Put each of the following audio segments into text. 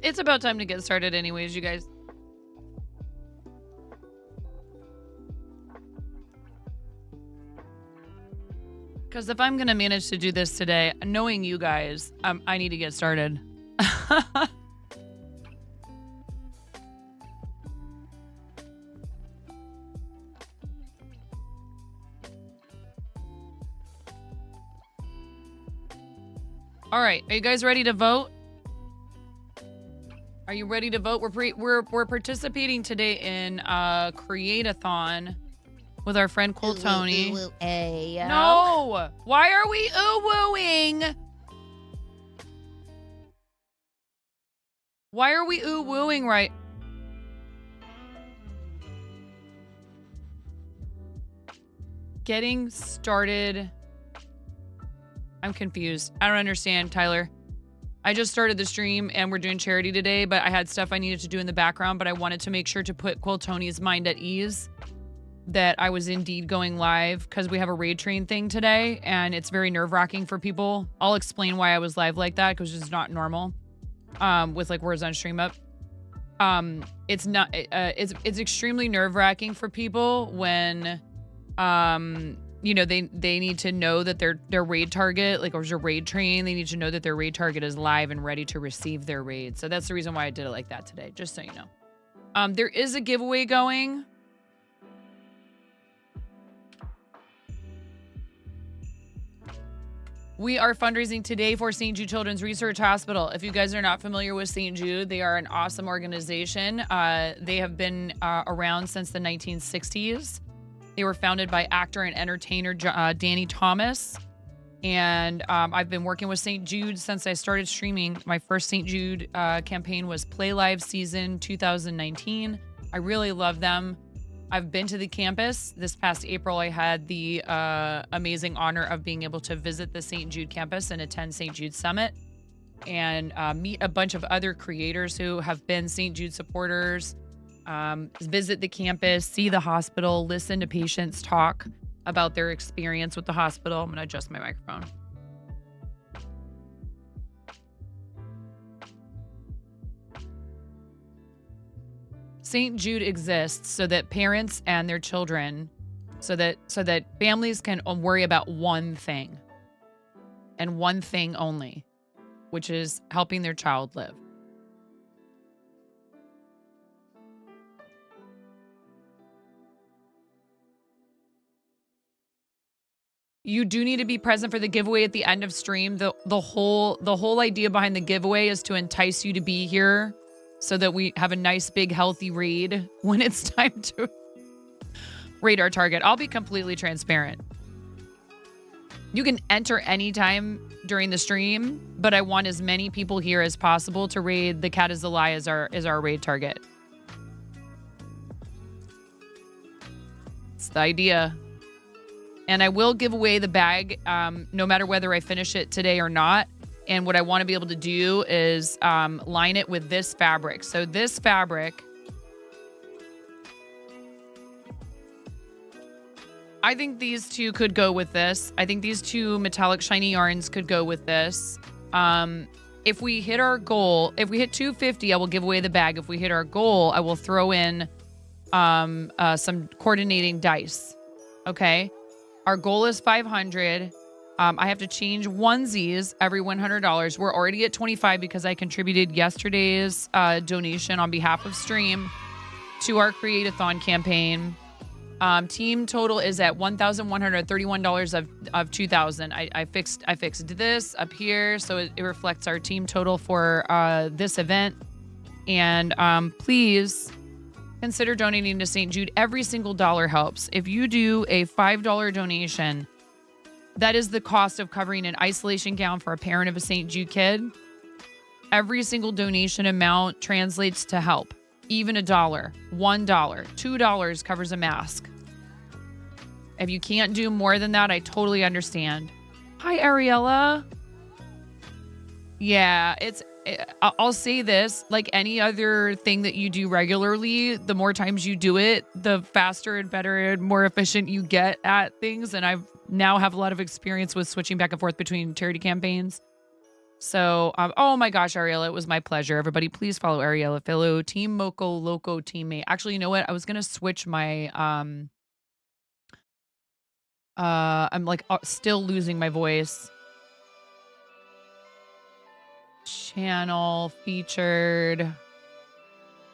It's about time to get started anyways, you guys. Because if I'm going to manage to do this today, knowing you guys, I need to get started. All right, are you guys ready to vote? Are you ready to vote? We're participating today in CREATE-A-THON with our friend Cool Tony. No! Why are we ooh-wooing? Why are we ooh-wooing right? Getting started. I'm confused. I don't understand, Tyler. I just started the stream and we're doing charity today, but I had stuff I needed to do in the background, but I wanted to make sure to put Cool Tony's mind at ease that I was indeed going live because we have a raid train thing today and it's very nerve-wracking for people. I'll explain why I was live like that because it's not normal with like words on stream up. It's not, it's extremely nerve-wracking for people when, you know, they need to know that their raid target, like, or there's a raid train, they need to know that their raid target is live and ready to receive their raid. So that's the reason why I did it like that today, just so you know. There is a giveaway going. We are fundraising today for St. Jude Children's Research Hospital. If you guys are not familiar with St. Jude, they are an awesome organization. They have been around since the 1960s. They were founded by actor and entertainer Danny Thomas. And I've been working with St. Jude since I started streaming. My first St. Jude campaign was Play Live Season 2019. I really love them. I've been to the campus. This past April, I had the amazing honor of being able to visit the St. Jude campus and attend St. Jude Summit and meet a bunch of other creators who have been St. Jude supporters, visit the campus, see the hospital, listen to patients talk about their experience with the hospital. I'm going to adjust my microphone. St. Jude exists so that parents and their children, so that families can worry about one thing and one thing only, which is helping their child live. You do need to be present for the giveaway at the end of stream. The whole idea behind the giveaway is to entice you to be here, so that we have a nice, big, healthy raid when it's time to raid our target. I'll be completely transparent. You can enter anytime during the stream, but I want as many people here as possible to raid the Cat is a Lie as our raid target. It's the idea. And I will give away the bag no matter whether I finish it today or not. And what I want to be able to do is line it with this fabric. So this fabric, I think these two could go with this. I think these two metallic shiny yarns could go with this. If we hit our goal, if we hit 250, I will give away the bag. If we hit our goal, I will throw in some coordinating dice. Okay. Our goal is 500. I have to change onesies every $100. We're already at 25 because I contributed yesterday's donation on behalf of stream to our CREATE-A-THON campaign. Team total is at $1,131 of 2,000. I fixed this up here so it reflects our team total for this event. And please consider donating to St. Jude. Every single dollar helps. If you do a $5 donation, that is the cost of covering an isolation gown for a parent of a St. Jude kid. Every single donation amount translates to help. Even $1, $1, $2 covers a mask. If you can't do more than that, I totally understand. Hi, Ariella. Yeah, I'll say this, like any other thing that you do regularly, the more times you do it, the faster and better and more efficient you get at things. And I've now have a lot of experience with switching back and forth between charity campaigns. So, oh my gosh, Ariella, it was my pleasure. Everybody, please follow Ariella, fellow Team Moco Loco teammate. Actually, you know what? I was going to switch my, I'm like still losing my voice. Channel featured.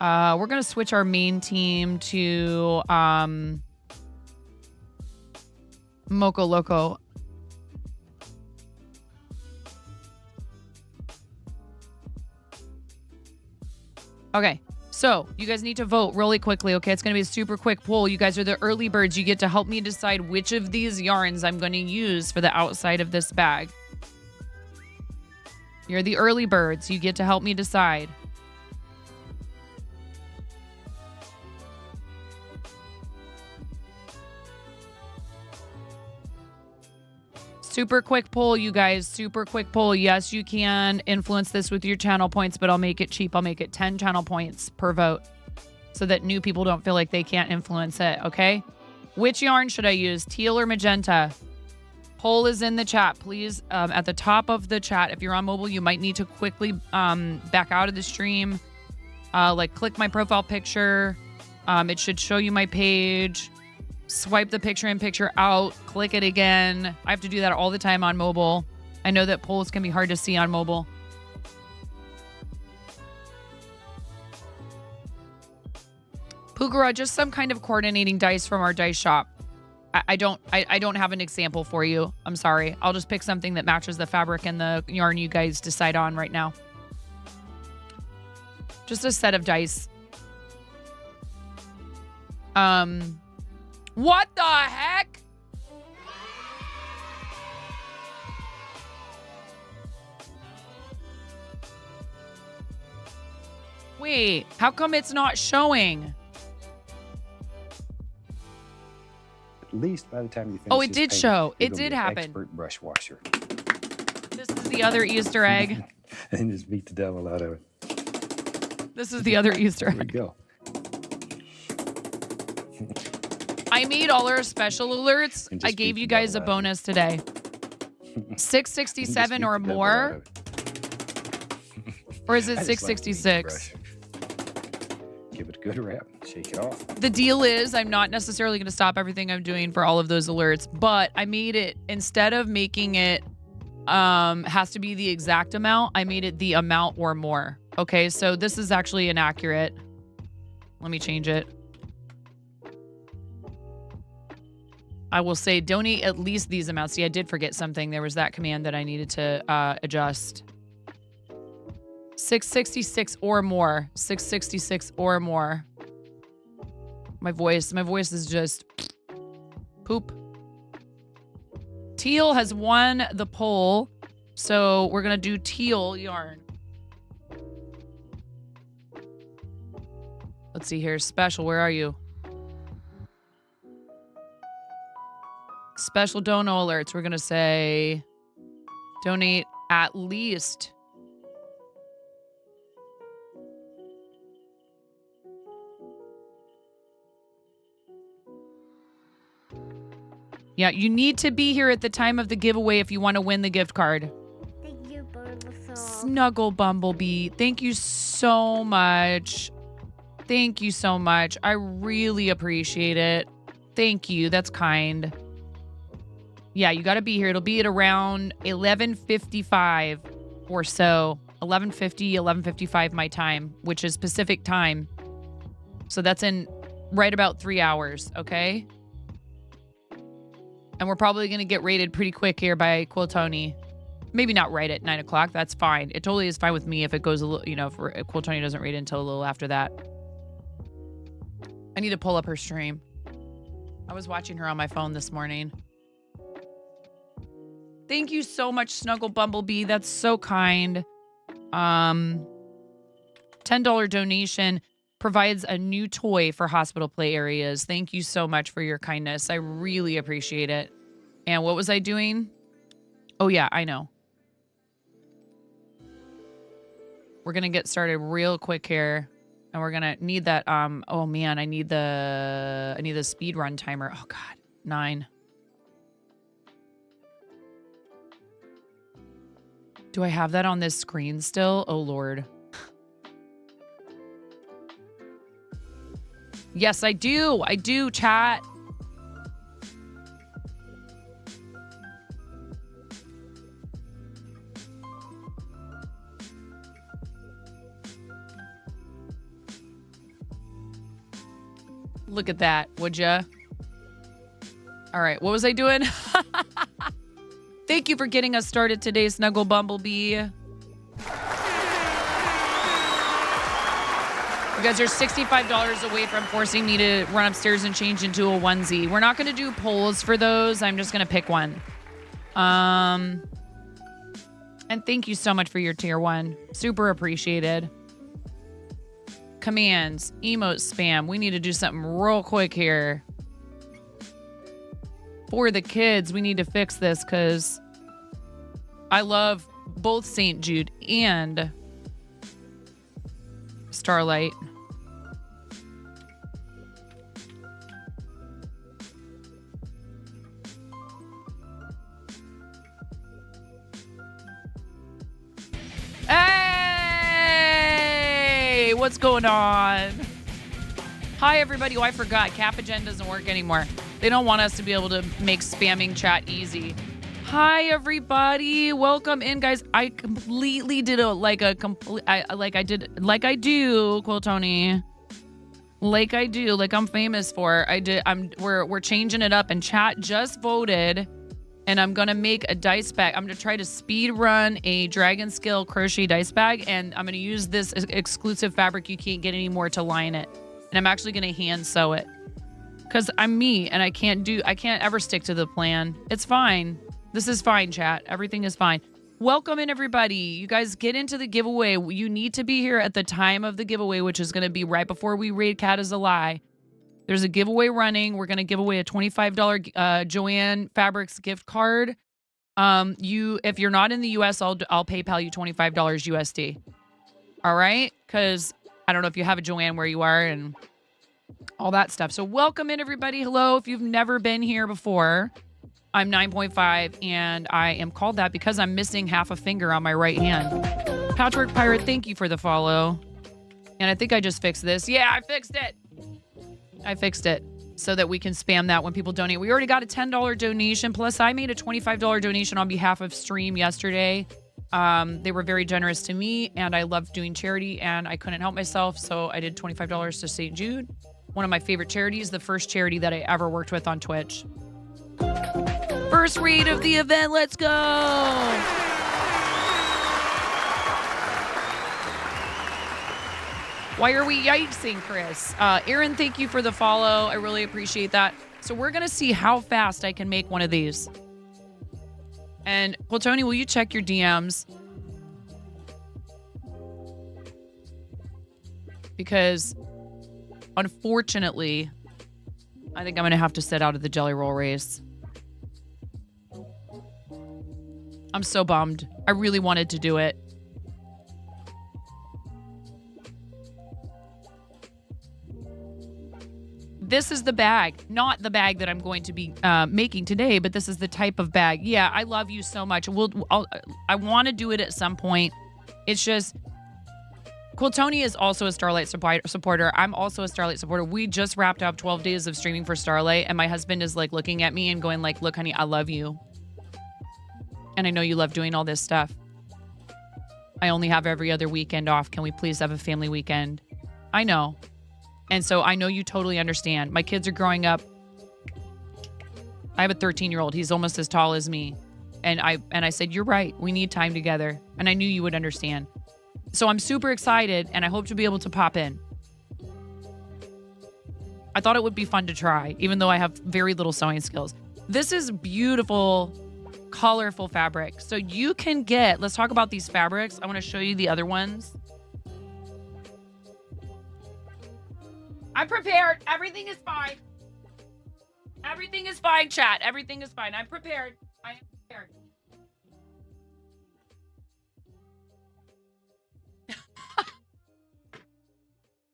We're going to switch our main team to, Moco Loco. Okay, so you guys need to vote really quickly, okay? It's going to be a super quick poll. You guys are the early birds. You get to help me decide which of these yarns I'm going to use for the outside of this bag. You're the early birds. You get to help me decide. Super quick poll, you guys. Super quick poll. Yes, you can influence this with your channel points, but I'll make it cheap. I'll make it 10 channel points per vote so that new people don't feel like they can't influence it, okay? Which yarn should I use, teal or magenta? Poll is in the chat. Please, at the top of the chat, if you're on mobile, you might need to quickly back out of the stream. Like click my profile picture. It should show you my page. Swipe the picture in picture out, click it again. I have to do that all the time on mobile. I know that polls can be hard to see on mobile. Pugara, just some kind of coordinating dice from our dice shop. I don't have an example for you. I'm sorry. I'll just pick something that matches the fabric and the yarn you guys decide on right now. Just a set of dice. What the heck? Wait, how come it's not showing? At least by the time you finish. Oh, it did show. It did happen. Expert brush washer. This is the other Easter egg. And just beat the devil out of it. This is the other Easter egg. There we go. I made all our special alerts. I gave you guys a bonus today. 667 or more? Or is it 666? Give it a good wrap. Shake it off. The deal is I'm not necessarily going to stop everything I'm doing for all of those alerts, but I made it, instead of making it has to be the exact amount, I made it the amount or more. Okay, so this is actually inaccurate. Let me change it. I will say donate at least these amounts. See, I did forget something. There was that command that I needed to adjust. 666 or more. 666 or more. My voice is just poop. Teal has won the poll, so we're gonna do teal yarn. Let's see here. Special, where are you? Special dono alerts. We're going to say donate at least. Yeah, you need to be here at the time of the giveaway if you want to win the gift card. Thank you, Bulbasaur. Snuggle Bumblebee. Thank you so much. Thank you so much. I really appreciate it. Thank you. That's kind. Yeah, you got to be here. It'll be at around 11:55 or so. 11:50, 11:55 my time, which is Pacific time. So that's in right about 3 hours, okay? And we're probably going to get rated pretty quick here by Quiltoni. Maybe not right at 9 o'clock. That's fine. It totally is fine with me if it goes a little, you know, if Quiltoni doesn't rate until a little after that. I need to pull up her stream. I was watching her on my phone this morning. Thank you so much, Snuggle Bumblebee. That's so kind. $10 donation provides a new toy for hospital play areas. Thank you so much for your kindness. I really appreciate it. And what was I doing? Oh, yeah, I know. We're going to get started real quick here. And we're going to need that. Oh, man, I need the speed run timer. Oh, God. 9. Do I have that on this screen still? Oh, Lord. Yes, I do. I do, chat. Look at that, would ya? All right, what was I doing? Thank you for getting us started today, Snuggle Bumblebee. You guys are $65 away from forcing me to run upstairs and change into a onesie. We're not going to do polls for those. I'm just going to pick one. And thank you so much for your tier 1. Super appreciated. Commands, emote spam. We need to do something real quick here. For the kids, we need to fix this because I love both St. Jude and Starlight. Hey, what's going on? Hi, everybody. Oh, I forgot. Capagen doesn't work anymore. They don't want us to be able to make spamming chat easy. Hi, everybody. Welcome in, guys. I completely did like I do, Quiltoni. Like I do, like I'm famous for. We're changing it up, and chat just voted, and I'm gonna make a dice bag. I'm gonna try to speed run a Dragon Skill crochet dice bag, and I'm gonna use this exclusive fabric you can't get anymore to line it. And I'm actually gonna hand sew it. Because I'm me, and I can't ever stick to the plan. It's fine. This is fine, chat. Everything is fine. Welcome in, everybody. You guys get into the giveaway. You need to be here at the time of the giveaway, which is going to be right before we raid Cat is a Lie. There's a giveaway running. We're going to give away a $25 Joanne Fabrics gift card. If you're not in the US, I'll PayPal you $25 USD. All right? Because I don't know if you have a Joanne where you are and all that stuff. So welcome in, everybody. Hello. If you've never been here before, I'm 9.5, and I am called that because I'm missing half a finger on my right hand. Patchwork Pirate, thank you for the follow. And I think I just fixed this. Yeah, I fixed it. I fixed it so that we can spam that when people donate. We already got a $10 donation. Plus, I made a $25 donation on behalf of Stream yesterday. They were very generous to me, and I love doing charity, and I couldn't help myself, so I did $25 to St. Jude. One of my favorite charities, the first charity that I ever worked with on Twitch. First read of the event, let's go! Why are we yikesing, Chris? Aaron, thank you for the follow. I really appreciate that. So we're going to see how fast I can make one of these. And, well, Tony, will you check your DMs? Because, unfortunately, I think I'm going to have to sit out of the Jelly Roll race. I'm so bummed. I really wanted to do it. This is the bag, not the bag that I'm going to be making today, but this is the type of bag. Yeah, I love you so much. I want to do it at some point. It's just, Quiltoni is also a Starlight supporter. I'm also a Starlight supporter. We just wrapped up 12 days of streaming for Starlight, and my husband is like looking at me and going like, look, honey, I love you. And I know you love doing all this stuff. I only have every other weekend off. Can we please have a family weekend? I know. And so I know you totally understand. My kids are growing up I have a 13-year-old. He's almost as tall as me. And I said, you're right. We need time together. And I knew you would understand. So I'm super excited, and I hope to be able to pop in. I thought it would be fun to try, even though I have very little sewing skills. This is beautiful, colorful fabric. So you can get, let's talk about these fabrics. I want to show you the other ones. I'm prepared. Everything is fine. Everything is fine, chat. Everything is fine. I'm prepared. I am prepared.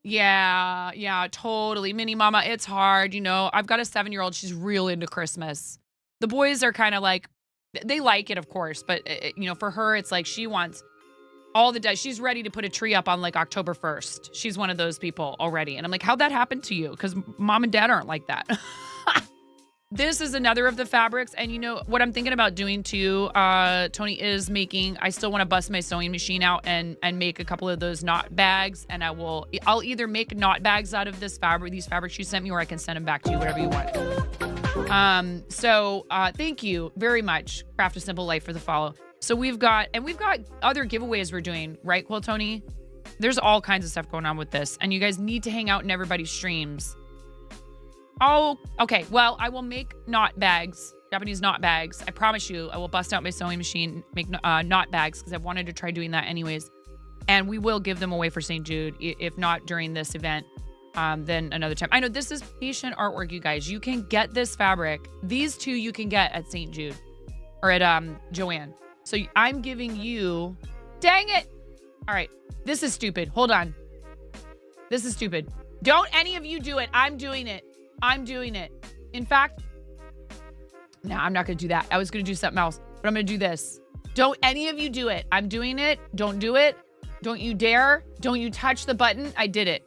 Yeah, totally. Mini mama, it's hard. You know, I've got a 7-year-old. She's real into Christmas. The boys are kind of like, they like it, of course. But, you know, for her, it's like she wants all the day. She's ready to put a tree up on like October 1st. She's one of those people already. And I'm like, how'd that happen to you? Because mom and dad aren't like that. This is another of the fabrics. And you know, what I'm thinking about doing too, Tony, is making, I still want to bust my sewing machine out and make a couple of those knot bags. And I'll either make knot bags out of this fabric, these fabrics you sent me, or I can send them back to you, whatever you want. Thank you very much, Craft a Simple Life, for the follow. So we've got other giveaways we're doing, right, Quill Tony? There's all kinds of stuff going on with this. And you guys need to hang out in everybody's streams. Oh, okay. Well, I will make knot bags, Japanese knot bags. I promise you, I will bust out my sewing machine, make knot bags, because I've wanted to try doing that anyways. And we will give them away for St. Jude, if not during this event, then another time. I know this is patient artwork, you guys. You can get this fabric. These two you can get at St. Jude or at Joanne. So I'm giving you, dang it. All right. This is stupid. Hold on. This is stupid. Don't any of you do it. I'm doing it. I'm doing it. In fact, no, I'm not going to do that. I was going to do something else, but I'm going to do this. Don't any of you do it. I'm doing it. Don't do it. Don't you dare. Don't you touch the button. I did it.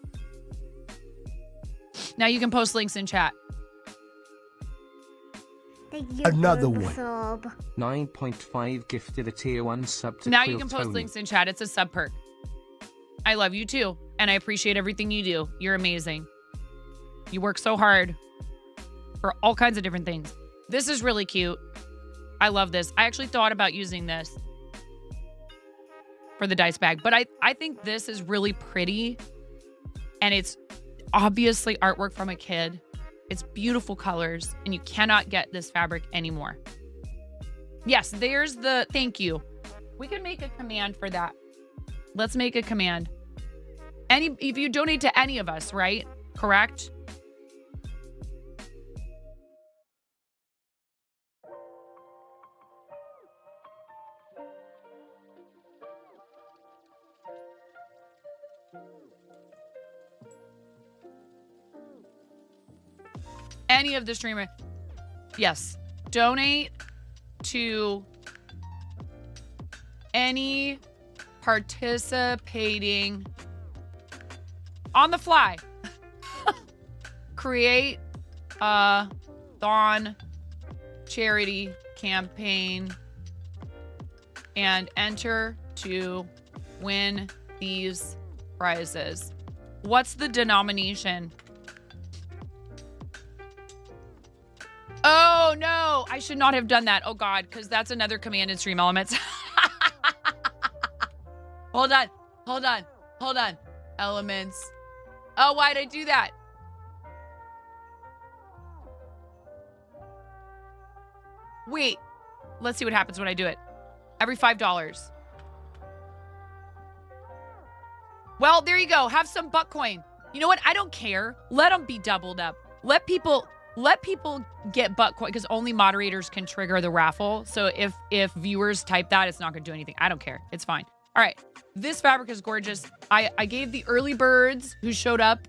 Now you can post links in chat. Another one. 9.5 gifted a tier 1 sub to Now you can Quill post Tony. links in chat. It's a sub perk. I love you too. And I appreciate everything you do. You're amazing. You work so hard for all kinds of different things. This is really cute. I love this. I actually thought about using this for the dice bag, but I think this is really pretty. And it's obviously artwork from a kid. It's beautiful colors, and you cannot get this fabric anymore. Yes, there's the thank you. We can make a command for that. Let's make a command. If you donate to any of us, right? Correct? Any of the streamer. Yes. Donate to any participating on the fly. CREATE-A-THON charity campaign and enter to win these prizes. What's the denomination? Oh, no. I should not have done that. Oh, God, because that's another command in Stream Elements. Hold on. Elements. Oh, why'd I do that? Wait. Let's see what happens when I do it. Every $5. Well, there you go. Have some Buckcoin. You know what? I don't care. Let them be doubled up. Let people get Buckcoin, because only moderators can trigger the raffle. So if viewers type that, it's not going to do anything. I don't care. It's fine. All right. This fabric is gorgeous. I gave the early birds who showed up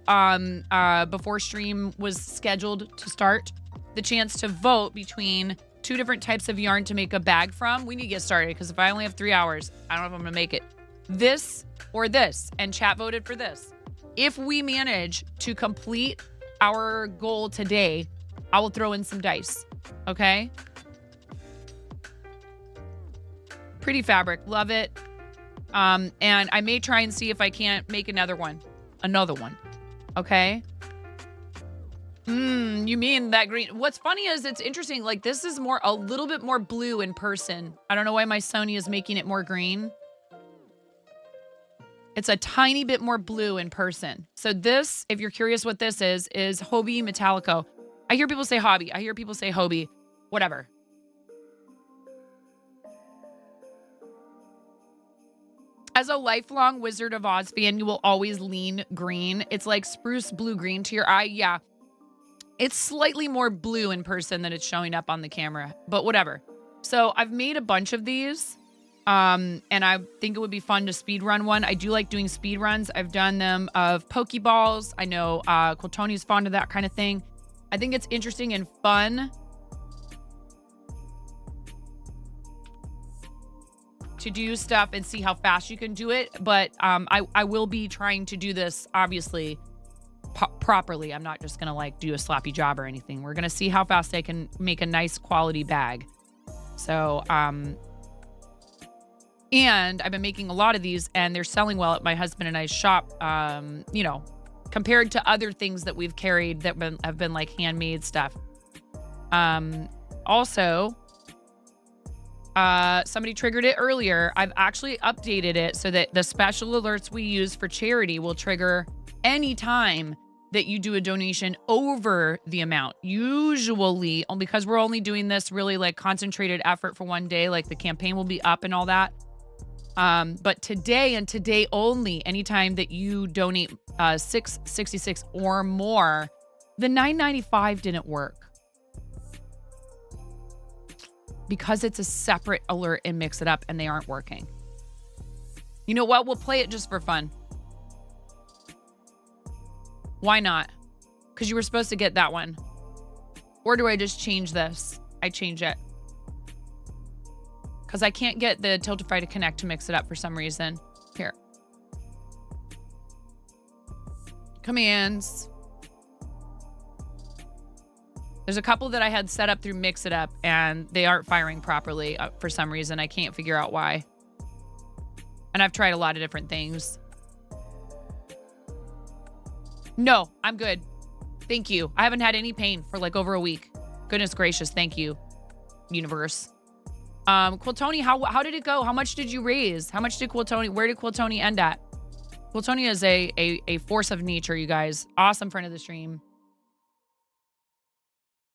before stream was scheduled to start the chance to vote between 2 different types of yarn to make a bag from. We need to get started, because if I only have 3 hours, I don't know if I'm going to make it. This or this. And chat voted for this. If we manage to complete our goal today, I will throw in some dice. Okay? Pretty fabric. Love it. And I may try and see if I can't make another one. Okay? You mean that green? What's funny is it's interesting. Like this is a little bit more blue in person. I don't know why my Sony is making it more green. It's a tiny bit more blue in person. So this, if you're curious what this is Hobie Metallico. I hear people say hobby. I hear people say Hobie. Whatever. As a lifelong Wizard of Oz fan, you will always lean green. It's like spruce blue green to your eye. Yeah. It's slightly more blue in person than it's showing up on the camera, but whatever. So I've made a bunch of these, and I think it would be fun to speed run one. I do like doing speed runs. I've done them of Pokeballs. I know Quiltoni's fond of that kind of thing. I think it's interesting and fun to do stuff and see how fast you can do it. But I will be trying to do this, obviously, properly. I'm not just going to like do a sloppy job or anything. We're going to see how fast I can make a nice quality bag. So, and I've been making a lot of these and they're selling well at my husband and I's shop, you know, compared to other things that we've carried that have been like handmade stuff. Also, somebody triggered it earlier. I've actually updated it so that the special alerts we use for charity will trigger anytime that you do a donation over the amount. Usually, because we're only doing this really like concentrated effort for one day, like the campaign will be up and all that. But today and today only, anytime that you donate $6.66 or more, the $9.95 didn't work. Because it's a separate alert and Mix It Up and they aren't working. You know what? We'll play it just for fun. Why not? Because you were supposed to get that one. Or do I just change this? I change it. Because I can't get the Tiltify to connect to Mix It Up for some reason. Here. Commands. There's a couple that I had set up through Mix It Up and they aren't firing properly for some reason. I can't figure out why. And I've tried a lot of different things. No, I'm good. Thank you. I haven't had any pain for like over a week. Goodness gracious. Thank you, universe. Quiltoni, how did it go? How much did you raise? How much did Quiltoni, where did Quiltoni end at? Quiltoni is a force of nature, you guys. Awesome friend of the stream.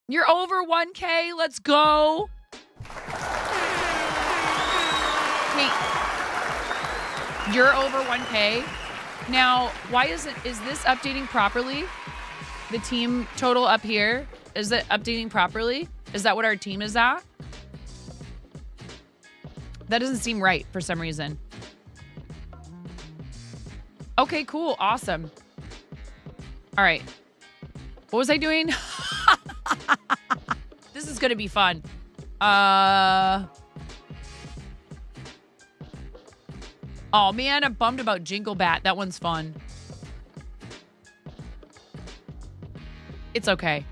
You're over 1K. Let's go. Hey, you're over 1K. Now, why is this updating properly? The team total up here, is it updating properly? Is that what our team is at? That doesn't seem right for some reason. Okay, cool. Awesome. All right. What was I doing? This is going to be fun. Oh, man, I'm bummed about Jingle Bat. That one's fun. It's okay.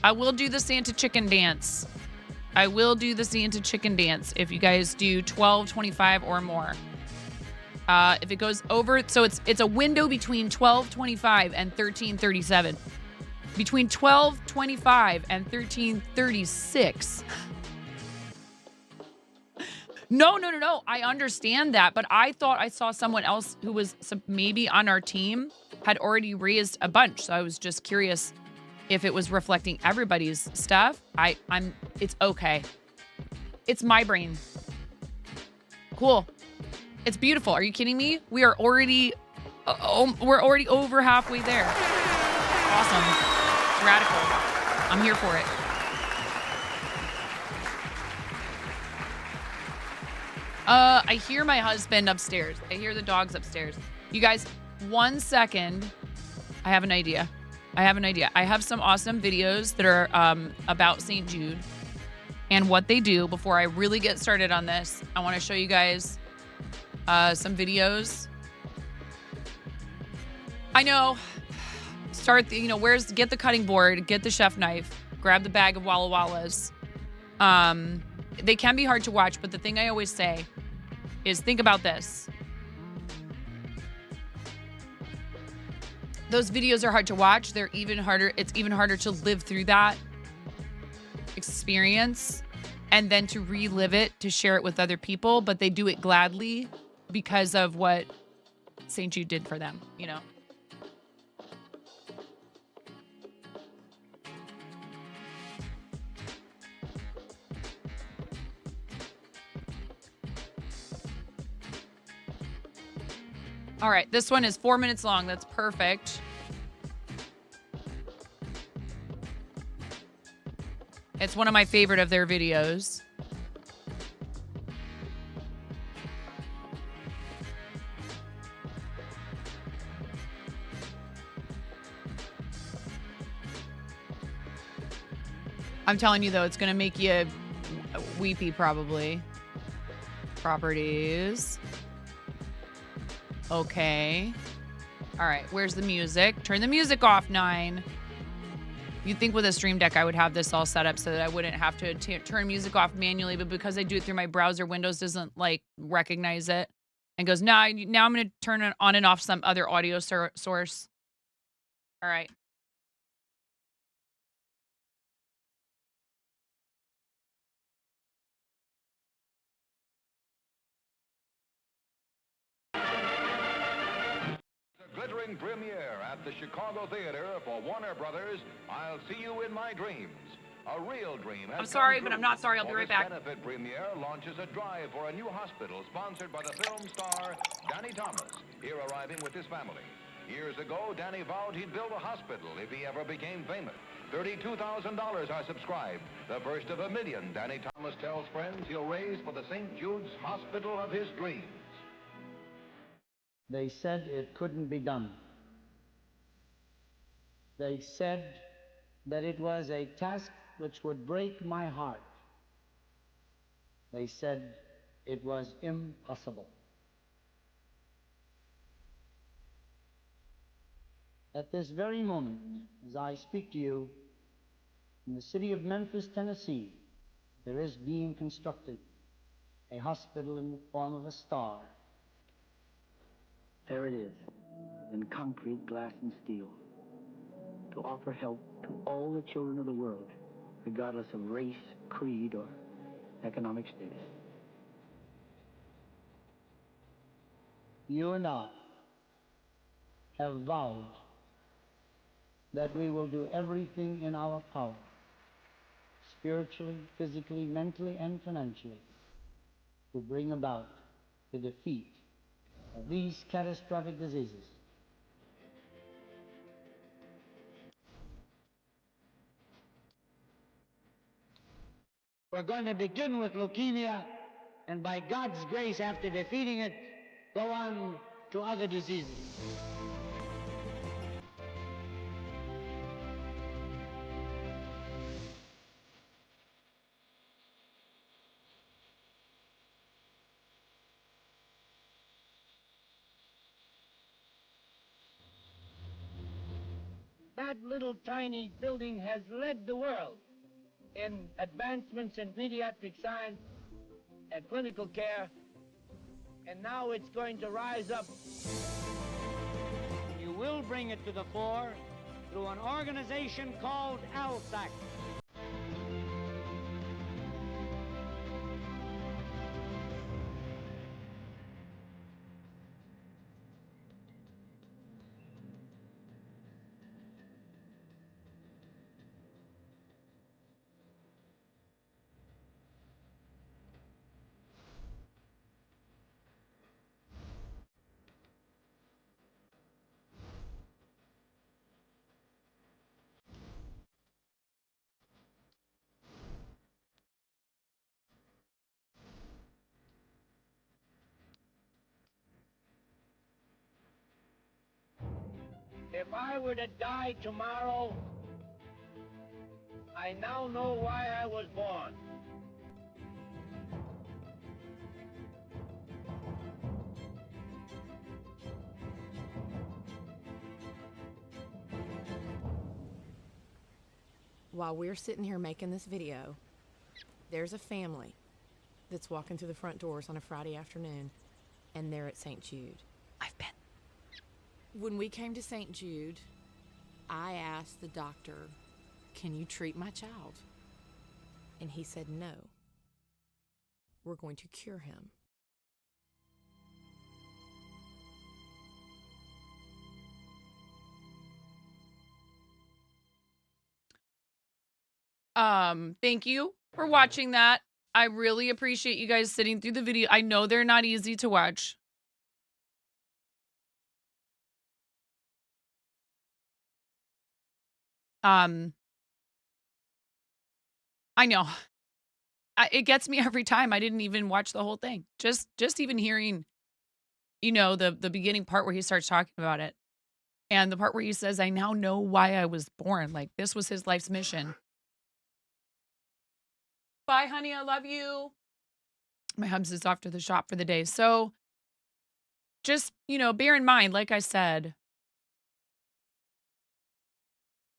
I will do the Santa Chicken Dance. I will do the Santa Chicken Dance if you guys do 12.25 or more. If it goes over, so it's a window between 12.25 and 13.37. Between 12.25 and 13.36. No. I understand that, but I thought I saw someone else who was maybe on our team had already raised a bunch. So I was just curious if it was reflecting everybody's stuff. It's okay. It's my brain. Cool. It's beautiful. Are you kidding me? We are already, we're already over halfway there. Awesome. Radical. I'm here for it. I hear my husband upstairs. I hear the dogs upstairs. You guys, 1 second. I have an idea. I have some awesome videos that are about St. Jude and what they do. Before I really get started on this, I want to show you guys some videos. I know. Get the cutting board, get the chef knife, grab the bag of Walla Wallas. They can be hard to watch, but the thing I always say is think about this. those videos are hard to watch. They're even harder. It's even harder to live through that experience and then to relive it, to share it with other people, but they do it gladly because of what St. Jude did for them, you know? All right, this one is 4 minutes long. That's perfect. It's one of my favorite of their videos. I'm telling you though, it's gonna make you weepy probably. Properties. Okay. All right, where's the music? Turn the music off, 9. You'd think with a Stream Deck I would have this all set up so that I wouldn't have to turn music off manually, but because I do it through my browser, Windows doesn't like recognize it and goes, now I'm going to turn it on and off some other audio source. All right. Glittering premiere at the Chicago Theater for Warner Brothers, I'll See You in My Dreams. A real dream. I'm sorry, but I'm not sorry. I'll be right back. This benefit premiere launches a drive for a new hospital sponsored by the film star Danny Thomas, here arriving with his family. Years ago, Danny vowed he'd build a hospital if he ever became famous. $32,000 are subscribed, the first of $1 million Danny Thomas tells friends he'll raise for the St. Jude's Hospital of his dreams. They said it couldn't be done. They said that it was a task which would break my heart. They said it was impossible. At this very moment, as I speak to you, in the city of Memphis, Tennessee, there is being constructed a hospital in the form of a star. There it is, in concrete, glass, and steel, to offer help to all the children of the world, regardless of race, creed, or economic status. You and I have vowed that we will do everything in our power, spiritually, physically, mentally, and financially, to bring about the defeat of these catastrophic diseases. We're going to begin with leukemia, and by God's grace, after defeating it, go on to other diseases. That little tiny building has led the world in advancements in pediatric science and clinical care, and now it's going to rise up. You will bring it to the fore through an organization called ALSAC. If I were to die tomorrow, I now know why I was born. While we're sitting here making this video, there's a family that's walking through the front doors on a Friday afternoon, and they're at St. Jude. I've been. When we came to St. Jude, I asked the doctor, "Can you treat my child?" And he said, "No. We're going to cure him." Thank you for watching that. I really appreciate you guys sitting through the video. I know they're not easy to watch. I know. It gets me every time. I didn't even watch the whole thing. Just even hearing, the beginning part where he starts talking about it. And the part where he says, "I now know why I was born." Like, this was his life's mission. Bye, honey. I love you. My hubs is off to the shop for the day. So just, bear in mind, like I said,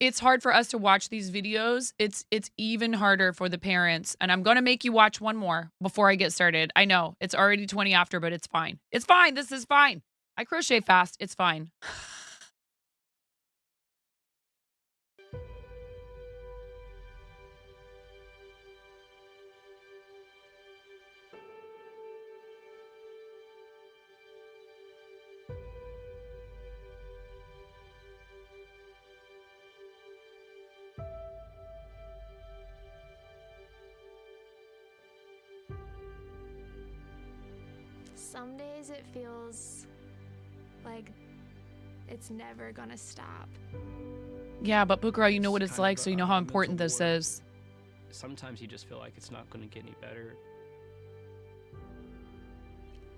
it's hard for us to watch these videos. It's even harder for the parents. And I'm going to make you watch one more before I get started. I know it's already 20 after, but it's fine. It's fine. This is fine. I crochet fast. It's fine. Some days it feels like it's never gonna stop. Yeah, but Book Girl, you know what it's kind like, of so you know a how important mental this war. is. Sometimes you just feel like it's not going to get any better.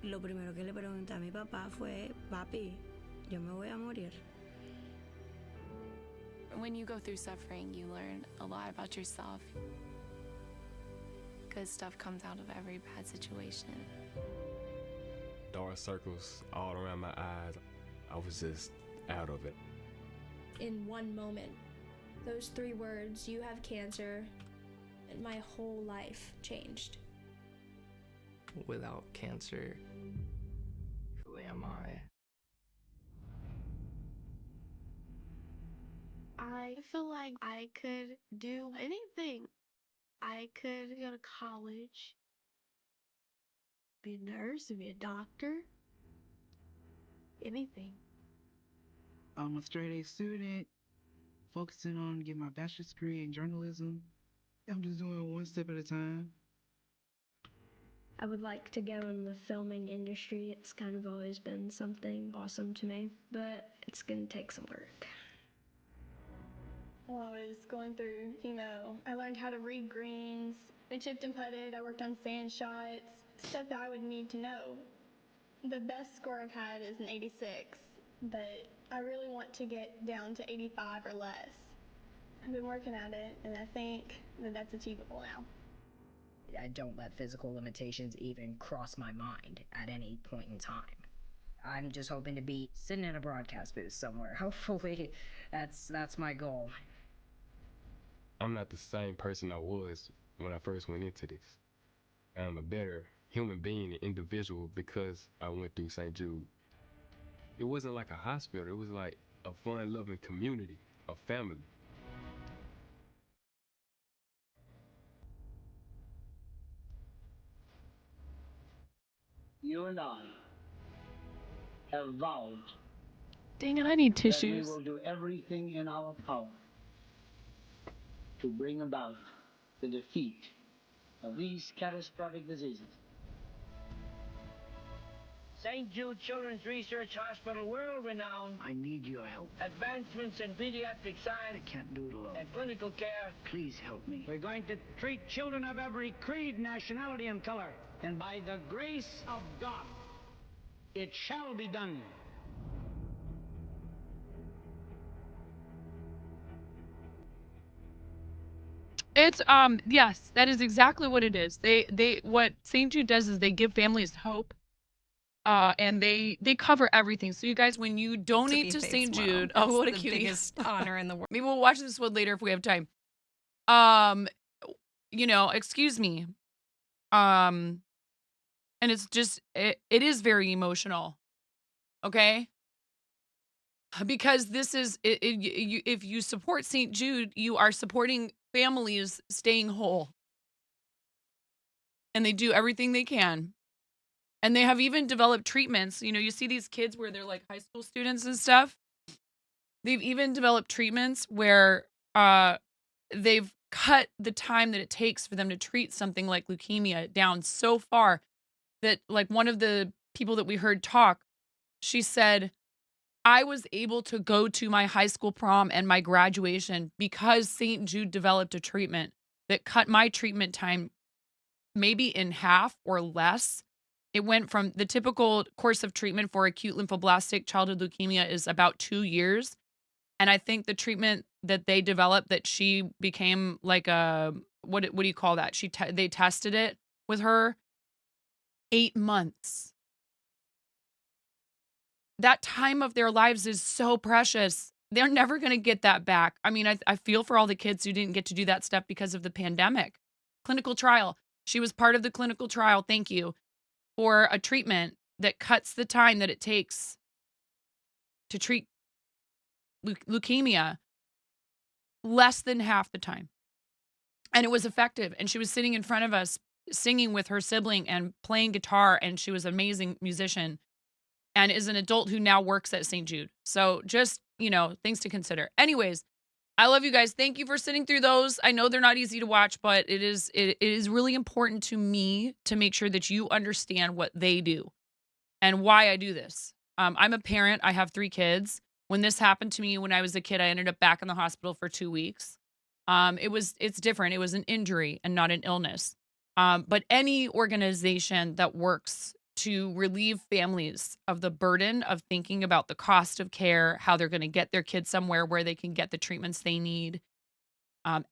Lo primero que le pregunté a mi papá fue, "Papi, yo me voy a morir." When you go through suffering, you learn a lot about yourself. Good stuff comes out of every bad situation. Dark circles all around my eyes. I was just out of it. In one moment, those 3 words, "you have cancer," and my whole life changed. Without cancer, who am I? I feel like I could do anything. I could go to college, be a nurse, be a doctor, anything. I'm a straight A student, focusing on getting my bachelor's degree in journalism. I'm just doing it one step at a time. I would like to go in the filming industry. It's kind of always been something awesome to me, but it's gonna take some work. While I was going through chemo, I learned how to read greens. I chipped and putted, I worked on sand shots, stuff that I would need to know. The best score I've had is an 86, but I really want to get down to 85 or less. I've been working at it, and I think that that's achievable now. I don't let physical limitations even cross my mind at any point in time. I'm just hoping to be sitting in a broadcast booth somewhere. Hopefully, that's my goal. I'm not the same person I was when I first went into this. I'm a better human being and individual because I went through St. Jude. It wasn't like a hospital. It was like a fun-loving community, a family. You and I have vowed Dang it, I need that we tissues. will do everything in our power to bring about the defeat of these catastrophic diseases. St. Jude Children's Research Hospital, world-renowned. I need your help. Advancements in pediatric science. I can't do it alone. And clinical care. Please help me. We're going to treat children of every creed, nationality, and color. And by the grace of God, it shall be done. It's yes, that is exactly what it is. What St. Jude does is they give families hope. And they cover everything. So you guys, when you donate to St. Jude, oh, what a cutie. Biggest honor in the world. Maybe we'll watch this one later if we have time. Excuse me. And it's just it is very emotional. Okay? Because this is, if you support St. Jude, you are supporting families staying whole. And they do everything they can. And they have even developed treatments. You know, you see these kids where they're like high school students and stuff. They've even developed treatments where they've cut the time that it takes for them to treat something like leukemia down so far that, like, one of the people that we heard talk, she said, I was able to go to my high school prom and my graduation because St. Jude developed a treatment that cut my treatment time maybe in half or less. It went from the typical course of treatment for acute lymphoblastic childhood leukemia is about 2 years. And I think the treatment that they developed, that she became like a, what do you call that? They tested it with her, 8 months. That time of their lives is so precious. They're never going to get that back. I mean, I feel for all the kids who didn't get to do that stuff because of the pandemic. Clinical trial. She was part of the clinical trial. Thank you. For a treatment that cuts the time that it takes to treat leukemia less than half the time. And it was effective. And she was sitting in front of us singing with her sibling and playing guitar. And she was an amazing musician and is an adult who now works at St. Jude. So just, you know, things to consider. Anyways, I love you guys. Thank you for sitting through those. I know they're not easy to watch, but it is really important to me to make sure that you understand what they do and why I do this. I'm a parent. I have 3 kids. When this happened to me when I was a kid, I ended up back in the hospital for 2 weeks. It's different. It was an injury and not an illness. But any organization that works to relieve families of the burden of thinking about the cost of care, how they're going to get their kids somewhere where they can get the treatments they need,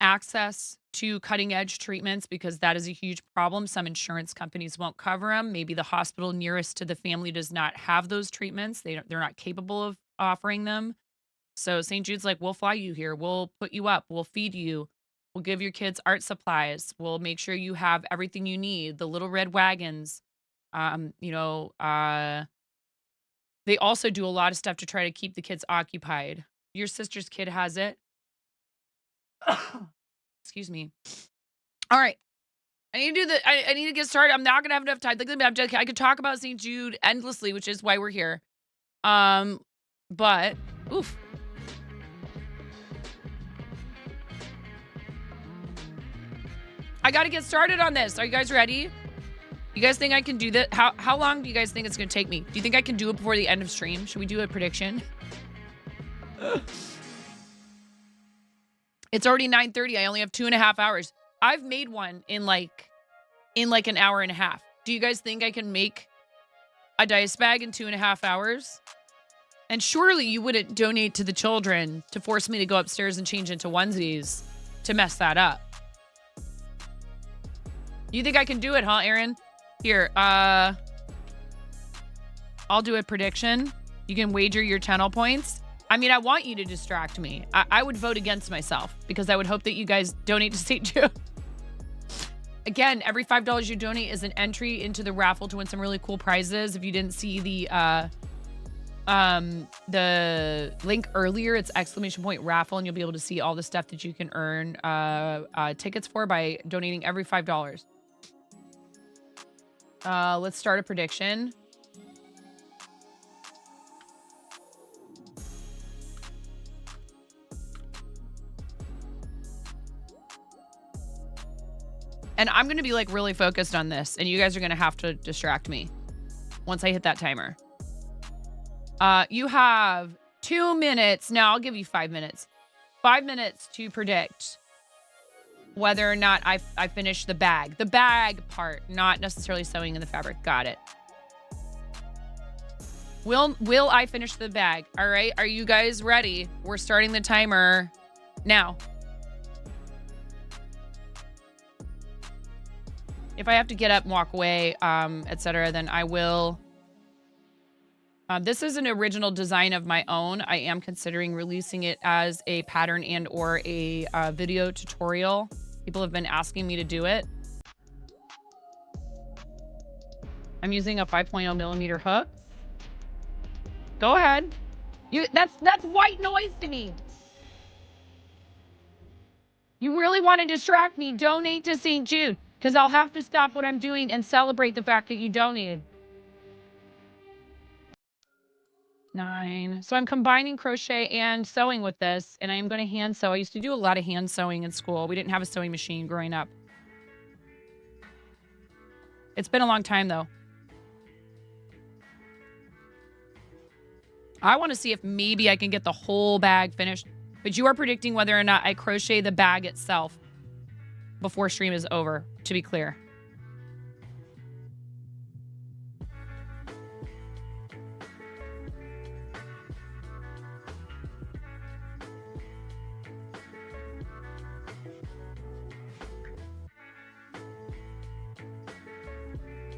access to cutting edge treatments, because that is a huge problem. Some insurance companies won't cover them. Maybe the hospital nearest to the family does not have those treatments. They're not capable of offering them. So St. Jude's like, we'll fly you here. We'll put you up. We'll feed you. We'll give your kids art supplies. We'll make sure you have everything you need. The little red wagons. They also do a lot of stuff to try to keep the kids occupied. Your sister's kid has it. Excuse me. All right. I need to get started. I'm not going to have enough time. I could talk about St. Jude endlessly, which is why we're here. But, oof. I got to get started on this. Are you guys ready? You guys think I can do that? How long do you guys think it's going to take me? Do you think I can do it before the end of stream? Should we do a prediction? It's already 9:30. I only have 2.5 hours. I've made one in like an hour and a half. Do you guys think I can make a dice bag in 2.5 hours? And surely you wouldn't donate to the children to force me to go upstairs and change into onesies to mess that up. You think I can do it, huh, Aaron? Here, I'll do a prediction. You can wager your channel points. I mean, I want you to distract me. I would vote against myself because I would hope that you guys donate to St. Jude. Again, every $5 you donate is an entry into the raffle to win some really cool prizes. If you didn't see the link earlier, it's !raffle, and you'll be able to see all the stuff that you can earn tickets for by donating every $5. Let's start a prediction. And I'm going to be like really focused on this, and you guys are going to have to distract me once I hit that timer. You have 2 minutes. No, I'll give you 5 minutes. 5 minutes to predict whether or not I finish the bag. The bag part, not necessarily sewing in the fabric. Got it. Will I finish the bag? All right. Are you guys ready? We're starting the timer now. If I have to get up and walk away, etc., then I will. This is an original design of my own. I am considering releasing it as a pattern and or a video tutorial. People have been asking me to do it. I'm using a 5.0 millimeter hook. Go ahead. That's white noise to me. You really want to distract me? Donate to St. Jude, because I'll have to stop what I'm doing and celebrate the fact that you donated. 9. So I'm combining crochet and sewing with this, and I am going to hand sew. I used to do a lot of hand sewing in school. We didn't have a sewing machine growing up. It's been a long time, though. I want to see if maybe I can get the whole bag finished. But you are predicting whether or not I crochet the bag itself before stream is over, to be clear.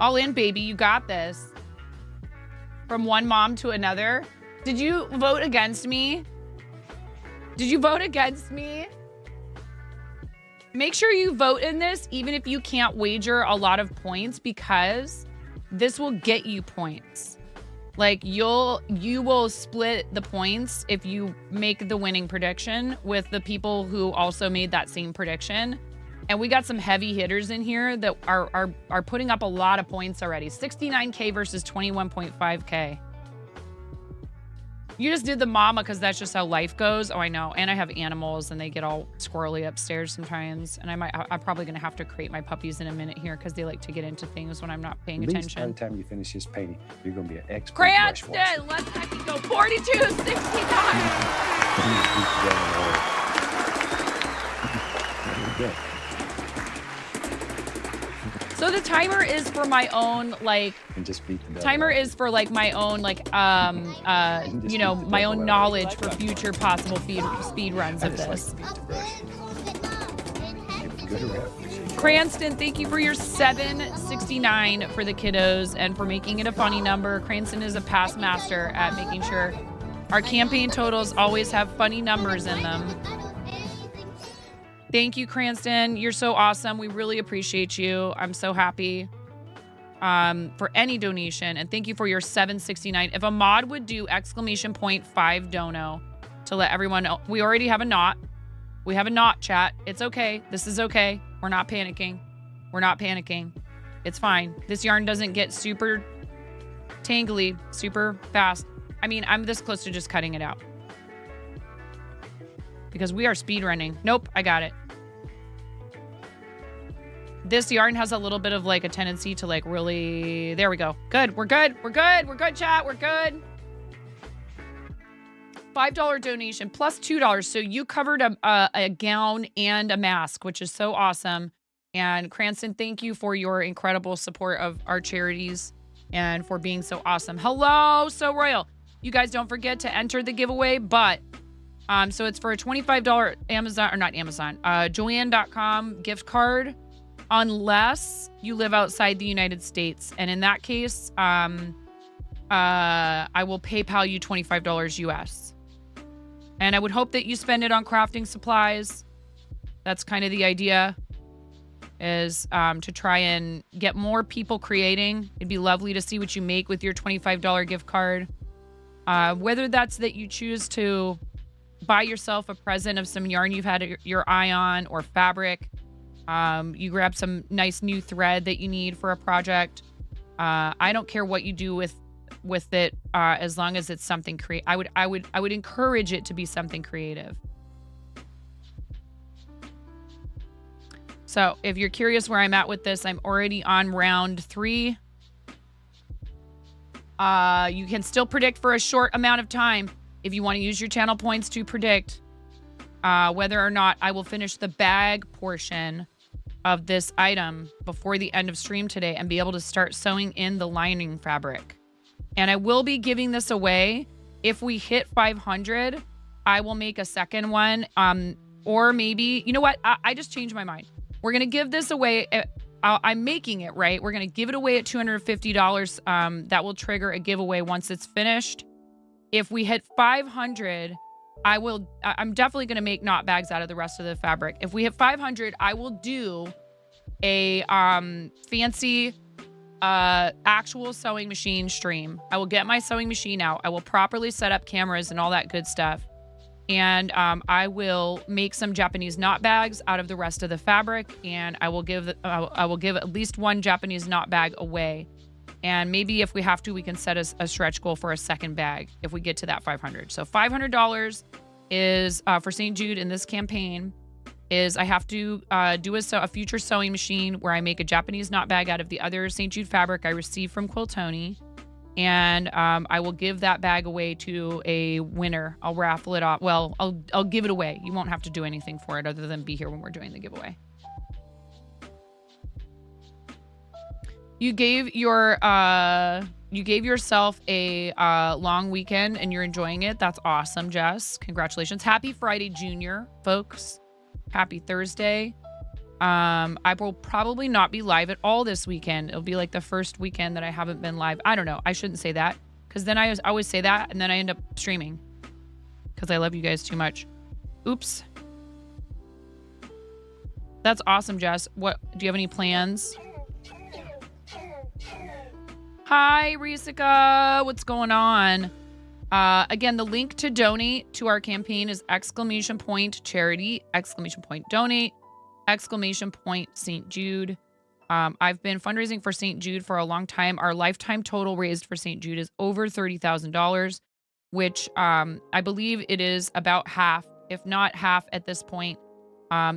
All in, baby. You got this. From one mom to another. Did you vote against me? Did you vote against me? Make sure you vote in this, even if you can't wager a lot of points, because this will get you points. Like, you will split the points if you make the winning prediction with the people who also made that same prediction. And we got some heavy hitters in here that are putting up a lot of points already. 69K versus 21.5K. You just did the mama because that's just how life goes. Oh, I know. And I have animals and they get all squirrely upstairs sometimes. And I'm probably going to have to create my puppies in a minute here because they like to get into things when I'm not paying attention. By the time you finish this painting, you're going to be an expert. Cranston, let's fucking go. 42.69. Good. So the timer is for my own, like, And just beat the timer is for like my own, like, you know, my own knowledge for future possible speed runs of this. Cranston, thank you for your $7.69 for the kiddos and for making it a funny number. Cranston is a past master at making sure our campaign totals always have funny numbers in them. Thank you, Cranston. You're so awesome. We really appreciate you. I'm so happy for any donation. And thank you for your $7.69. If a mod would do !5 dono to let everyone know. We already have a knot. We have a knot, chat. It's okay. This is okay. We're not panicking. We're not panicking. It's fine. This yarn doesn't get super tangly, super fast. I mean, I'm this close to just cutting it out. Because we are speed running. Nope, I got it. This yarn has a little bit of like a tendency to like really, there we go. Good, we're good, we're good, we're good, chat, we're good. $5 donation plus $2. So you covered a gown and a mask, which is so awesome. And Cranston, thank you for your incredible support of our charities and for being so awesome. Hello, So Royal. You guys don't forget to enter the giveaway, but so it's for a $25 Amazon, or not Amazon, Joanne.com gift card, unless you live outside the United States. And in that case, I will PayPal you $25 US. And I would hope that you spend it on crafting supplies. That's kind of the idea, is to try and get more people creating. It'd be lovely to see what you make with your $25 gift card. Whether that's that you choose to buy yourself a present of some yarn you've had your eye on, or fabric. You grab some nice new thread that you need for a project. I don't care what you do with it, as long as it's something creative. I would encourage it to be something creative. So if you're curious where I'm at with this, I'm already on round 3. You can still predict for a short amount of time if you want to use your channel points to predict whether or not I will finish the bag portion of this item before the end of stream today and be able to start sewing in the lining fabric. And I will be giving this away. If we hit 500, I will make a second one. Or maybe, you know what? I just changed my mind. We're going to give this away. I'm making it, right? We're going to give it away at $250. That will trigger a giveaway once it's finished. If we hit 500, I'm definitely going to make knot bags out of the rest of the fabric. If we hit 500, I will do a fancy actual sewing machine stream. I will get my sewing machine out. I will properly set up cameras and all that good stuff. And I will make some Japanese knot bags out of the rest of the fabric, and I will give at least one Japanese knot bag away. And maybe if we have to, we can set a stretch goal for a second bag if we get to that 500. So $500 is for St. Jude in this campaign. Is I have to do a future sewing machine where I make a Japanese knot bag out of the other St. Jude fabric I received from Quill Tony. And I will give that bag away to a winner. I'll raffle it off. Well, I'll give it away. You won't have to do anything for it other than be here when we're doing the giveaway. You gave yourself a long weekend and you're enjoying it. That's awesome, Jess. Congratulations. Happy Friday, Junior, folks. Happy Thursday. I will probably not be live at all this weekend. It'll be like the first weekend that I haven't been live. I don't know. I shouldn't say that because then I always say that and then I end up streaming because I love you guys too much. Oops. That's awesome, Jess. What do you have any plans? Hi, Risika. What's going on? Again, the link to donate to our campaign is !charity, !donate, !St. Jude. I've been fundraising for St. Jude for a long time. Our lifetime total raised for St. Jude is over $30,000, which I believe it is about half, if not half at this point.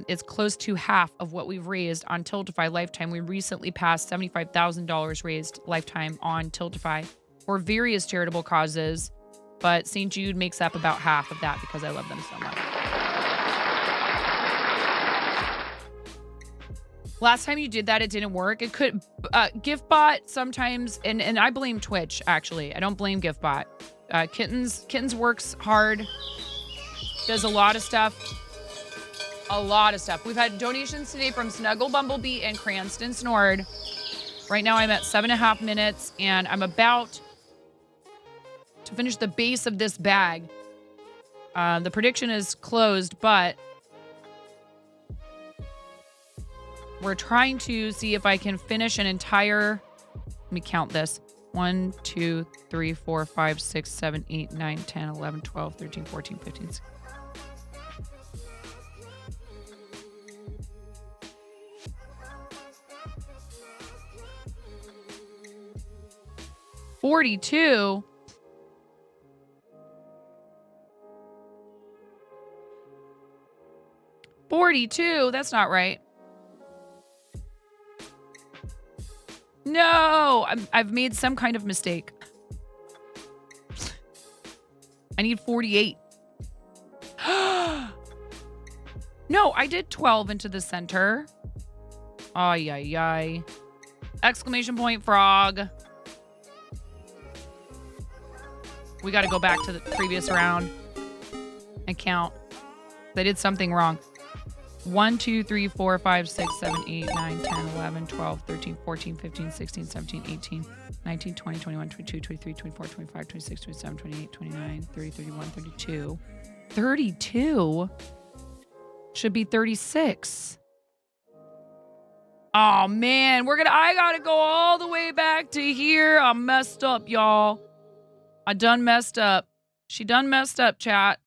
It's close to half of what we've raised on Tiltify Lifetime. We recently passed $75,000 raised lifetime on Tiltify for various charitable causes, but St. Jude makes up about half of that because I love them so much. Last time you did that, it didn't work. It could, GiftBot sometimes, and I blame Twitch, actually. I don't blame GiftBot. Kittens works hard, does a lot of stuff. We've had donations today from Snuggle Bumblebee and Cranston Snord. Right now I'm at 7.5 minutes and I'm about to finish the base of this bag. The prediction is closed, but we're trying to see if I can finish an entire, let me count this. 1, 2, 3, 4, 5, 6, 7, 8, 9, 10, 11, 12, 13, 14, 15, 16. $42. $42. That's not right. No, I've made some kind of mistake. I need 48. No, I did 12 into the center. Ay, ay, ay. Exclamation point frog. We got to go back to the previous round and count. I did something wrong. 1, 2, 3, 4, 5, 6, 7, 8, 9, 10, 11, 12, 13, 14, 15, 16, 17, 18, 19, 20, 21, 22, 23, 24, 25, 26, 27, 28, 29, 30, 31, 32. 32? Should be 36. Oh, man. I got to go all the way back to here. I'm messed up, y'all. I done messed up. She done messed up, chat.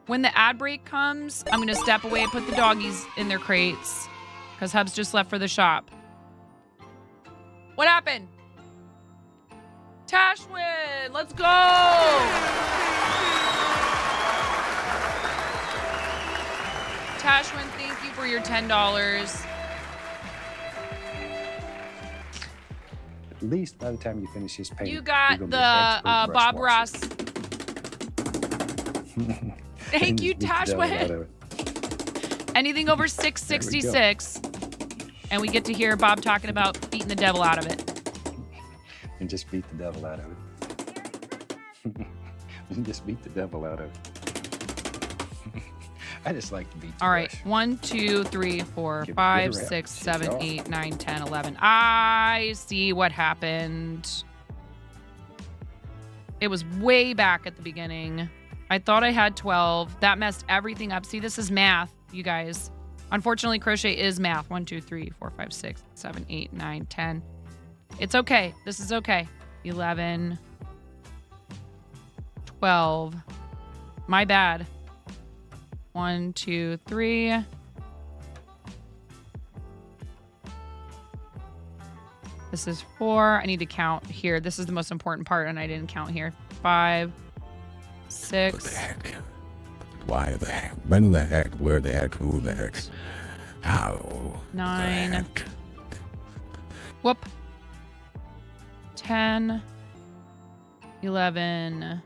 When the ad break comes, I'm going to step away and put the doggies in their crates because Hubs just left for the shop. What happened? Tashwin, let's go. Tashwin, thank you for your $10. At least by the time you finish this paint, You got the Bob Ross. Thank you, Tashwin. Anything over 666. And we get to hear Bob talking about beating the devil out of it. And just beat the devil out of it. And just beat the devil out of it. I just like to beat the All right. 1, 2, 3, 4, 5, 6, 7, 8, 9, 10, 11. I see what happened. It was way back at the beginning. I thought I had 12. That messed everything up. See, this is math, you guys. Unfortunately, crochet is math. 1, 2, 3, 4, 5, 6, 7, 8, 9, 10. It's okay. This is okay. 11, 12. My bad. 1, 2, 3. This is 4. I need to count here. This is the most important part, and I didn't count here. 5, 6. What the heck? Why the heck? When the heck? Where the heck? Who the heck? How? 9. Whoop. 10. 11.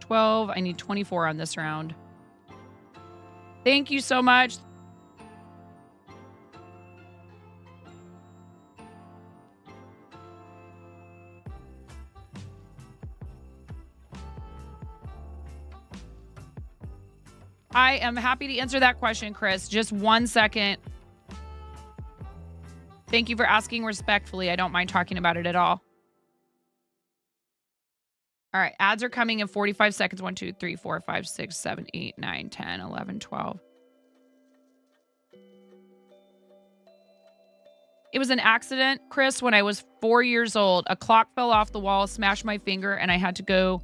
12. I need 24 on this round. Thank you so much. I am happy to answer that question, Chris. Just 1 second. Thank you for asking respectfully. I don't mind talking about it at all. All right. Ads are coming in 45 seconds. 1, 2, 3, 4, 5, 6, 7, 8, 9, 10, 11, 12. It was an accident, Chris, when I was 4 years old. A clock fell off the wall, smashed my finger, and I had to go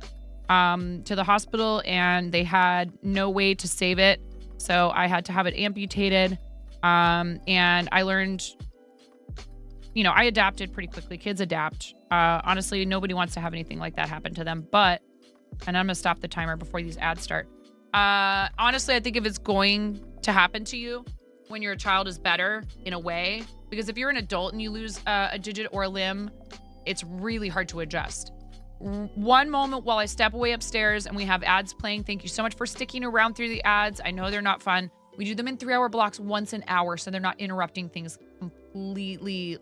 to the hospital, and they had no way to save it. So I had to have it amputated. And I learned, I adapted pretty quickly. Kids adapt. Honestly, nobody wants to have anything like that happen to them. And I'm going to stop the timer before these ads start. Honestly, I think if it's going to happen to you when you're a child is better in a way. Because if you're an adult and you lose a digit or a limb, it's really hard to adjust. One moment while I step away upstairs and we have ads playing. Thank you so much for sticking around through the ads. I know they're not fun. We do them in 3-hour blocks once an hour, so they're not interrupting things completely,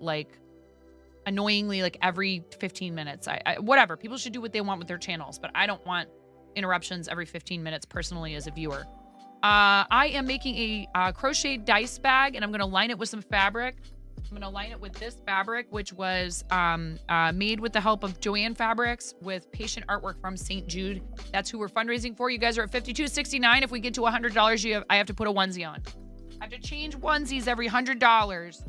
annoyingly, every 15 minutes. Whatever. People should do what they want with their channels, but I don't want interruptions every 15 minutes personally as a viewer. I am making a crochet dice bag, and I'm going to line it with some fabric. I'm going to line it with this fabric, which was made with the help of Joanne Fabrics with patient artwork from St. Jude. That's who we're fundraising for. You guys are at $52.69. If we get to $100, I have to put a onesie on. I have to change onesies every $100.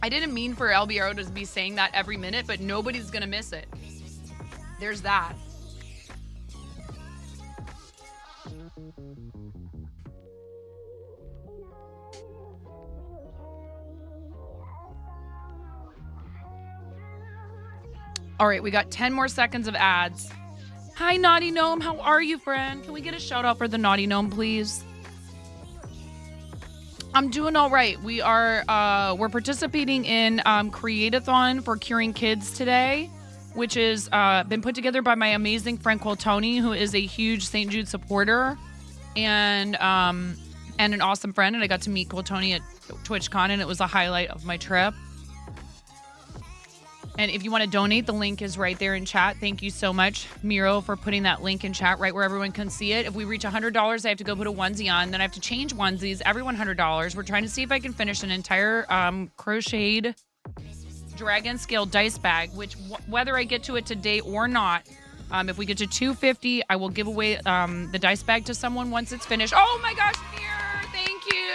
I didn't mean for LBRO to be saying that every minute, but nobody's going to miss it. There's that. All right, we got 10 more seconds of ads. Hi, Naughty Gnome. How are you, friend? Can we get a shout out for the Naughty Gnome, please? I'm doing all right. We're participating in CREATE-A-THON for Curing Kids today, which is been put together by my amazing friend Quiltoni, who is a huge St. Jude supporter and an awesome friend. And I got to meet Quiltoni at TwitchCon, and it was a highlight of my trip. And if you want to donate, the link is right there in chat. Thank you so much, Miro, for putting that link in chat right where everyone can see it. If we reach $100, I have to go put a onesie on. Then I have to change onesies every $100. We're trying to see if I can finish an entire crocheted dragon scale dice bag, which whether I get to it today or not, if we get to 250, I will give away the dice bag to someone once it's finished. Oh my gosh, Mirror, thank you.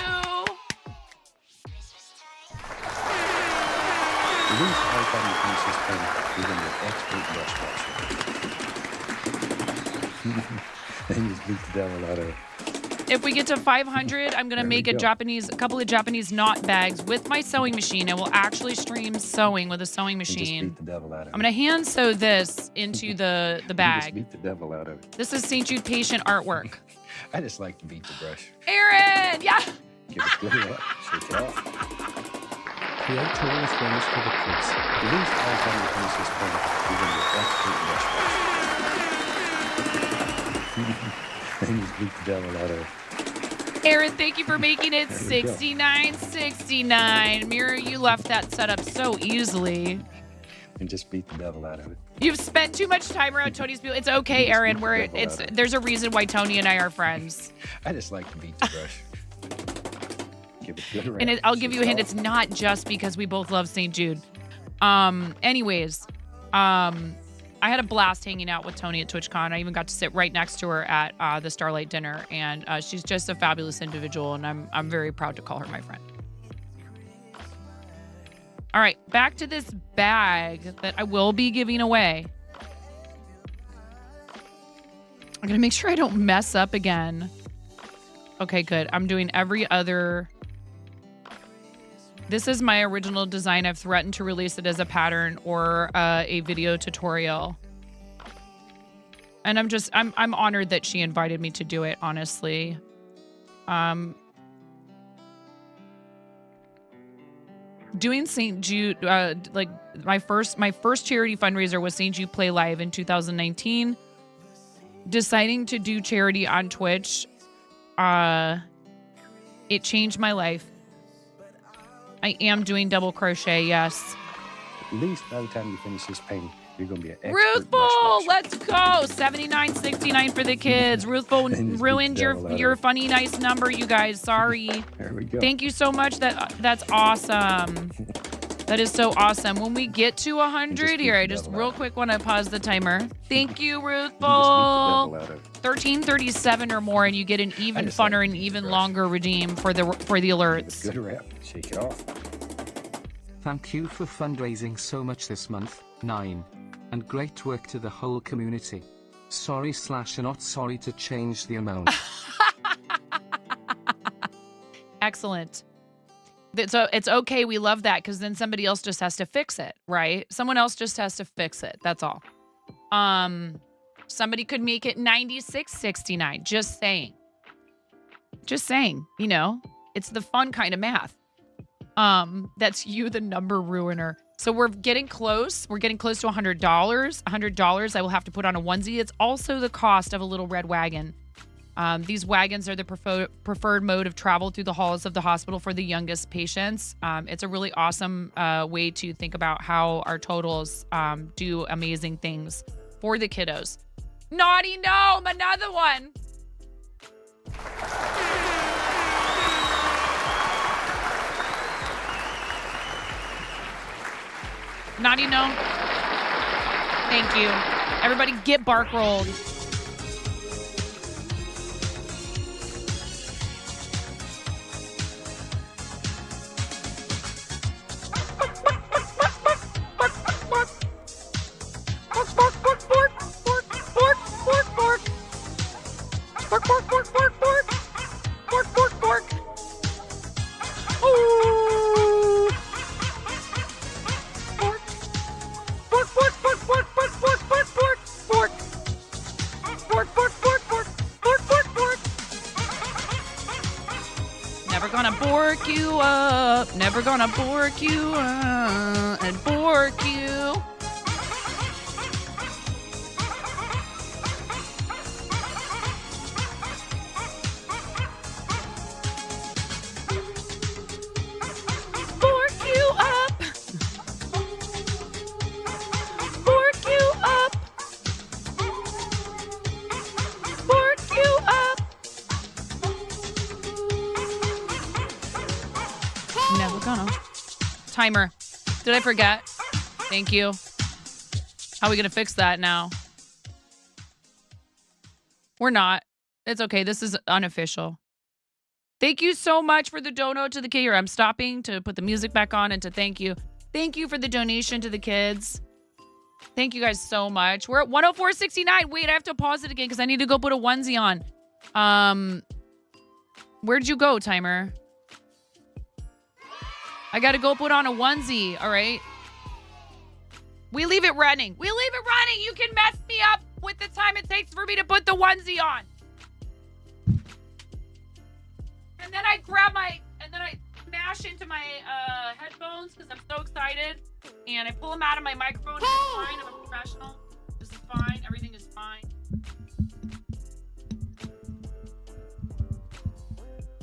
Then you just beat the devil out of it. If we get to 500, I'm gonna make a couple of Japanese knot bags with my sewing machine. I will actually stream sewing with a sewing machine. Just beat the devil out of it. I'm gonna hand sew this into the bag. Just beat the devil out of it. This is St. Jude patient artwork. I just like to beat the brush. Aaron, yeah. Give it good rap, shake it off. Create all the things for the kids. At least all time you finish this point, you're going to get expert brush. Then you just beat the devil out of it. Aaron, thank you for making it 69.69. Mirror, you left that set up so easily. And just beat the devil out of it. You've spent too much time around Tony's people. It's okay, Aaron. There's a reason why Tony and I are friends. I just like to beat the brush. Give it good rap. And I'll give you a hint. It's not just because we both love St. Jude. Anyways, I had a blast hanging out with Tony at TwitchCon. I even got to sit right next to her at the Starlight dinner, and she's just a fabulous individual, and I'm very proud to call her my friend. All right, back to this bag that I will be giving away. I'm gonna make sure I don't mess up again. Okay, good. I'm doing every other. This is my original design. I've threatened to release it as a pattern or a video tutorial. And I'm honored that she invited me to do it, honestly. Doing St. Jude, like my first charity fundraiser was St. Jude Play Live in 2019. Deciding to do charity on Twitch, it changed my life. I am doing double crochet, yes. At least by the time you finish this painting, you're going to be an expert Ruthful, let's go. 79.69 for the kids. Ruthful ruined your funny, nice number, you guys. Sorry. There we go. Thank you so much. That's awesome. That is so awesome. When we get to 100 here, I just real quick want to pause the timer. Thank you, Ruthful. 1337 or more, and you get an even funner and even longer redeem for the alerts. Good rap. Shake it off. Thank you for fundraising so much this month, 9. And great work to the whole community. Sorry/not sorry to change the amount. Excellent. So it's okay. We love that because then somebody else just has to fix it, right? Someone else just has to fix it. That's all. Somebody could make it 96.69. Just saying. Just saying. You know, it's the fun kind of math. That's you, the number ruiner. So we're getting close. We're getting close to $100. $100 I will have to put on a onesie. It's also the cost of a little red wagon. These wagons are the preferred mode of travel through the halls of the hospital for the youngest patients. It's a really awesome way to think about how our totals do amazing things for the kiddos. Naughty Gnome, another one. Naughty Gnome. Thank you. Everybody get bark rolled. bork you up. Never gonna bork you up and bork you. Bork you up. Bork you up. Bork you up. Never gonna. Timer. Did I forget? Thank you. How are we gonna fix that now? We're not. It's okay. This is unofficial. Thank you so much for the dono to the kid here. I'm stopping to put the music back on and to thank you. Thank you for the donation to the kids. Thank you guys so much. We're at 104.69. Wait, I have to pause it again because I need to go put a onesie on. Where'd you go, timer? I got to go put on a onesie. All right. We leave it running. We leave it running. You can mess me up with the time it takes for me to put the onesie on. And then I grab and then I smash into my headphones because I'm so excited. And I pull them out of my microphone. And it's fine. I'm a professional. This is fine. Everything is fine.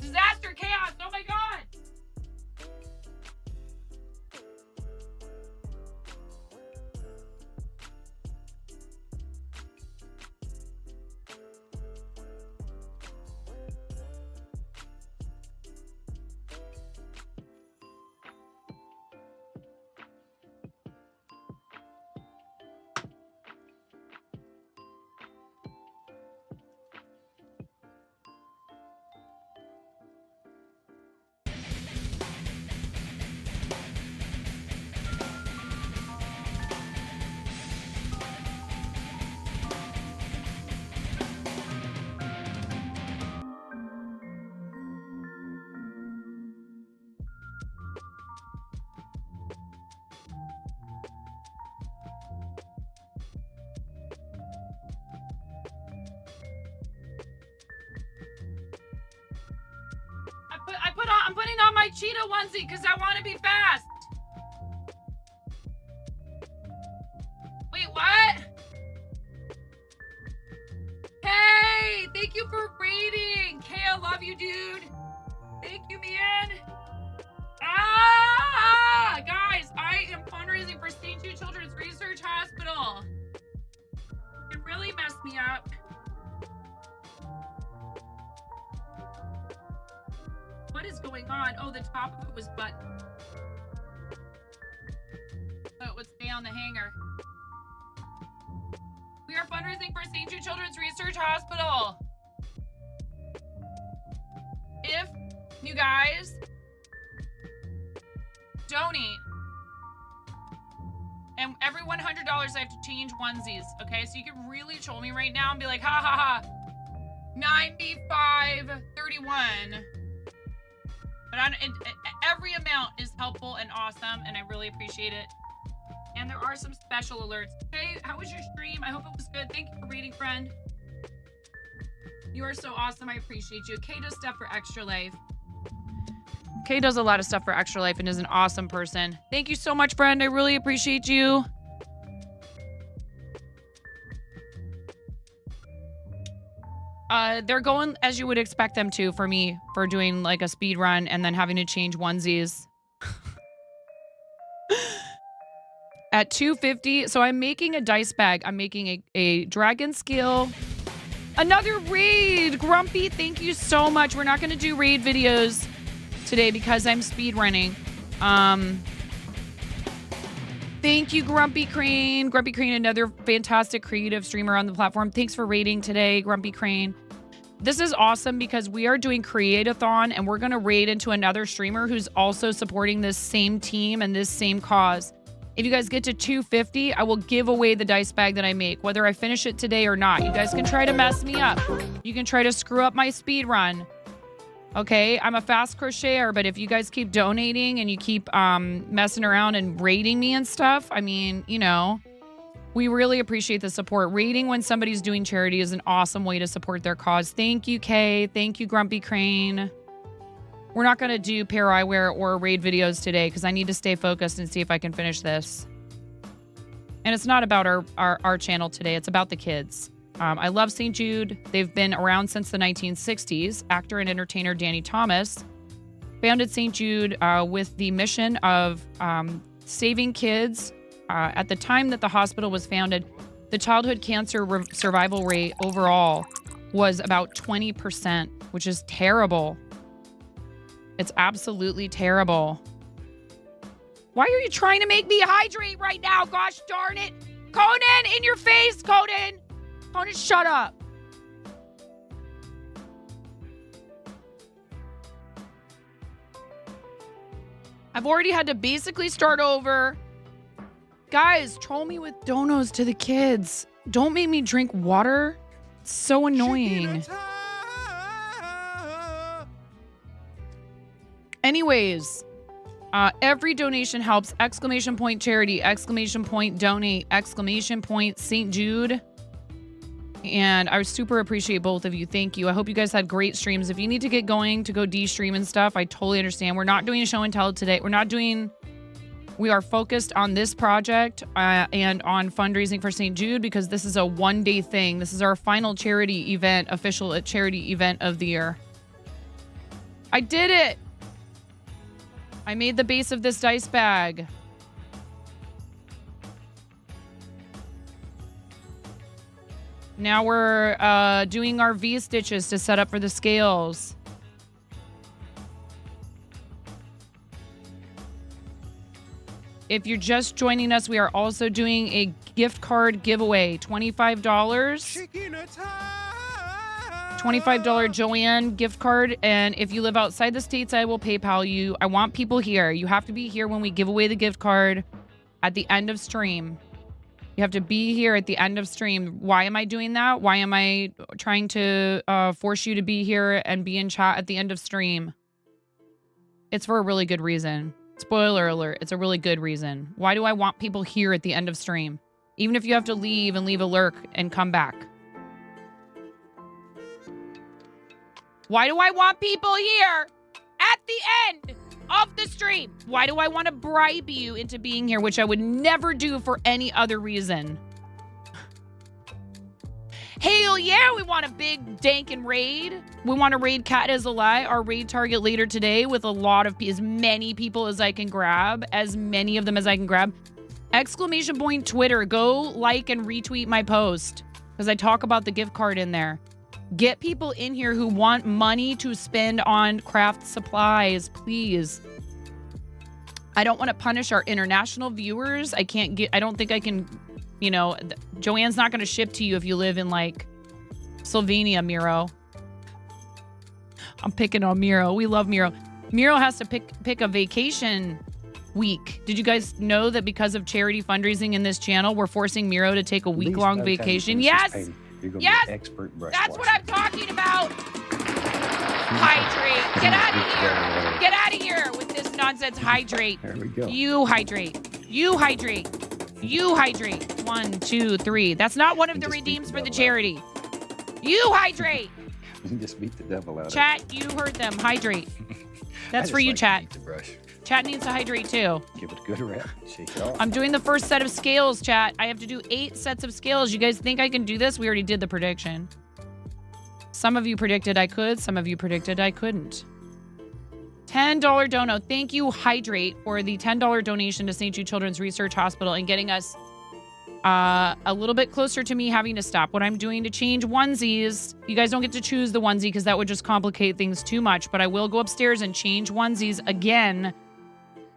Disaster, chaos. Oh my God. I'm putting on my cheetah onesie because I want to be fast. Wait, what? Hey, thank you for rating. Kay, I love you, dude. Thank you, man. Guys, I am fundraising for St. Jude Children's Research Hospital. It really messed me up. What is going on? Oh, the top of it was buttoned. So it would stay on the hanger. We are fundraising for St. Jude Children's Research Hospital. If you guys donate, and every $100 I have to change onesies, okay? So you can really troll me right now and be like, ha ha ha, 95.31. But every amount is helpful and awesome, and I really appreciate it. And there are some special alerts. Hey, how was your stream? I hope it was good. Thank you for reading, friend. You are so awesome. I appreciate you. Kay does stuff for Extra Life. Kay does a lot of stuff for Extra Life and is an awesome person. Thank you so much, friend. I really appreciate you. They're going as you would expect them to for me, for doing like a speed run and then having to change onesies. At 250, so I'm making a dice bag. I'm making a dragon scale. Another raid, Grumpy, thank you so much. We're not going to do raid videos today because I'm speed running. Thank you, Grumpy Crane. Grumpy Crane, another fantastic creative streamer on the platform. Thanks for raiding today, Grumpy Crane. This is awesome because we are doing CREATE-A-THON and we're going to raid into another streamer who's also supporting this same team and this same cause. If you guys get to 250, I will give away the dice bag that I make, whether I finish it today or not. You guys can try to mess me up. You can try to screw up my speed run. Okay, I'm a fast crocheter, but if you guys keep donating and you keep messing around and raiding me and stuff, I mean, you know, we really appreciate the support. Raiding when somebody's doing charity is an awesome way to support their cause. Thank you, Kay. Thank you, Grumpy Crane. We're not going to do pair eyewear or raid videos today because I need to stay focused and see if I can finish this. And it's not about our channel today. It's about the kids. I love St. Jude. They've been around since the 1960s. Actor and entertainer Danny Thomas founded St. Jude with the mission of saving kids. At the time that the hospital was founded, the childhood cancer survival rate overall was about 20%, which is terrible. It's absolutely terrible. Why are you trying to make me hydrate right now? Gosh darn it. Conan, in your face, Conan. Conan, shut up. I've already had to basically start over. Guys, troll me with donos to the kids. Don't make me drink water. It's so annoying. Anyways, every donation helps. Exclamation point charity, exclamation point donate, exclamation point St. Jude. And I super appreciate both of you. Thank you. I hope you guys had great streams. If you need to get going to go de-stream and stuff, I totally understand. We're not doing a show and tell today. We are focused on this project and on fundraising for St. Jude because this is a one-day thing. This is our final charity event, official charity event of the year. I did it. I made the base of this dice bag. Now we're doing our V-stitches to set up for the scales. If you're just joining us, we are also doing a gift card giveaway. $25. $25 Joanne gift card. And if you live outside the States, I will PayPal you. I want people here. You have to be here when we give away the gift card at the end of stream. You have to be here at the end of stream. Why am I doing that? Why am I trying to force you to be here and be in chat at the end of stream? It's for a really good reason. Spoiler alert, it's a really good reason. Why do I want people here at the end of stream? Even if you have to leave and leave a lurk and come back. Why do I want people here at the end of the stream? Why do I want to bribe you into being here, which I would never do for any other reason? Hell yeah, we want a big dankin' raid. We want to raid Cat is a Lie, our raid target later today, with a lot of as many people as I can grab. As many of them as I can grab. Exclamation point Twitter. Go like and retweet my post. Because I talk about the gift card in there. Get people in here who want money to spend on craft supplies, please. I don't want to punish our international viewers. I don't think I can, you know, Joanne's not going to ship to you if you live in like Slovenia, Miro. I'm picking on Miro. We love Miro. Miro has to pick a vacation week. Did you guys know that because of charity fundraising in this channel, we're forcing Miro to take a week-long vacation? Yes! Yes! That's what I'm talking about! Hydrate! Get out of here! Get out of here with this nonsense. Hydrate. There we go. You hydrate. You hydrate. You hydrate. 1, 2, 3. That's not one of the redeems for the charity. You hydrate. Just beat the devil out of it. Chat, you heard them. Hydrate. That's for you, chat. Chat needs to hydrate too. Give it a good rep. Shake it off. I'm doing the first set of scales, chat. I have to do 8 sets of scales. You guys think I can do this? We already did the prediction. Some of you predicted I could. Some of you predicted I couldn't. $10 dono. Thank you, Hydrate, for the $10 donation to St. Jude Children's Research Hospital and getting us a little bit closer to me having to stop what I'm doing to change onesies. You guys don't get to choose the onesie because that would just complicate things too much, but I will go upstairs and change onesies again.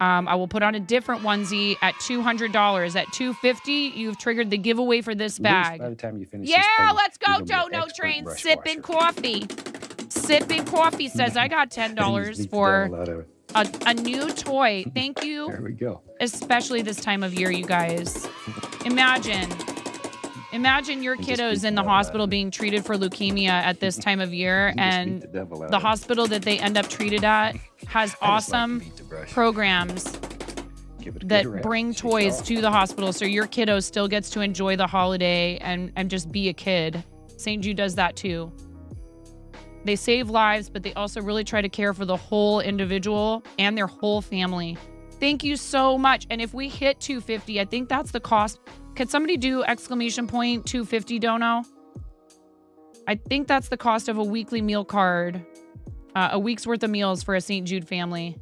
I will put on a different onesie at $200. At $250, you've triggered the giveaway for this bag. By the time you finish yeah, let's go, Dono Train. Sipping coffee. Sipping coffee says I got $10 for a new toy. Thank you. There we go. Especially this time of year, you guys. Imagine your kiddos in the hospital being treated for leukemia at this time of year, and the hospital that they end up treated at has awesome programs that bring toys to the hospital, so your kiddo still gets to enjoy the holiday and just be a kid. St. Jude does that too. They save lives, but they also really try to care for the whole individual and their whole family. Thank you so much. And if we hit 250, I think that's the cost. Could somebody do exclamation point 250 dono? I think that's the cost of a weekly meal card. A week's worth of meals for a St. Jude family.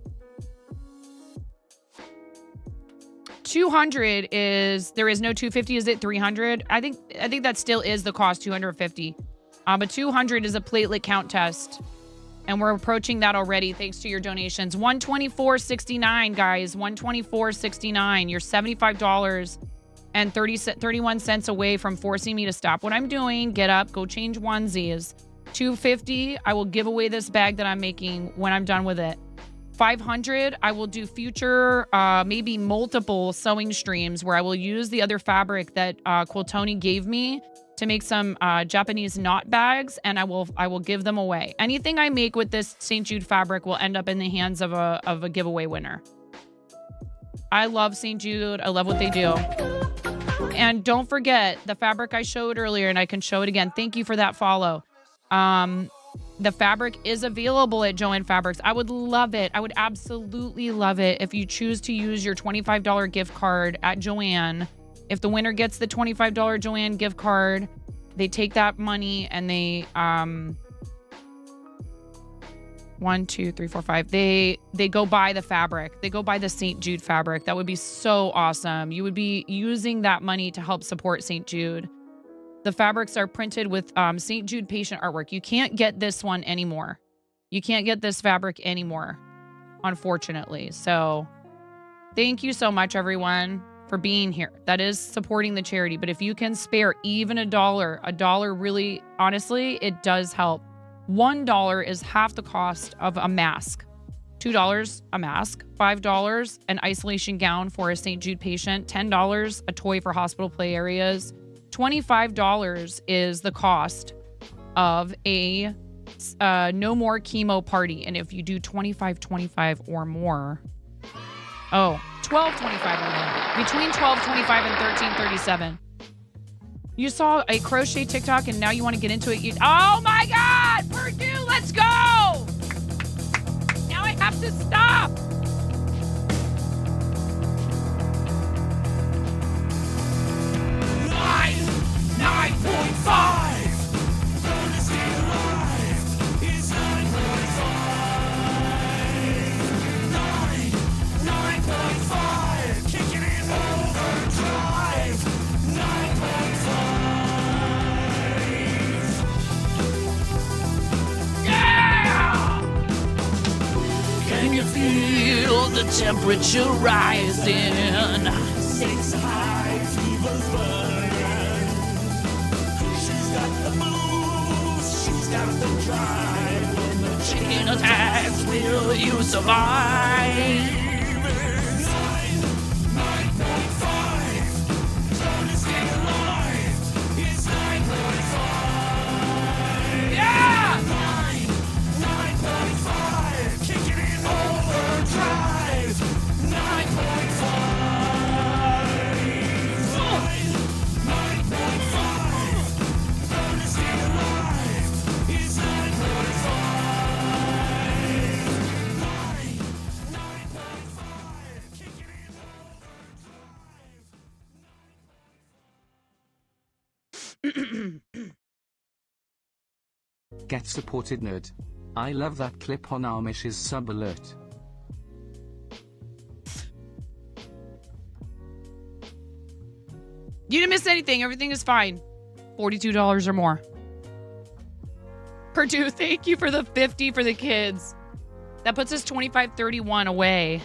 200 is, there is no 250. Is it 300? I think that still is the cost, 250. But 200 is a platelet count test. And we're approaching that already thanks to your donations. $124.69, guys. $124.69. You're $75 and 31 cents away from forcing me to stop what I'm doing. Get up, go change onesies. $250, I will give away this bag that I'm making when I'm done with it. $500, I will do future, maybe multiple sewing streams where I will use the other fabric that Quiltoni gave me to make some Japanese knot bags, and I will give them away. Anything I make with this St. Jude fabric will end up in the hands of a giveaway winner. I love St. Jude. I love what they do. And don't forget the fabric I showed earlier, and I can show it again. Thank you for that follow. The fabric is available at Joann Fabrics. I would love it. I would absolutely love it if you choose to use your $25 gift card at Joann. If the winner gets the $25 Joann gift card, they take that money and they 1, 2, 3, 4, 5. They go buy the fabric. They go buy the St. Jude fabric. That would be so awesome. You would be using that money to help support St. Jude. The fabrics are printed with St. Jude patient artwork. You can't get this one anymore. You can't get this fabric anymore, unfortunately. So thank you so much, everyone, for being here. That is supporting the charity. But if you can spare even a dollar really, honestly, it does help. $1 is half the cost of a mask. $2 a mask. $5 an isolation gown for a St. Jude patient. $10 a toy for hospital play areas. $25 is the cost of a no more chemo party. And if you do 25 or more, $12.25 or more, between $12.25 and $13.37. You saw a crochet TikTok and now you want to get into it. Oh my God, Purdue, let's go. Now I have to stop. Can you feel the temperature rising? 6 high fevers burning. She's got the moves, she's got the drive. When the chain attacks, will you survive? 9.5, trying to stay alive. It's 9.5. Yeah! 9.5, kicking in overdrive. 9.5. 9.5, trying to stay alive. It's 9.5. 9.5, kicking in overdrive. Get supported, nerd. I love that clip on Amish's sub alert. You didn't miss anything. Everything is fine. $42 or more. Purdue, thank you for the 50 for the kids. That puts us 25.31 away.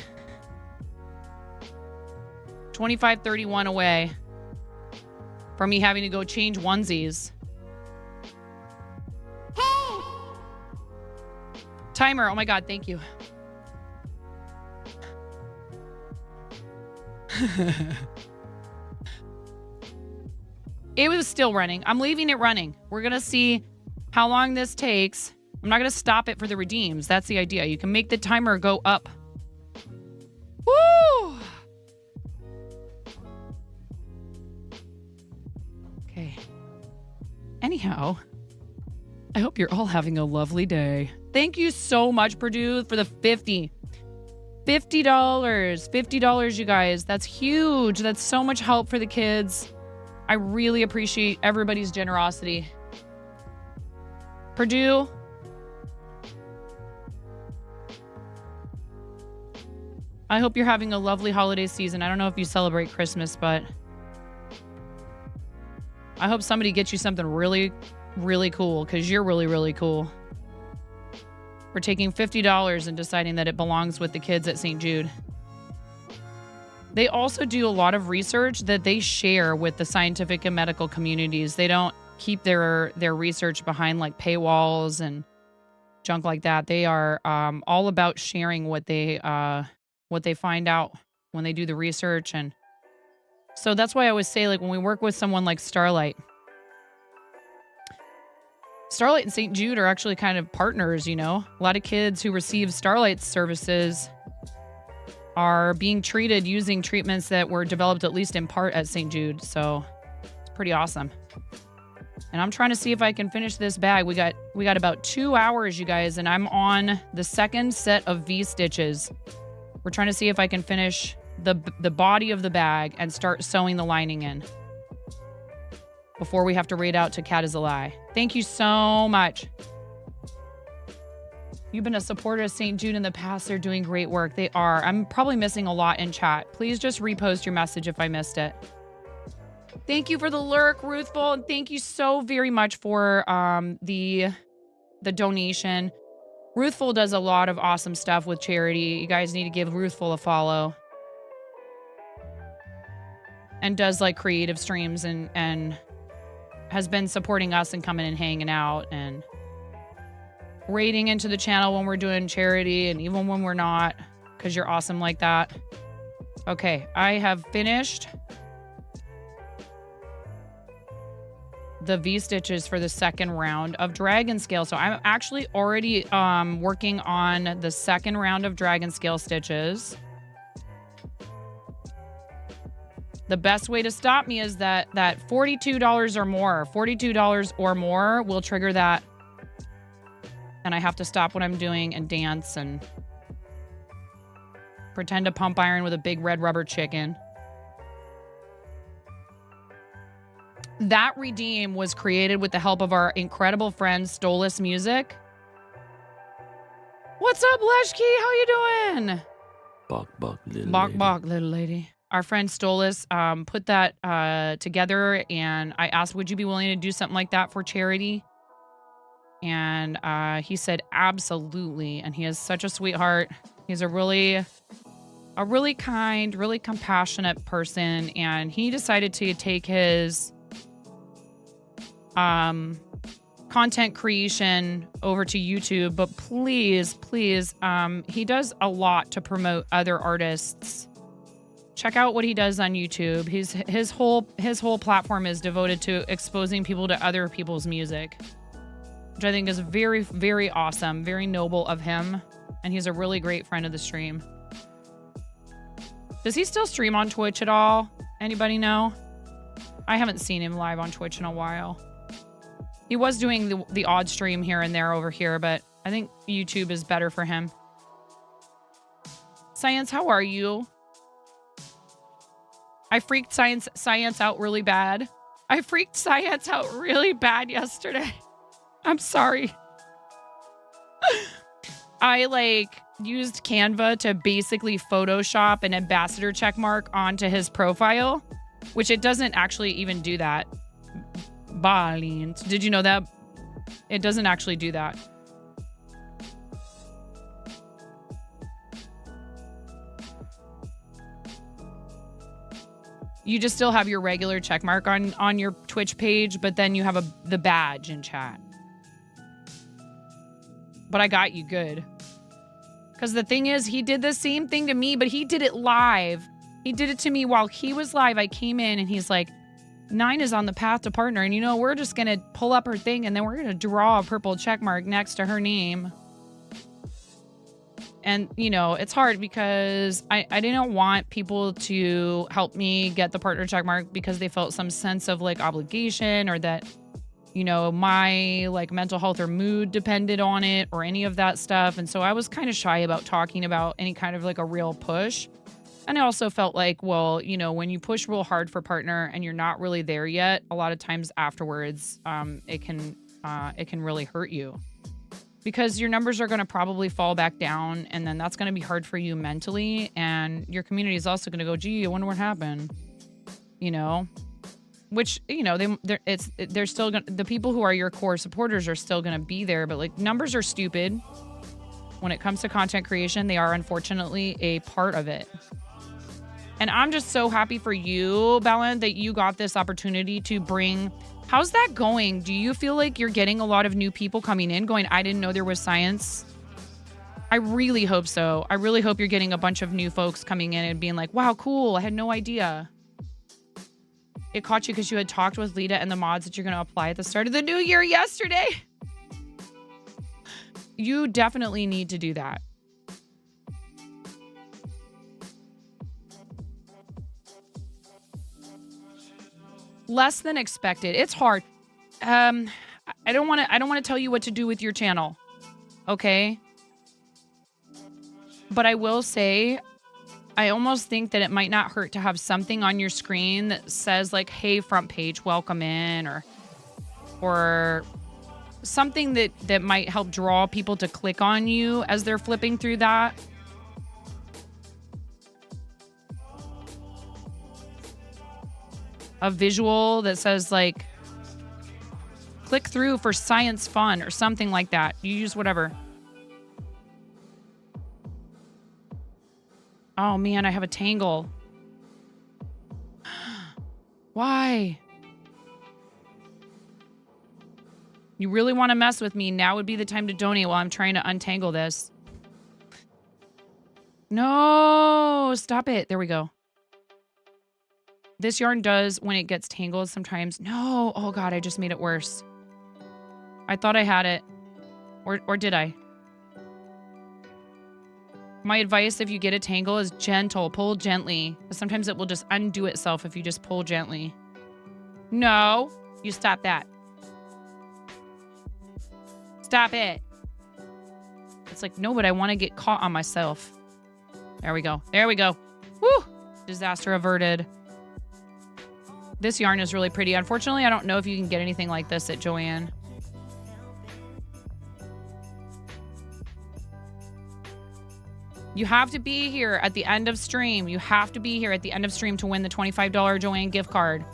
25.31 away from me having to go change onesies. Timer. Oh my God. Thank you. It was still running. I'm leaving it running. We're going to see how long this takes. I'm not going to stop it for the redeems. That's the idea. You can make the timer go up. Woo! Okay. Anyhow, I hope you're all having a lovely day. Thank you so much, Purdue, for the $50. $50, you guys. That's huge. That's so much help for the kids. I really appreciate everybody's generosity. Purdue. I hope you're having a lovely holiday season. I don't know if you celebrate Christmas, but I hope somebody gets you something really, really cool, because you're really, really cool. For taking $50 and deciding that it belongs with the kids at St. Jude. They also do a lot of research that they share with the scientific and medical communities. They don't keep their research behind like paywalls and junk like that. They are all about sharing what they find out when they do the research. And so that's why I always say, like, when we work with someone like Starlight and St. Jude are actually kind of partners, you know. A lot of kids who receive Starlight's services are being treated using treatments that were developed at least in part at St. Jude. So it's pretty awesome. And I'm trying to see if I can finish this bag. We got about 2 hours, you guys, and I'm on the second set of V-stitches. We're trying to see if I can finish the body of the bag and start sewing the lining in before we have to read out to Cat is a Lie. Thank you so much. You've been a supporter of St. Jude in the past. They're doing great work. They are. I'm probably missing a lot in chat. Please just repost your message if I missed it. Thank you for the lurk, Ruthful, and thank you so very much for the donation. Ruthful does a lot of awesome stuff with charity. You guys need to give Ruthful a follow. And does like creative streams and has been supporting us and coming and hanging out and raiding into the channel when we're doing charity and even when we're not, because you're awesome like that. Okay, I have finished the V-stitches for the second round of Dragon Scale. So I'm actually already working on the second round of Dragon Scale stitches. The best way to stop me is that $42 or more. $42 or more will trigger that. And I have to stop what I'm doing and dance and pretend to pump iron with a big red rubber chicken. That redeem was created with the help of our incredible friend Stolas Music. What's up, Leshki? How you doing? Bok, little Bok, lady. bok, little lady. Our friend Stolas put that together, and I asked, would you be willing to do something like that for charity? And he said, absolutely. And he is such a sweetheart. He's a really kind, really compassionate person. And he decided to take his content creation over to YouTube. But please, he does a lot to promote other artists. Check out what he does on YouTube. His whole platform is devoted to exposing people to other people's music, which I think is very, very awesome, very noble of him. And he's a really great friend of the stream. Does he still stream on Twitch at all? Anybody know? I haven't seen him live on Twitch in a while. He was doing the odd stream here and there over here, but I think YouTube is better for him. Science, how are you? I freaked science out really bad. I freaked science out really bad yesterday. I'm sorry. I used Canva to basically Photoshop an ambassador checkmark onto his profile, which it doesn't actually even do that. Balint. Did you know that? It doesn't actually do that. You just still have your regular checkmark on your Twitch page, but then you have the badge in chat. But I got you good. Because the thing is, he did the same thing to me, but he did it live. He did it to me while he was live. I came in and he's like, 9 is on the path to partner. And we're just going to pull up her thing and then we're going to draw a purple checkmark next to her name. And, it's hard because I didn't want people to help me get the partner checkmark because they felt some sense of obligation or that you know, my like mental health or mood depended on it or any of that stuff. And so I was kind of shy about talking about any kind of like a real push. And I also felt like, well, you know, when you push real hard for partner and you're not really there yet, a lot of times afterwards, it can really hurt you because your numbers are going to probably fall back down, and then that's going to be hard for you mentally, and your community is also going to go, gee, I wonder what happened, you know, which, you know, they're still going to, the people who are your core supporters are still going to be there, but like numbers are stupid when it comes to content creation. They are unfortunately a part of it. And I'm just so happy for you, Belen, that you got this opportunity to bring. How's that going? Do you feel like you're getting a lot of new people coming in going, I didn't know there was science? I really hope so. I really hope you're getting a bunch of new folks coming in and being like, wow, cool. I had no idea. It caught you because you had talked with Lita and the mods that you're going to apply at the start of the new year yesterday. You definitely need to do that. Less than expected. It's hard. I don't want to tell you what to do with your channel. Okay? But I will say, I almost think that it might not hurt to have something on your screen that says like, hey, front page, welcome in, or something that might help draw people to click on you as they're flipping through that. A visual that says like, click through for science fun or something like that. You use whatever. Oh man, I have a tangle. Why? You really want to mess with me? Now would be the time to donate while I'm trying to untangle this. No, stop it. There we go. This yarn does when it gets tangled sometimes. No. Oh God, I just made it worse. I thought I had it. Or did I? My advice if you get a tangle is gentle. Pull gently. Sometimes it will just undo itself if you just pull gently. No. You stop that. Stop it. It's like, no, but I want to get caught on myself. There we go. There we go. Woo! Disaster averted. This yarn is really pretty. Unfortunately, I don't know if you can get anything like this at Joann. You have to be here at the end of stream. You have to be here at the end of stream to win the $25 Joann gift card.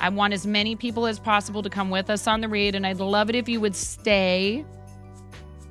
I want as many people as possible to come with us on the raid, and I'd love it if you would stay,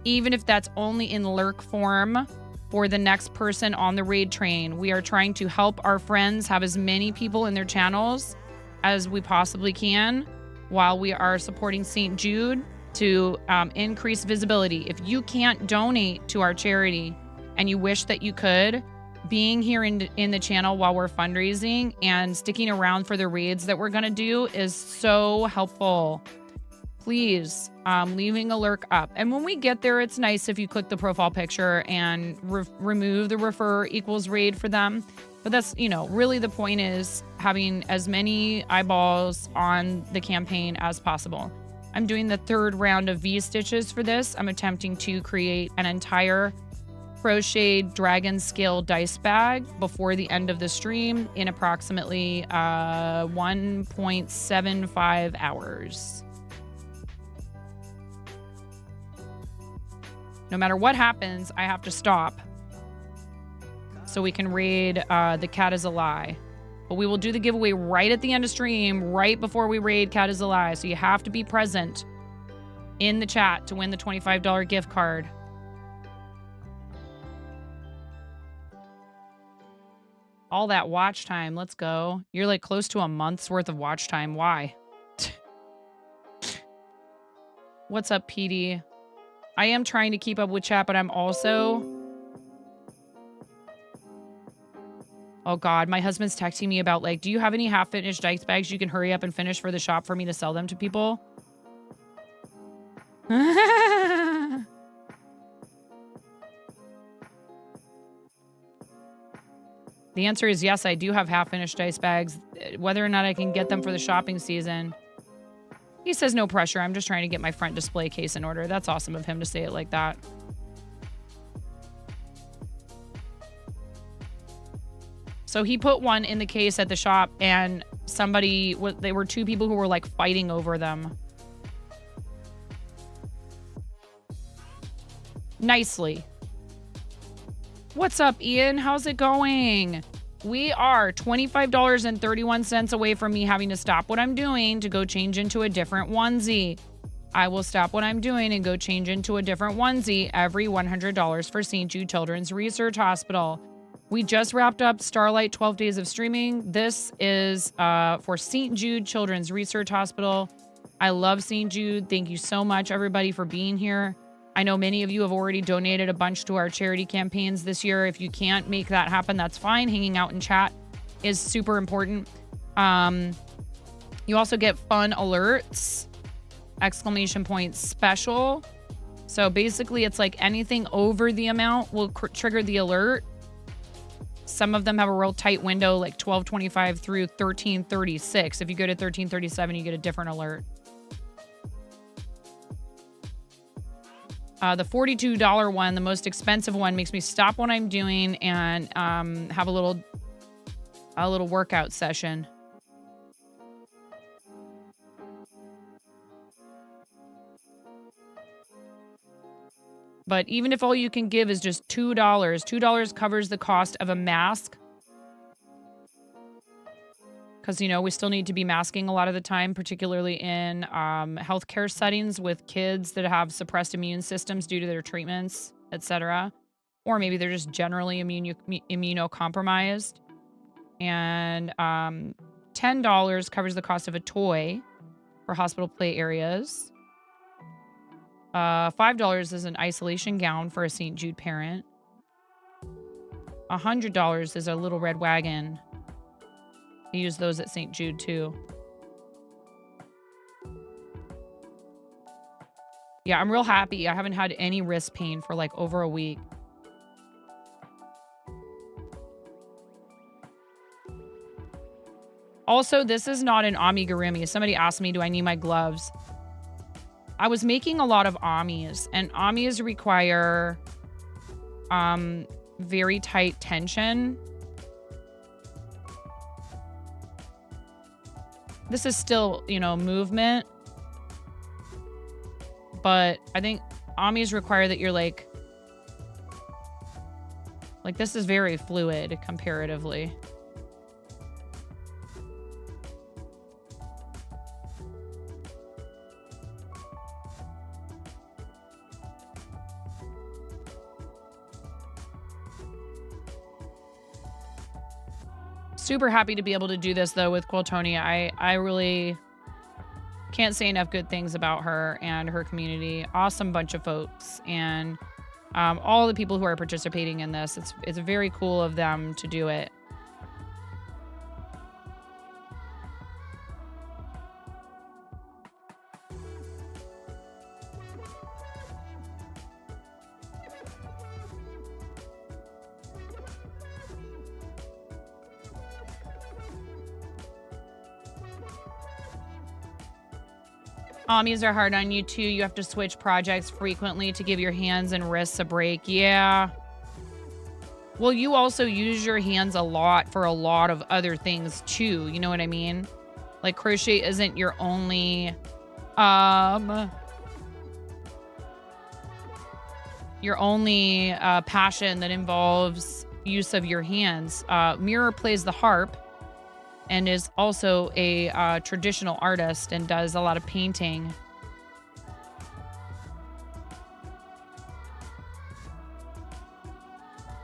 even if that's only in lurk form for the next person on the raid train. We are trying to help our friends have as many people in their channels as we possibly can while we are supporting St. Jude to increase visibility. If you can't donate to our charity and you wish that you could, being here in the channel while we're fundraising and sticking around for the raids that we're gonna do is so helpful. Please, leaving a lurk up. And when we get there, it's nice if you click the profile picture and remove the refer equals raid for them. But that's, you know, really the point is having as many eyeballs on the campaign as possible. I'm doing the third round of V-stitches for this. I'm attempting to create an entire crocheted dragon scale dice bag before the end of the stream in approximately 1.75 hours. No matter what happens, I have to stop so we can raid the Cat is a Lie. But we will do the giveaway right at the end of stream, right before we raid Cat is a Lie. So you have to be present in the chat to win the $25 gift card. All that watch time. Let's go. You're like close to a month's worth of watch time. Why? What's up, PD? I am trying to keep up with chat, but I'm also... Oh God, my husband's texting me about like, do you have any half-finished dice bags you can hurry up and finish for the shop for me to sell them to people? The answer is yes, I do have half-finished dice bags. Whether or not I can get them for the shopping season. He says no pressure. I'm just trying to get my front display case in order. That's awesome of him to say it like that. So he put one in the case at the shop, and they were two people who were like fighting over them. Nicely. What's up, Ian? How's it going? We are $25.31 away from me having to stop what I'm doing to go change into a different onesie. I will stop what I'm doing and go change into a different onesie every $100 for St. Jude Children's Research Hospital. We just wrapped up Starlight 12 Days of Streaming. This is for St. Jude Children's Research Hospital. I love St. Jude. Thank you so much, everybody, for being here. I know many of you have already donated a bunch to our charity campaigns this year. If you can't make that happen, that's fine. Hanging out in chat is super important. You also get fun alerts, ! special. So basically, it's like anything over the amount will trigger the alert. Some of them have a real tight window, like 12:25 through 13:36. If you go to 13:37, you get a different alert. The $42 one, the most expensive one, makes me stop what I'm doing and have a little workout session. But even if all you can give is just $2, $2 covers the cost of a mask. Because, you know, we still need to be masking a lot of the time, particularly in healthcare settings with kids that have suppressed immune systems due to their treatments, etc. Or maybe they're just generally immunocompromised. And $10 covers the cost of a toy for hospital play areas. $5 is an isolation gown for a St. Jude parent. $100 is a little red wagon. I use those at St. Jude too. Yeah, I'm real happy. I haven't had any wrist pain for like over a week. Also, this is not an amigurumi. Somebody asked me, do I need my gloves? I was making a lot of amis, and amis require very tight tension. This is still, you know, movement. But I think amis require that you're like this is very fluid comparatively. Super happy to be able to do this though with Quiltonia. I really can't say enough good things about her and her community. Awesome bunch of folks, and all the people who are participating in this. It's very cool of them to do it. Amis are hard on you too. You have to switch projects frequently to give your hands and wrists a break. Yeah. Well, you also use your hands a lot for a lot of other things too. You know what I mean? Like crochet isn't your only passion that involves use of your hands. Mirror plays the harp and is also a traditional artist and does a lot of painting.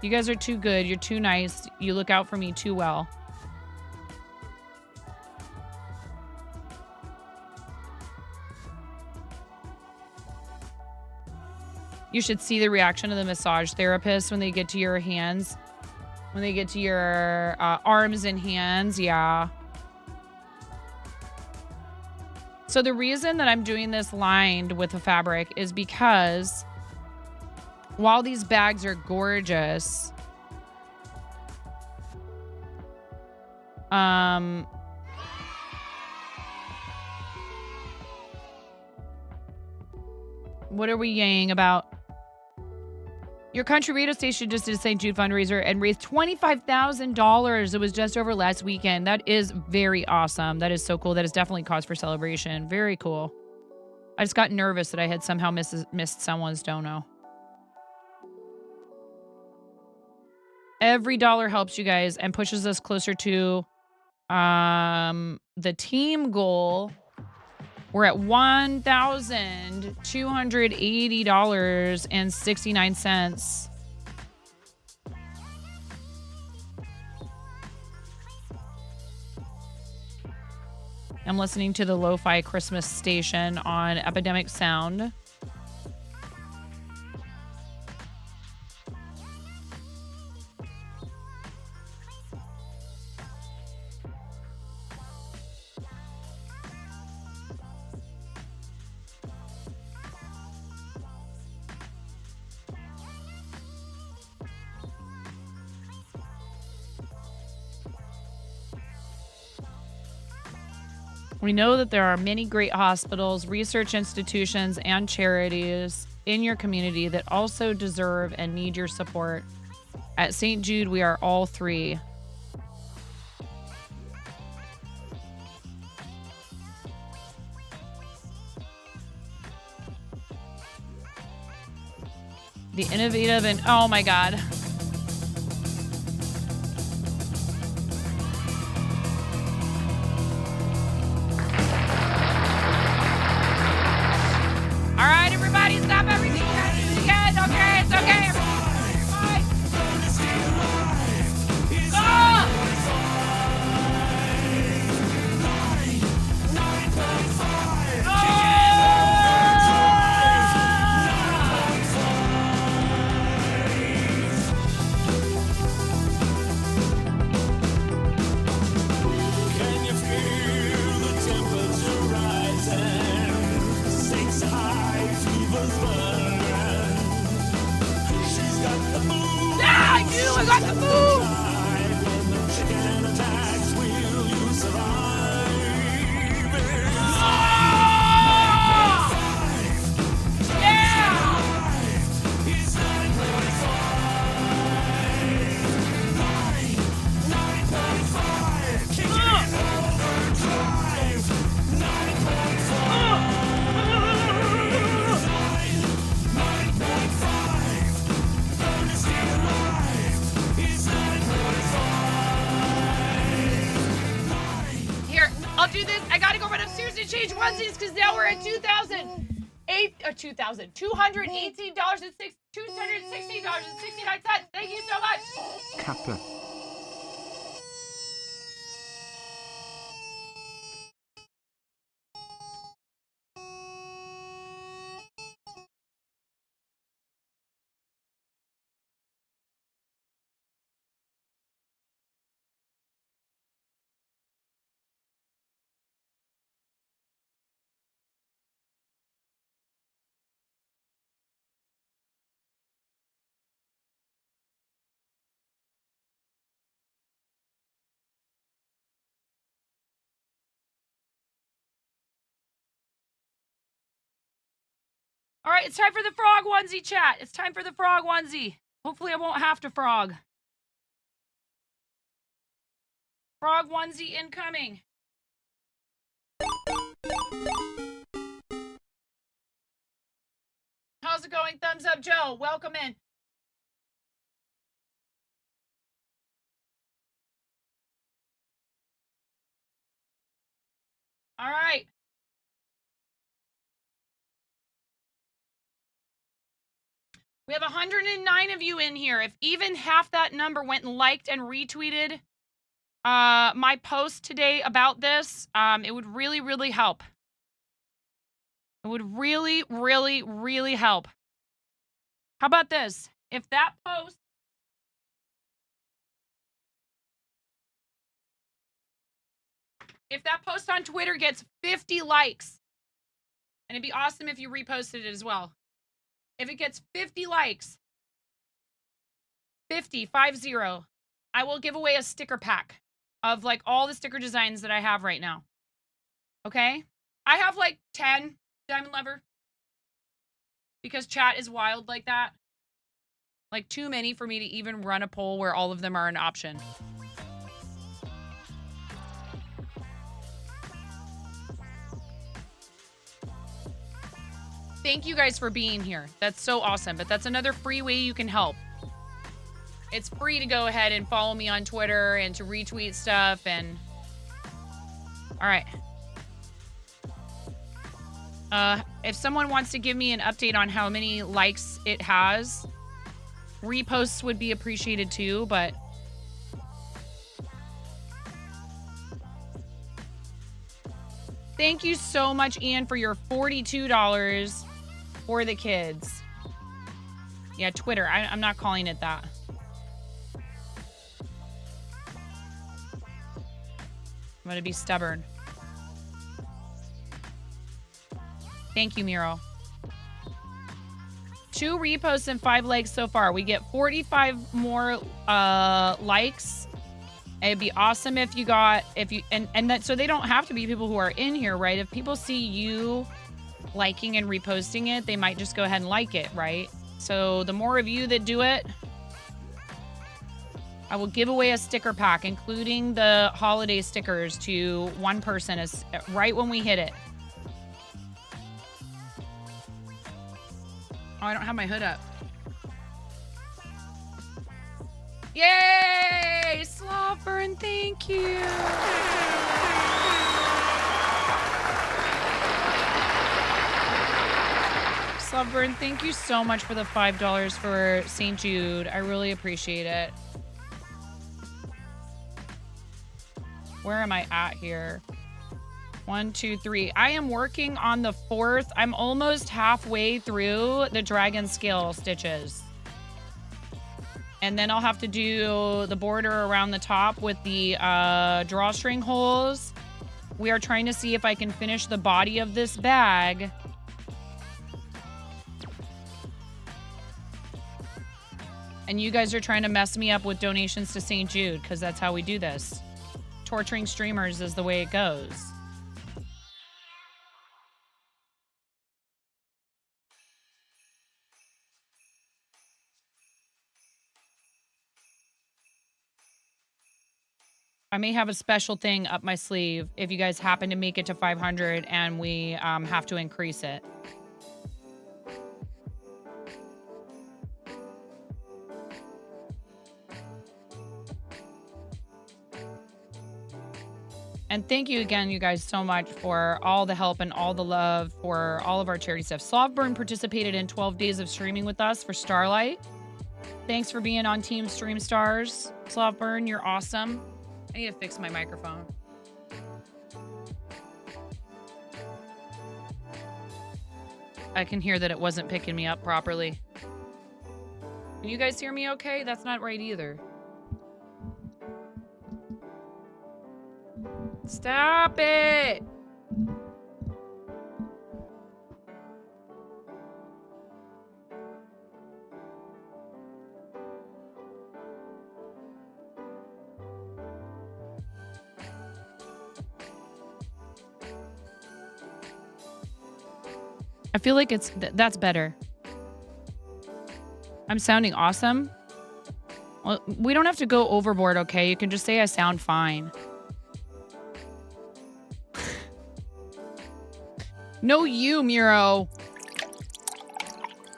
You guys are too good. You're too nice. You look out for me too well. You should see the reaction of the massage therapist when they get to your hands. When they get to your arms and hands, yeah. So the reason that I'm doing this lined with the fabric is because while these bags are gorgeous, What are we yaying about? Your country radio station just did a St. Jude fundraiser and raised $25,000. It was just over last weekend. That is very awesome. That is so cool. That is definitely cause for celebration. Very cool. I just got nervous that I had somehow missed someone's dono. Every dollar helps you guys and pushes us closer to the team goal. We're at $1,280.69. I'm listening to the Lo-Fi Christmas station on Epidemic Sound. We know that there are many great hospitals, research institutions, and charities in your community that also deserve and need your support. At St. Jude, we are all three. The innovative and, oh my God. All right, everybody, stop everything you gotta do again. Okay, it's okay. Everything's fine. Ah! Can you feel the temperature rising? 6 high, fever's burning. She's got the mood. Yeah, I do. I got the move. When the chicken attacks, will you survive? Yeah. It's 9.5. Kick it overdrive. 9.5. Burn to stay alive. It's 9.5. Here, I'll do this. I gotta go run upstairs and change onesies because now we're at $2,218.69. Thank you so much. Kappa. All right, it's time for the frog onesie chat. It's time for the frog onesie. Hopefully I won't have to frog. Frog onesie incoming. How's it going? Thumbs up, Joe. Welcome in. All right. We have 109 of you in here. If even half that number went and liked and retweeted my post today about this, it would really, really help. It would really, really, really help. How about this? If that post on Twitter gets 50 likes, and it'd be awesome if you reposted it as well. If it gets 50 likes, 50, I will give away a sticker pack of like all the sticker designs that I have right now. Okay? I have like 10 diamond lever. Because chat is wild like that. Like too many for me to even run a poll where all of them are an option. Thank you guys for being here. That's so awesome. But that's another free way you can help. It's free to go ahead and follow me on Twitter and to retweet stuff and... All right. If someone wants to give me an update on how many likes it has, reposts would be appreciated too, but... Thank you so much, Ian, for your $42 for the kids. Yeah, Twitter. I'm not calling it that. I'm going to be stubborn. Thank you, Miro. 2 reposts and 5 likes so far. We get 45 more likes. It'd be awesome if you got, and that, so they don't have to be people who are in here, right? If people see you liking and reposting it, they might just go ahead and like it, right? So the more of you that do it, I will give away a sticker pack, including the holiday stickers, to one person as right when we hit it. Oh, I don't have my hood up. Yay! Slobburn, thank you. Slobburn, thank you so much for the $5 for St. Jude. I really appreciate it. Where am I at here? 1, 2, 3. I am working on the 4th. I'm almost halfway through the dragon scale stitches. And then I'll have to do the border around the top with the drawstring holes. We are trying to see if I can finish the body of this bag. And you guys are trying to mess me up with donations to St. Jude, because that's how we do this. Torturing streamers is the way it goes. I may have a special thing up my sleeve if you guys happen to make it to 500 and we have to increase it. And thank you again, you guys, so much for all the help and all the love for all of our charity stuff. Slobburn participated in 12 days of streaming with us for Starlight. Thanks for being on Team Stream Stars. Slobburn, you're awesome. I need to fix my microphone. I can hear that it wasn't picking me up properly. Can you guys hear me okay? That's not right either. Stop it! I feel like that's better. I'm sounding awesome. Well, we don't have to go overboard, okay? You can just say I sound fine. No, you, Miro.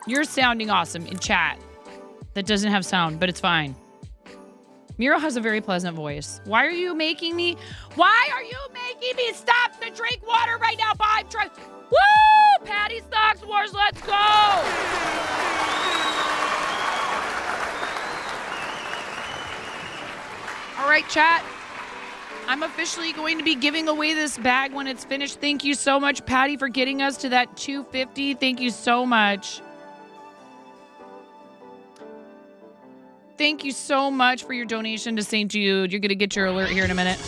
You're sounding awesome in chat. That doesn't have sound, but it's fine. Miro has a very pleasant voice. Why are you making me stop to drink water right now? I'm trying. Woo! Patty Stocks Wars, let's go! All right, chat. I'm officially going to be giving away this bag when it's finished. Thank you so much, Patty, for getting us to that 250. Thank you so much. Thank you so much for your donation to St. Jude. You're going to get your alert here in a minute.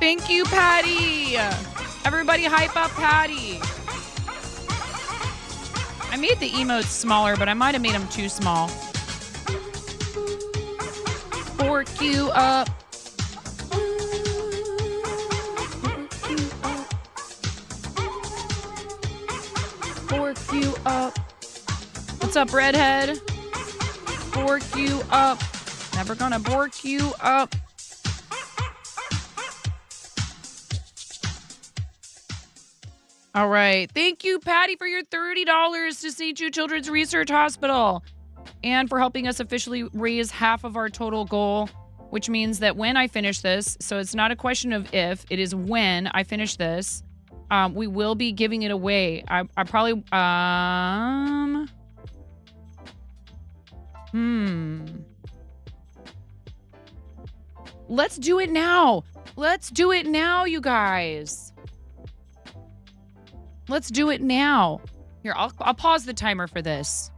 Thank you, Patty. Everybody hype up Patty. I made the emotes smaller, but I might have made them too small. Fork you up. Fork you up. What's up, redhead? Fork you up. Never gonna bork you up. All right. Thank you, Patty, for your $30 to St. Jude Children's Research Hospital and for helping us officially raise half of our total goal, which means that when I finish this, so it's not a question of if, it is when I finish this, we will be giving it away. I probably, Let's do it now. Let's do it now, you guys. Let's do it now. Here, I'll pause the timer for this.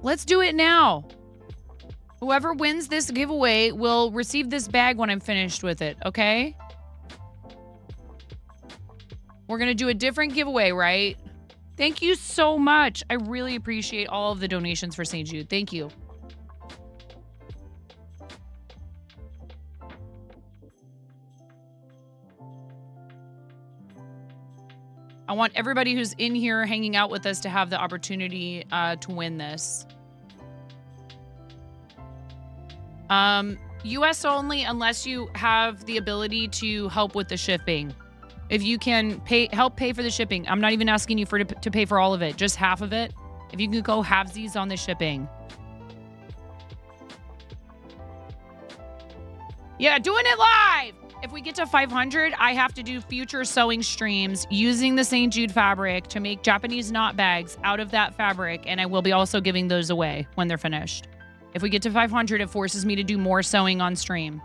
Let's do it now. Whoever wins this giveaway will receive this bag when I'm finished with it, okay? We're going to do a different giveaway, right? Thank you so much. I really appreciate all of the donations for St. Jude. Thank you. I want everybody who's in here hanging out with us to have the opportunity to win this. US only unless you have the ability to help with the shipping. If you can help pay for the shipping. I'm not even asking you to pay for all of it, just half of it. If you can go halvesies on the shipping. Yeah, doing it live. If we get to 500, I have to do future sewing streams using the St. Jude fabric to make Japanese knot bags out of that fabric, and I will be also giving those away when they're finished. If we get to 500, it forces me to do more sewing on stream.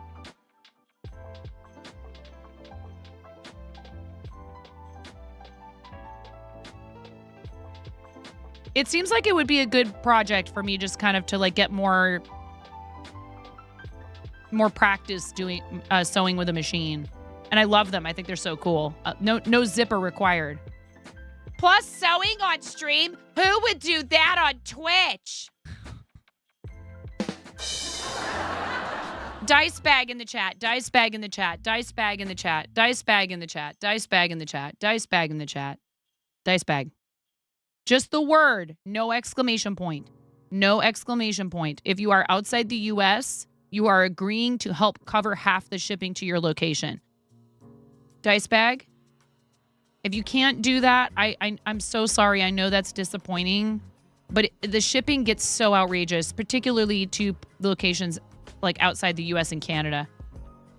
It seems like it would be a good project for me just kind of to like get more practice doing sewing with a machine. And I love them. I think they're so cool. No zipper required. Plus sewing on stream? Who would do that on Twitch? Dice bag in the chat. Dice bag in the chat. Dice bag in the chat. Dice bag in the chat. Dice bag in the chat. Dice bag in the chat. Dice bag. Just the word. No exclamation point. No exclamation point. If you are outside the US, you are agreeing to help cover half the shipping to your location. Dice bag. If you can't do that, I'm so sorry. I know that's disappointing, but the shipping gets so outrageous, particularly to locations like outside the US and Canada.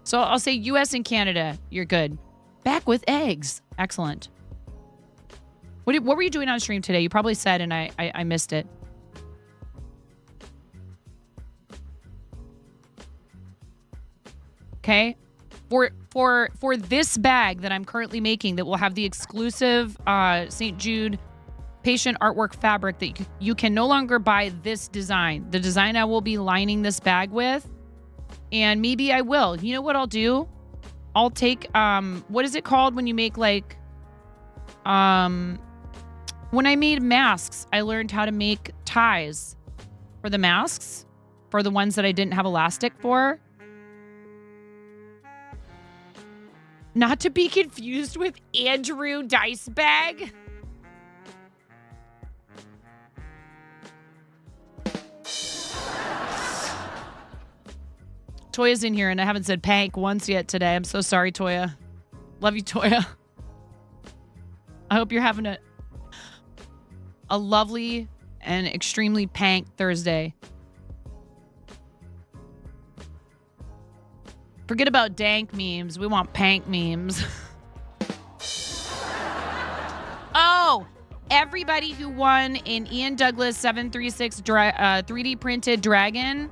So I'll say US and Canada, you're good. Back with eggs. Excellent. What were you doing on stream today? You probably said and I missed it. Okay. For this bag that I'm currently making that will have the exclusive St. Jude patient artwork fabric that you can no longer buy this design. The design I will be lining this bag with, and maybe I will. You know what I'll do? I'll take, what is it called when you make like, when I made masks, I learned how to make ties for the masks, for the ones that I didn't have elastic for. Not to be confused with Andrew Dice Bag. Toya's in here and I haven't said pank once yet today. I'm so sorry, Toya. Love you, Toya. I hope you're having a lovely and extremely pank Thursday. Forget about dank memes. We want pank memes. Oh, everybody who won an Ian Douglas 736 3D printed dragon,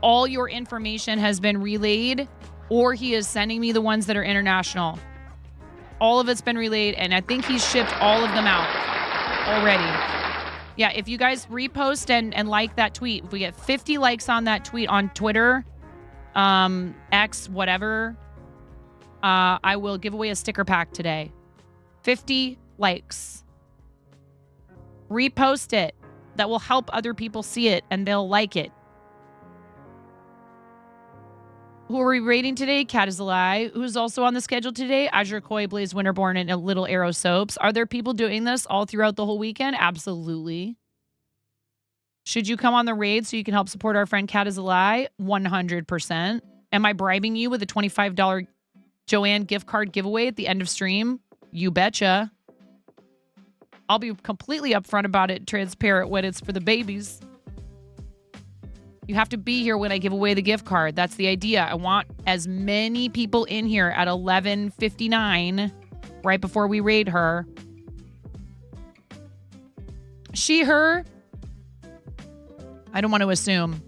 all your information has been relayed, or he is sending me the ones that are international. All of it's been relayed, and I think he's shipped all of them out already. Yeah, if you guys repost and like that tweet, if we get 50 likes on that tweet on Twitter, X, whatever, I will give away a sticker pack today. 50 likes. Repost it. That will help other people see it and they'll like it. Who are we rating today? Cat is a Lie. Who's also on the schedule today? Azure Koi, Blaze Winterborn, and a Little Arrow Soaps. Are there people doing this all throughout the whole weekend? Absolutely. Should you come on the raid so you can help support our friend Cat is a Lie? 100%. Am I bribing you with a $25 Joanne gift card giveaway at the end of stream? You betcha. I'll be completely upfront about it, transparent when it's for the babies. You have to be here when I give away the gift card. That's the idea. I want as many people in here at 11:59, right before we raid her. She, her? I don't want to assume.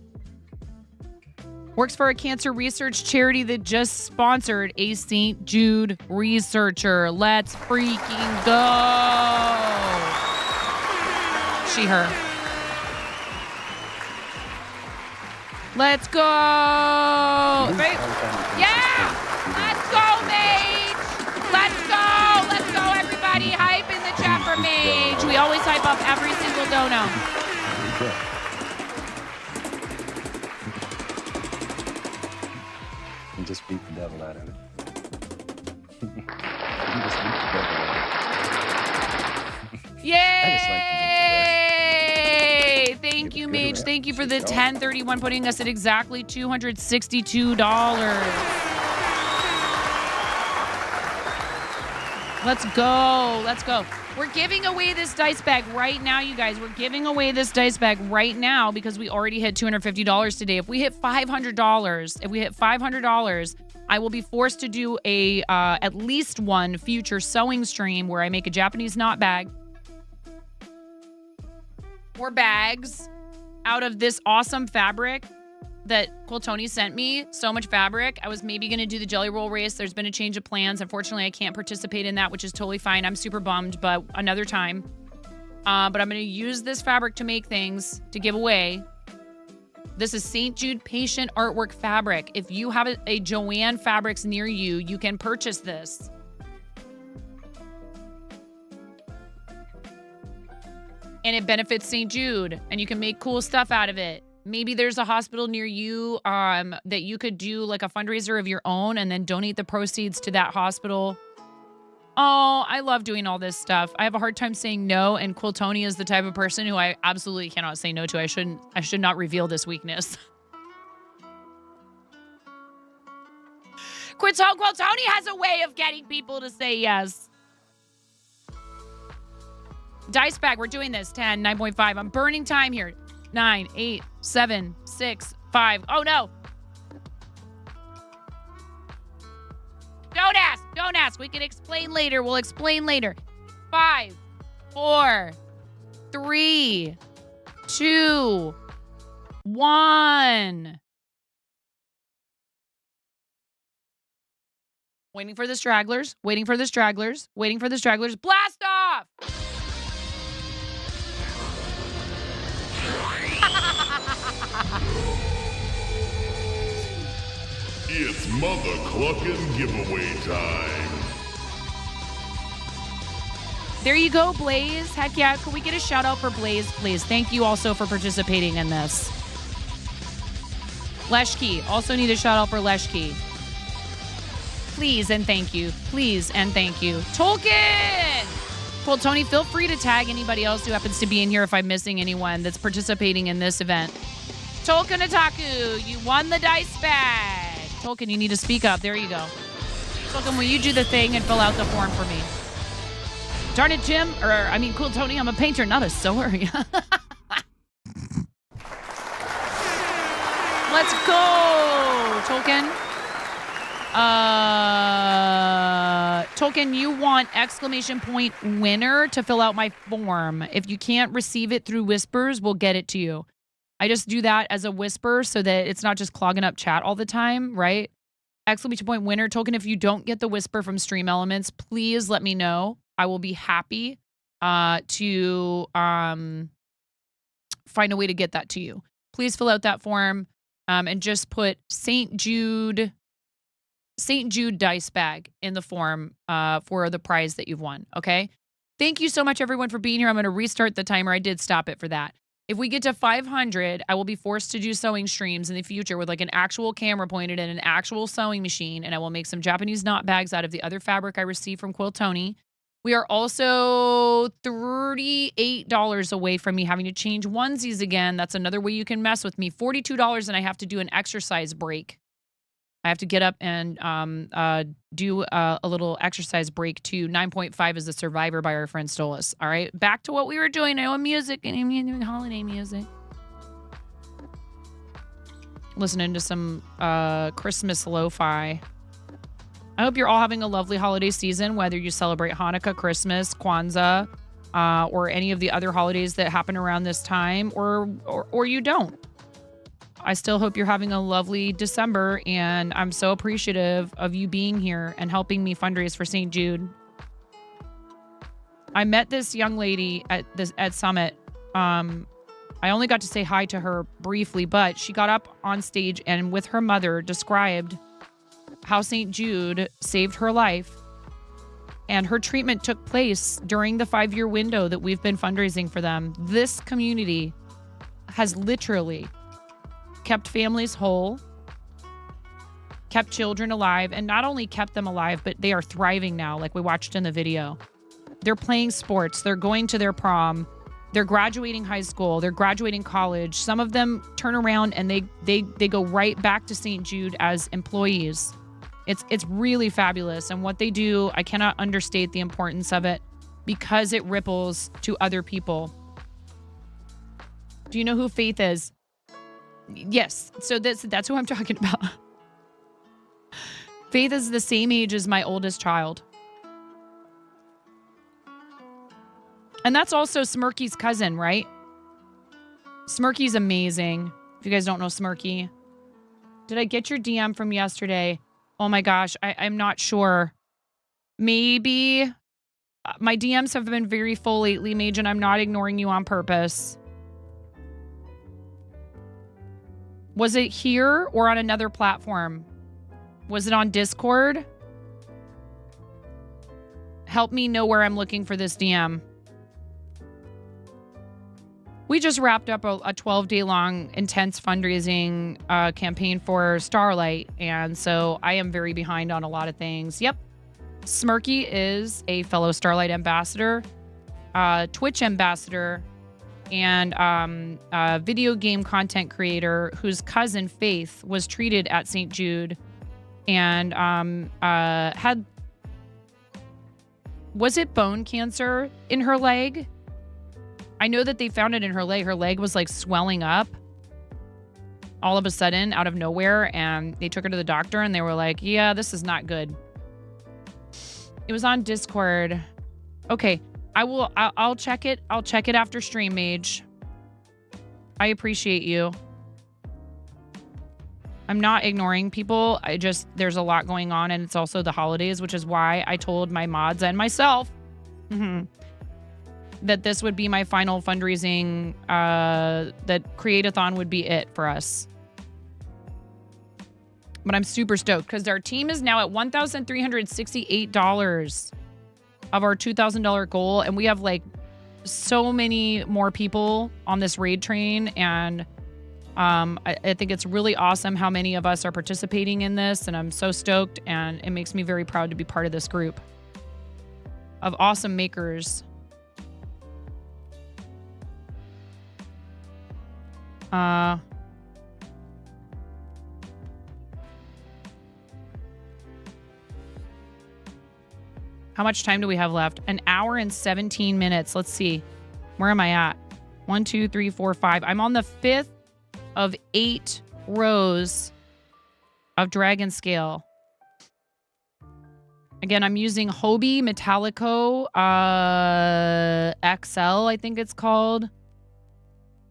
Works for a cancer research charity that just sponsored a St. Jude researcher. Let's freaking go. She, her. Let's go. Right? Yeah. Let's go, Mage. Let's go. Let's go, everybody. Hype in the chat for Mage. We always hype up every single dono. And just beat the devil out of it. You just beat the devil out of it. Yay! Thank you, Mage. Thank you for the 1031, putting us at exactly $262. Let's go. Let's go. We're giving away this dice bag right now, you guys. We're giving away this dice bag right now because we already hit $250 today. If we hit $500, I will be forced to do a at least one future sewing stream where I make a Japanese knot bag or bags out of this awesome fabric that Tony sent me. So much fabric. I was maybe going to do the jelly roll race. There's been a change of plans. Unfortunately, I can't participate in that, which is totally fine. I'm super bummed, but another time. But I'm going to use this fabric to make things to give away. This is St. Jude patient artwork fabric. If you have a Joanne Fabrics near you, you can purchase this. And it benefits St. Jude, and you can make cool stuff out of it. Maybe there's a hospital near you that you could do like a fundraiser of your own and then donate the proceeds to that hospital. Oh, I love doing all this stuff. I have a hard time saying no, and Tony is the type of person who I absolutely cannot say no to. I should not reveal this weakness. Tony has a way of getting people to say yes. Dice bag, we're doing this. 10, 9.5. I'm burning time here. 9, 8, 7, 6, 5. Oh, no. Don't ask. We can explain later. We'll explain later. 5, 4, 3, 2, 1. Waiting for the stragglers. Blast off! It's Mother Cluckin' giveaway time. There you go, Blaze. Heck yeah. Can we get a shout out for Blaze, please? Thank you also for participating in this. Leshki. Also need a shout out for Leshki. Please and thank you. Tolkien! Cool, Tony, feel free to tag anybody else who happens to be in here if I'm missing anyone that's participating in this event. Tolkien Otaku, you won the dice bag. Tolkien, you need to speak up. There you go. Tolkien, will you do the thing and fill out the form for me? Darn it, Jim. Cool, Tony, I'm a painter, not a sewer. Let's go, Tolkien. Tolkien, you want ! winner to fill out my form. If you can't receive it through whispers, we'll get it to you. I just do that as a whisper so that it's not just clogging up chat all the time, right? ! winner. Tolkien, if you don't get the whisper from Stream Elements, please let me know. I will be happy to find a way to get that to you. Please fill out that form and just put St. Jude dice bag in the form for the prize that you've won. Okay. Thank you so much, everyone, for being here. I'm going to restart the timer. I did stop it for that. If we get to 500, I will be forced to do sewing streams in the future with like an actual camera pointed and an actual sewing machine, and I will make some Japanese knot bags out of the other fabric I received from Quill Tony. We are also $38 away from me having to change onesies again. That's another way you can mess with me. $42, and I have to do an exercise break. I have to get up and do a little exercise break to 9.5 as a Survivor by our friend Stolas. All right, back to what we were doing. I know music and I'm doing holiday music. Listening to some Christmas lo-fi. I hope you're all having a lovely holiday season, whether you celebrate Hanukkah, Christmas, Kwanzaa, or any of the other holidays that happen around this time, or you don't. I still hope you're having a lovely December, and I'm so appreciative of you being here and helping me fundraise for St. Jude. I met this young lady at Summit. I only got to say hi to her briefly, but she got up on stage and with her mother described how St. Jude saved her life, and her treatment took place during the 5-year window that we've been fundraising for them. This community has literally kept families whole, kept children alive, and not only kept them alive, but they are thriving now, like we watched in the video. They're playing sports. They're going to their prom. They're graduating high school. They're graduating college. Some of them turn around and they go right back to St. Jude as employees. It's really fabulous. And what they do, I cannot understate the importance of it because it ripples to other people. Do you know who Faith is? Yes. So that's who I'm talking about. Faith is the same age as my oldest child. And that's also Smirky's cousin, right? Smirky's amazing. If you guys don't know Smirky. Did I get your DM from yesterday? Oh my gosh, I'm not sure. Maybe. My DMs have been very full lately, Mage, and I'm not ignoring you on purpose. Was it here or on another platform? Was it on Discord? Help me know where I'm looking for this DM. We just wrapped up a 12-day long intense fundraising campaign for Starlight, and so I am very behind on a lot of things. Yep. Smirky is a fellow Starlight ambassador, Twitch ambassador, and video game content creator whose cousin Faith was treated at St. Jude and was it bone cancer in her leg? I know that they found it in her leg. Her leg was like swelling up all of a sudden out of nowhere, and they took her to the doctor and they were like, yeah, this is not good. It was on Discord. Okay. I'll check it. I'll check it after stream, Mage. I appreciate you. I'm not ignoring people. There's a lot going on, and it's also the holidays, which is why I told my mods and myself that this would be my final fundraising, that Create-A-Thon would be it for us. But I'm super stoked because our team is now at $1,368 of our $2,000 goal. And we have like so many more people on this raid train. And I think it's really awesome how many of us are participating in this. And I'm so stoked. And it makes me very proud to be part of this group of awesome makers. How much time do we have left? 1 hour and 17 minutes. Let's see. Where am I at? 1, 2, 3, 4, 5. I'm on the 5th of 8 rows of Dragon Scale. Again, I'm using Hobie Metallico XL, I think it's called.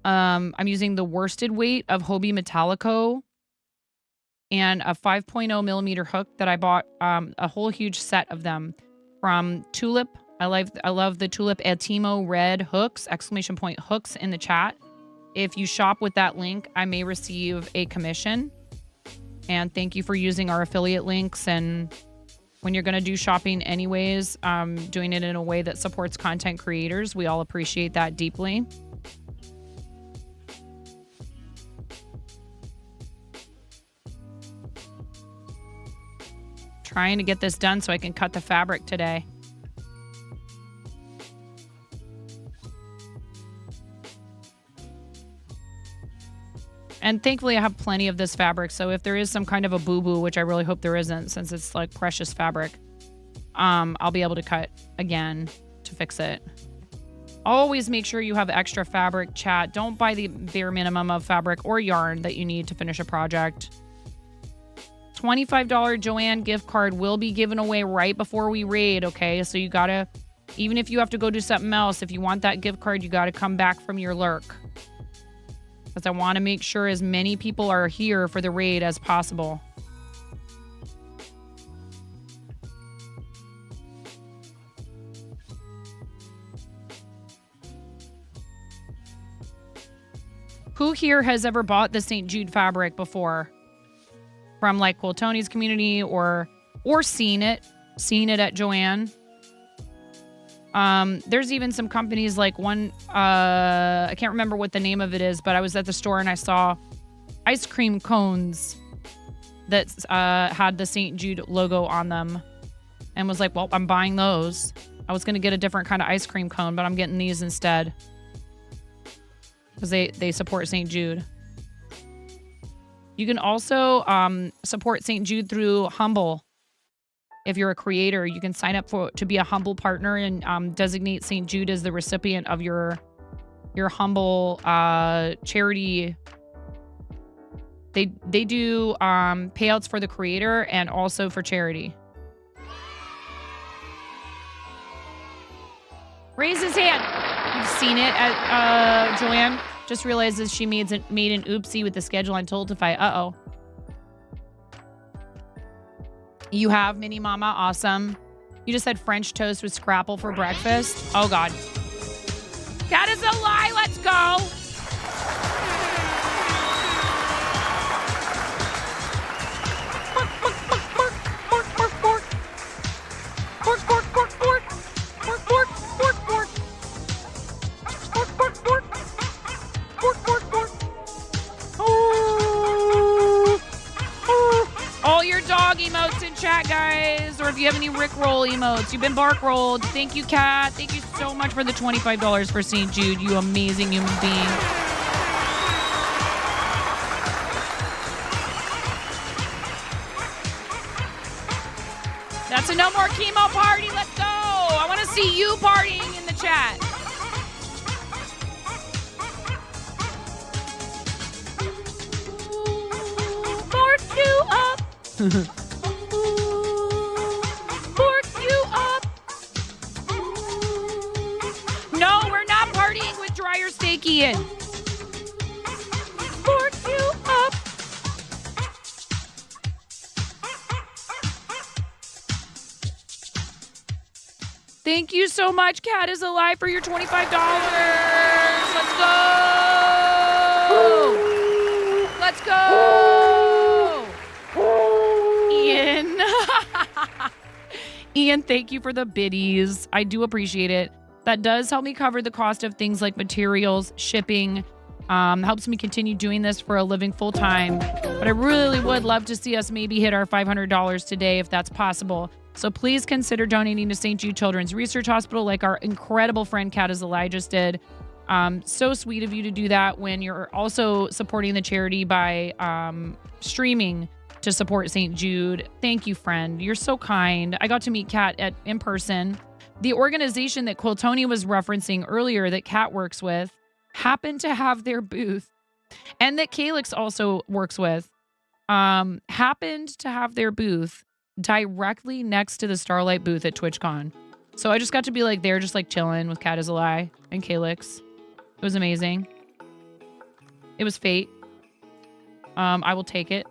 I'm using the worsted weight of Hobie Metallico and a 5.0 millimeter hook that I bought, a whole huge set of them from Tulip. I love the Tulip Atimo red hooks, ! hooks in the chat. if you shop with that link, I may receive a commission. And thank you for using our affiliate links. And when you're going to do shopping anyways, doing it in a way that supports content creators. We all appreciate that deeply. Trying to get this done so I can cut the fabric today. And thankfully I have plenty of this fabric. So if there is some kind of a boo-boo, which I really hope there isn't since it's like precious fabric, I'll be able to cut again to fix it. Always make sure you have extra fabric, chat. Don't buy the bare minimum of fabric or yarn that you need to finish a project. $25 Joanne gift card will be given away right before we raid, okay? So you gotta, even if you have to go do something else, if you want that gift card, you gotta come back from your lurk. Because I want to make sure as many people are here for the raid as possible. Who here has ever bought the St. Jude fabric before? From like Tony's community or seen it at Joanne? There's even some companies like one, I can't remember what the name of it is, but I was at the store and I saw ice cream cones that had the St. Jude logo on them and was like, well, I'm buying those. I was going to get a different kind of ice cream cone, but I'm getting these instead because they support St. Jude. You can also support St. Jude through Humble. If you're a creator, you can sign up to be a Humble partner and designate St. Jude as the recipient of your Humble charity. They do payouts for the creator and also for charity. Raise his hand. You've seen it at Joanne. Just realizes she made an oopsie with the schedule on Tiltify. Uh-oh. You have, Mini Mama. Awesome. You just had French toast with scrapple for breakfast. Oh, God. Cat is a lie. Let's go. All your dog emotes in chat, guys. Or if you have any Rickroll emotes. You've been bark rolled. Thank you, Kat. Thank you so much for the $25 for St. Jude, you amazing human being. That's a no more chemo party. Let's go. I want to see you partying in the chat. Bark you up. Bark you up. No, we're not partying with Dryer Steak Ian. Bark you up. Thank you so much, Cat is Alive, for your $25. Let's go. Let's go. Ian. Ian, thank you for the biddies. I do appreciate it. That does help me cover the cost of things like materials, shipping, helps me continue doing this for a living full time. But I really would love to see us maybe hit our $500 today if that's possible. So please consider donating to St. Jude Children's Research Hospital like our incredible friend Kat Azalai just did. So sweet of you to do that when you're also supporting the charity by streaming to support St. Jude. Thank you, friend. You're so kind. I got to meet Kat in person. The organization that Quiltoni was referencing earlier that Kat works with happened to have their booth, and that Calix also works with, happened to have their booth directly next to the Starlight booth at TwitchCon. So I just got to be like there just like chilling with Cat is a Lie and Calix. It was amazing. It was fate. I will take it.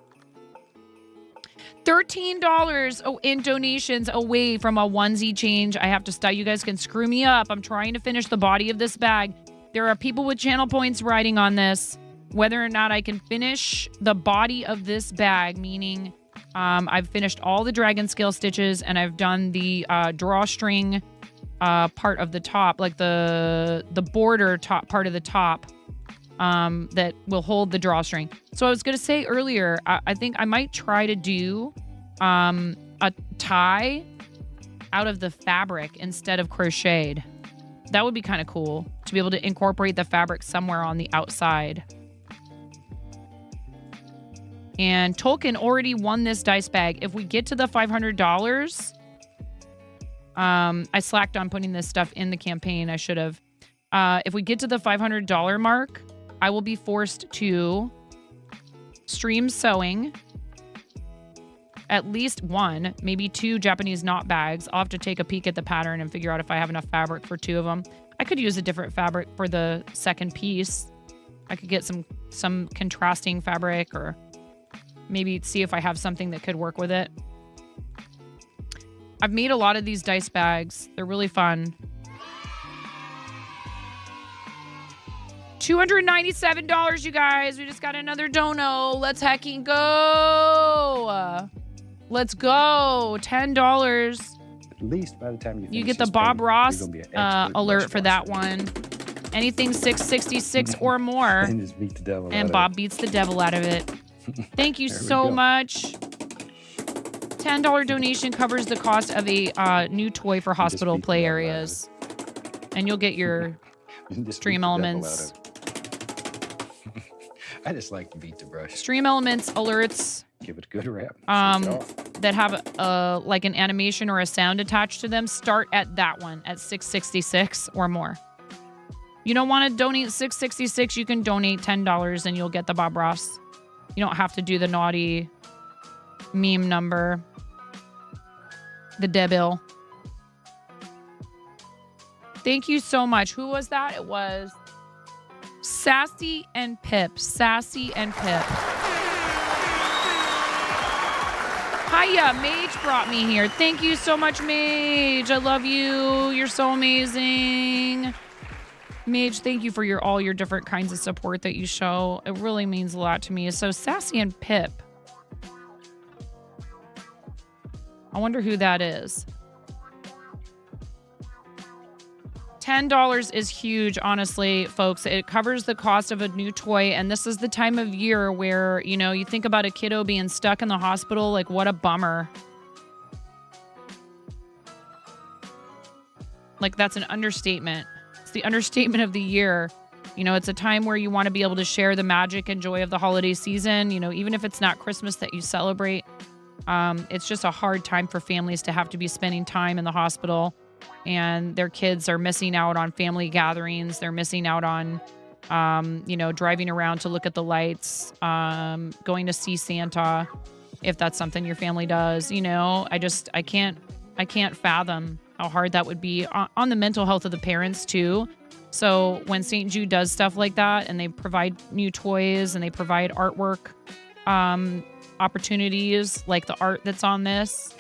$13 in donations away from a onesie change. I have to stop. You guys can screw me up. I'm trying to finish the body of this bag. There are people with channel points riding on this. Whether or not I can finish the body of this bag, meaning I've finished all the dragon scale stitches and I've done the drawstring part of the top, like the border top part of the top that will hold the drawstring. So I was going to say earlier, I think I might try to do a tie out of the fabric instead of crocheted. That would be kind of cool to be able to incorporate the fabric somewhere on the outside. And Tolkien already won this dice bag. If we get to the $500, I slacked on putting this stuff in the campaign. I should have. If we get to the $500 mark, I will be forced to stream sewing at least one, maybe two Japanese knot bags. I'll have to take a peek at the pattern and figure out if I have enough fabric for two of them. I could use a different fabric for the second piece. I could get some contrasting fabric, or maybe see if I have something that could work with it. I've made a lot of these dice bags. They're really fun. $297, you guys. We just got another dono. Let's hecking go. Let's go. $10. At least by the time you get the Bob Ross alert for that one. Anything 666 or more. And just beat the devil and out Bob of beats the devil out of it. Thank you so much. $10 donation covers the cost of a new toy for hospital play areas. And you'll get your stream elements. I just like to beat the brush. Stream elements alerts. Give it a good rap. That have like an animation or a sound attached to them start at that one at 666 or more. You don't want to donate 666, you can donate $10 and you'll get the Bob Ross. You don't have to do the naughty meme number. The debil. Thank you so much. Who was that? It was Sassy and Pip. Sassy and Pip. Hiya, Mage brought me here. Thank you so much, Mage. I love you. You're so amazing. Mage, thank you for all your different kinds of support that you show. It really means a lot to me. So Sassy and Pip. I wonder who that is. $10 is huge, honestly, folks. It covers the cost of a new toy, and this is the time of year where, you know, you think about a kiddo being stuck in the hospital, like, what a bummer. Like, that's an understatement. It's the understatement of the year. You know, it's a time where you want to be able to share the magic and joy of the holiday season, you know, even if it's not Christmas that you celebrate. It's just a hard time for families to have to be spending time in the hospital, and their kids are missing out on family gatherings. They're missing out on, you know, driving around to look at the lights, going to see Santa, if that's something your family does. You know, I can't fathom how hard that would be on the mental health of the parents too. So when St. Jude does stuff like that, and they provide new toys and they provide artwork, opportunities like the art that's on this,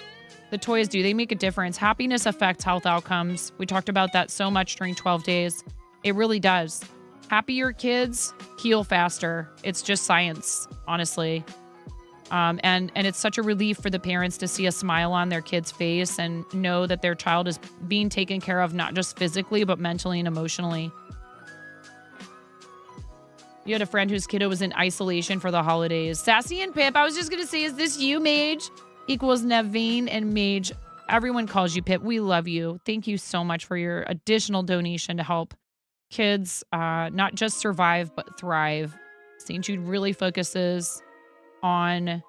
the toys they make a difference. Happiness affects health outcomes. We talked about that so much during 12 days. It really does. Happier kids heal faster. It's just science, honestly. And it's such a relief for the parents to see a smile on their kid's face and know that their child is being taken care of, not just physically, but mentally and emotionally. You had a friend whose kiddo was in isolation for the holidays. Sassy and Pip, I was just going to say, is this you, Mage? Equals Naveen and Mage. Everyone calls you Pip. We love you. Thank you so much for your additional donation to help kids not just survive, but thrive. St. Jude really focuses on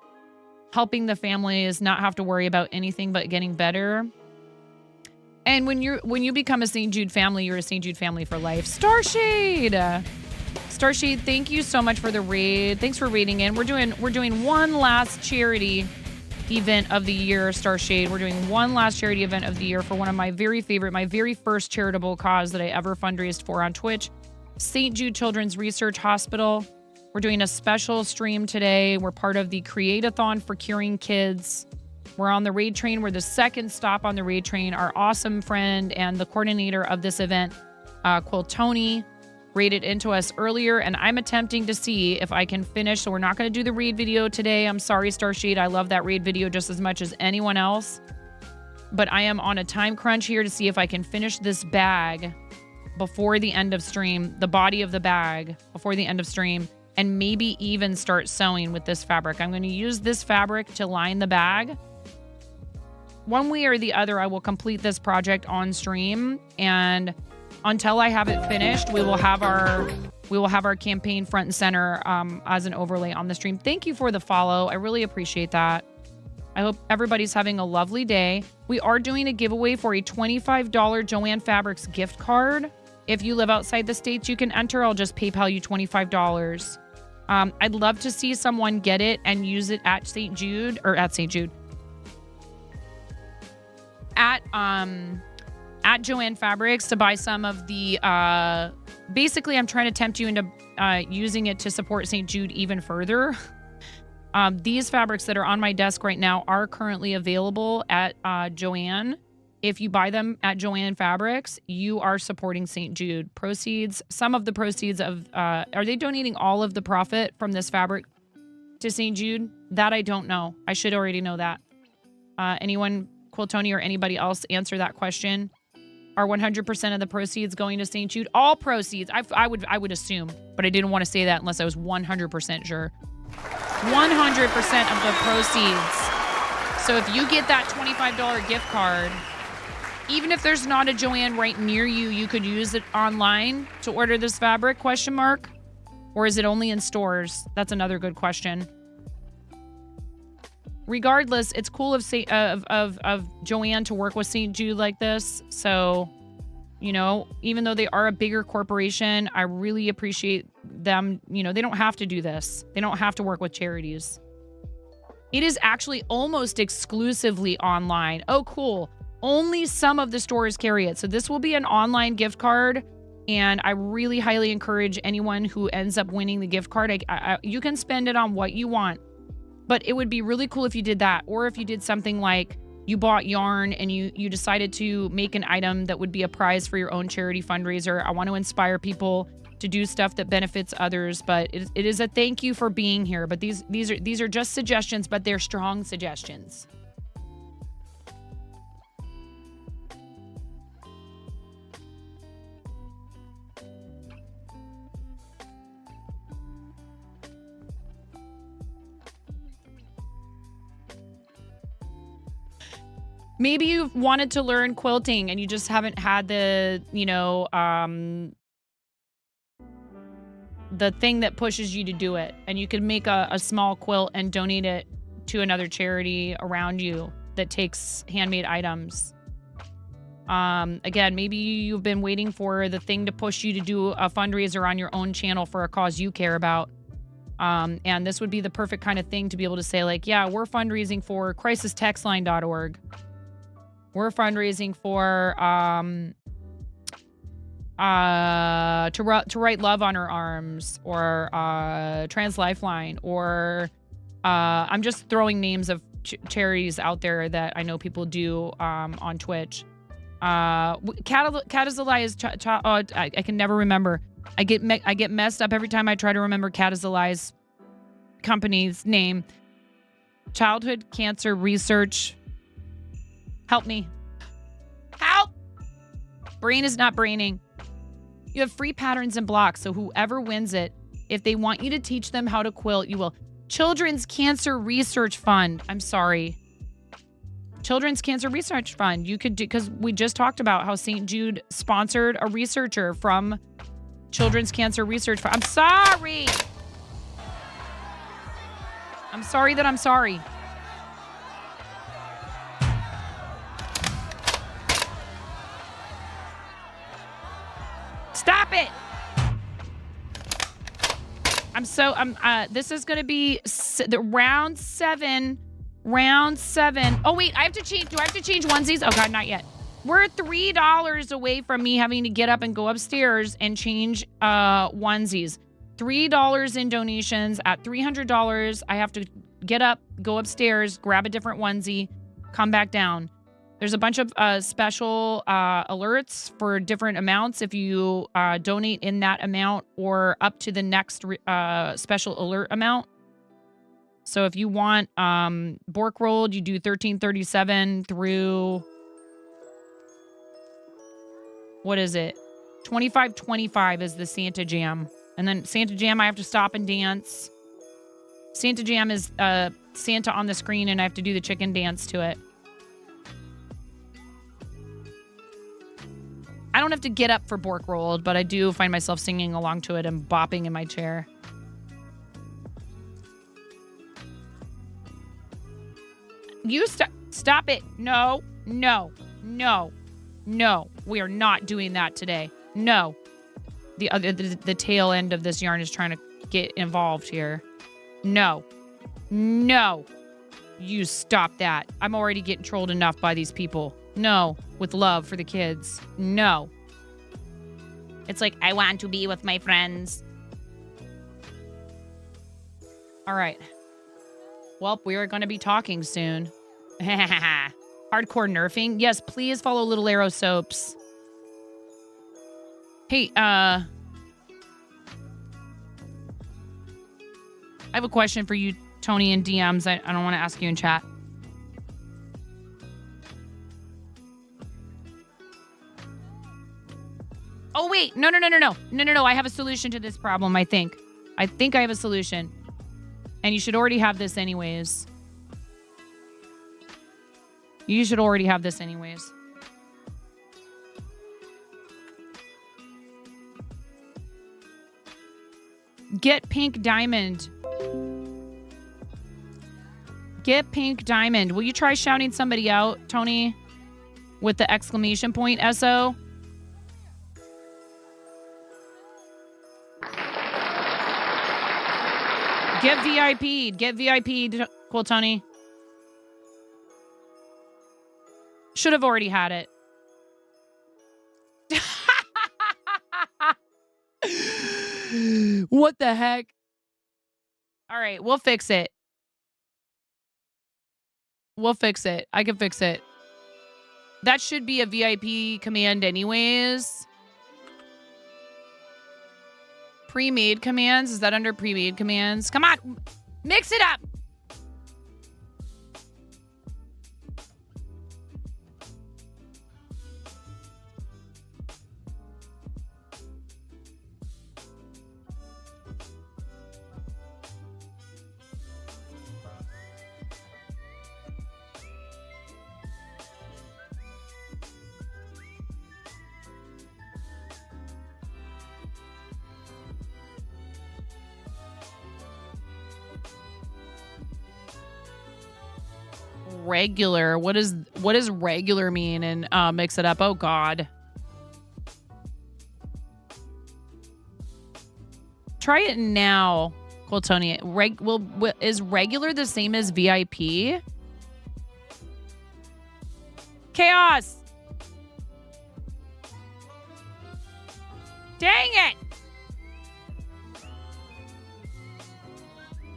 helping the families not have to worry about anything but getting better. And when you become a St. Jude family, you're a St. Jude family for life. Starshade, thank you so much for the raid. Thanks for raiding in. We're doing one last charity event of the year, Starshade. We're doing one last charity event of the year for one of my very favorite, my very first charitable cause that I ever fundraised for on Twitch, St. Jude Children's Research Hospital. We're doing a special stream today. We're part of the CREATE-A-THON for Curing Kids. We're on the raid train. We're the second stop on the raid train. Our awesome friend and the coordinator of this event, Quiltoni, rated into us earlier, and I'm attempting to see if I can finish. So we're not going to do the raid video today. I'm sorry, Starshade. I love that raid video just as much as anyone else. But I am on a time crunch here to see if I can finish this bag before the end of stream, the body of the bag before the end of stream, and maybe even start sewing with this fabric. I'm going to use this fabric to line the bag. One way or the other, I will complete this project on stream, and until I have it finished, we will have our campaign front and center as an overlay on the stream. Thank you for the follow. I really appreciate that. I hope everybody's having a lovely day. We are doing a giveaway for a $25 Joanne Fabrics gift card. If you live outside the States, you can enter. I'll just PayPal you $25. I'd love to see someone get it and use it at St. Jude, or at St. Jude. At Joanne Fabrics to buy some of the, basically I'm trying to tempt you into using it to support St. Jude even further. These fabrics that are on my desk right now are currently available at Joanne. If you buy them at Joanne Fabrics, you are supporting St. Jude. Proceeds, some of the proceeds of, are they donating all of the profit from this fabric to St. Jude? That I don't know. I should already know that. Anyone, Quiltoni or anybody else, answer that question. Are 100% of the proceeds going to St. Jude? All proceeds, I would assume, but I didn't want to say that unless I was 100% sure. 100% of the proceeds. So if you get that $25 gift card, even if there's not a Joanne right near you, you could use it online to order this fabric, ? Or is it only in stores? That's another good question. Regardless, it's cool of Joanne to work with St. Jude like this. So, you know, even though they are a bigger corporation, I really appreciate them. You know, they don't have to do this. They don't have to work with charities. It is actually almost exclusively online. Oh, cool. Only some of the stores carry it. So this will be an online gift card. And I really highly encourage anyone who ends up winning the gift card. You can spend it on what you want. But it would be really cool if you did that. Or if you did something like you bought yarn and you decided to make an item that would be a prize for your own charity fundraiser. I want to inspire people to do stuff that benefits others. But it is a thank you for being here. But these are just suggestions, but they're strong suggestions. Maybe you've wanted to learn quilting and you just haven't had the, you know, the thing that pushes you to do it. And you can make a small quilt and donate it to another charity around you that takes handmade items. Again, maybe you've been waiting for the thing to push you to do a fundraiser on your own channel for a cause you care about. And this would be the perfect kind of thing to be able to say, like, yeah, we're fundraising for crisistextline.org. We're fundraising for to write love on her arms, or Trans Lifeline, or I'm just throwing names of charities out there that I know people do on Twitch. Catazalai is I can never remember. I get messed up every time I try to remember Catazalai's company's name. Childhood Cancer Research. Help me. Help! Brain is not braining. You have free patterns and blocks, so whoever wins it, if they want you to teach them how to quilt, you will. Children's Cancer Research Fund. I'm sorry. Children's Cancer Research Fund. You could do, because we just talked about how St. Jude sponsored a researcher from Children's Cancer Research Fund. I'm sorry. I'm sorry that I'm sorry. Stop it! This is going to be the round seven. Oh, wait, I have to change. Do I have to change onesies? Oh, God, not yet. We're $3 away from me having to get up and go upstairs and change onesies. $3 in donations. At $300, I have to get up, go upstairs, grab a different onesie, come back down. There's a bunch of special alerts for different amounts if you donate in that amount or up to the next special alert amount. So if you want Bork rolled, you do 1337 through, what is it? 2525 is the Santa Jam. And then Santa Jam, I have to stop and dance. Santa Jam is Santa on the screen, and I have to do the chicken dance to it. I don't have to get up for Bork rolled, but I do find myself singing along to it and bopping in my chair. You stop it. No. We are not doing that today. No. The tail end of this yarn is trying to get involved here. No. You stop that. I'm already getting trolled enough by these people. No. With love for the kids. No. It's like, I want to be with my friends. All right. Well, we are going to be talking soon. Hardcore nerfing. Yes, please follow Little Arrow Soaps. Hey, I have a question for you, Tony, in DMs. I don't want to ask you in chat. Oh, wait. No. I have a solution to this problem, I think. I have a solution. And you should already have this anyways. Get pink diamond. Will you try shouting somebody out, Tony? With the exclamation point, SO? Get VIP'd. Cool, Tony. Should have already had it. What the heck? All right, we'll fix it. I can fix it. That should be a VIP command anyways. Pre-made commands? Is that under pre-made commands? Come on, mix it up. Regular. What does regular mean? And mix it up. Oh God. Try it now. Cool, Tony. Is regular the same as VIP? Chaos. Dang it.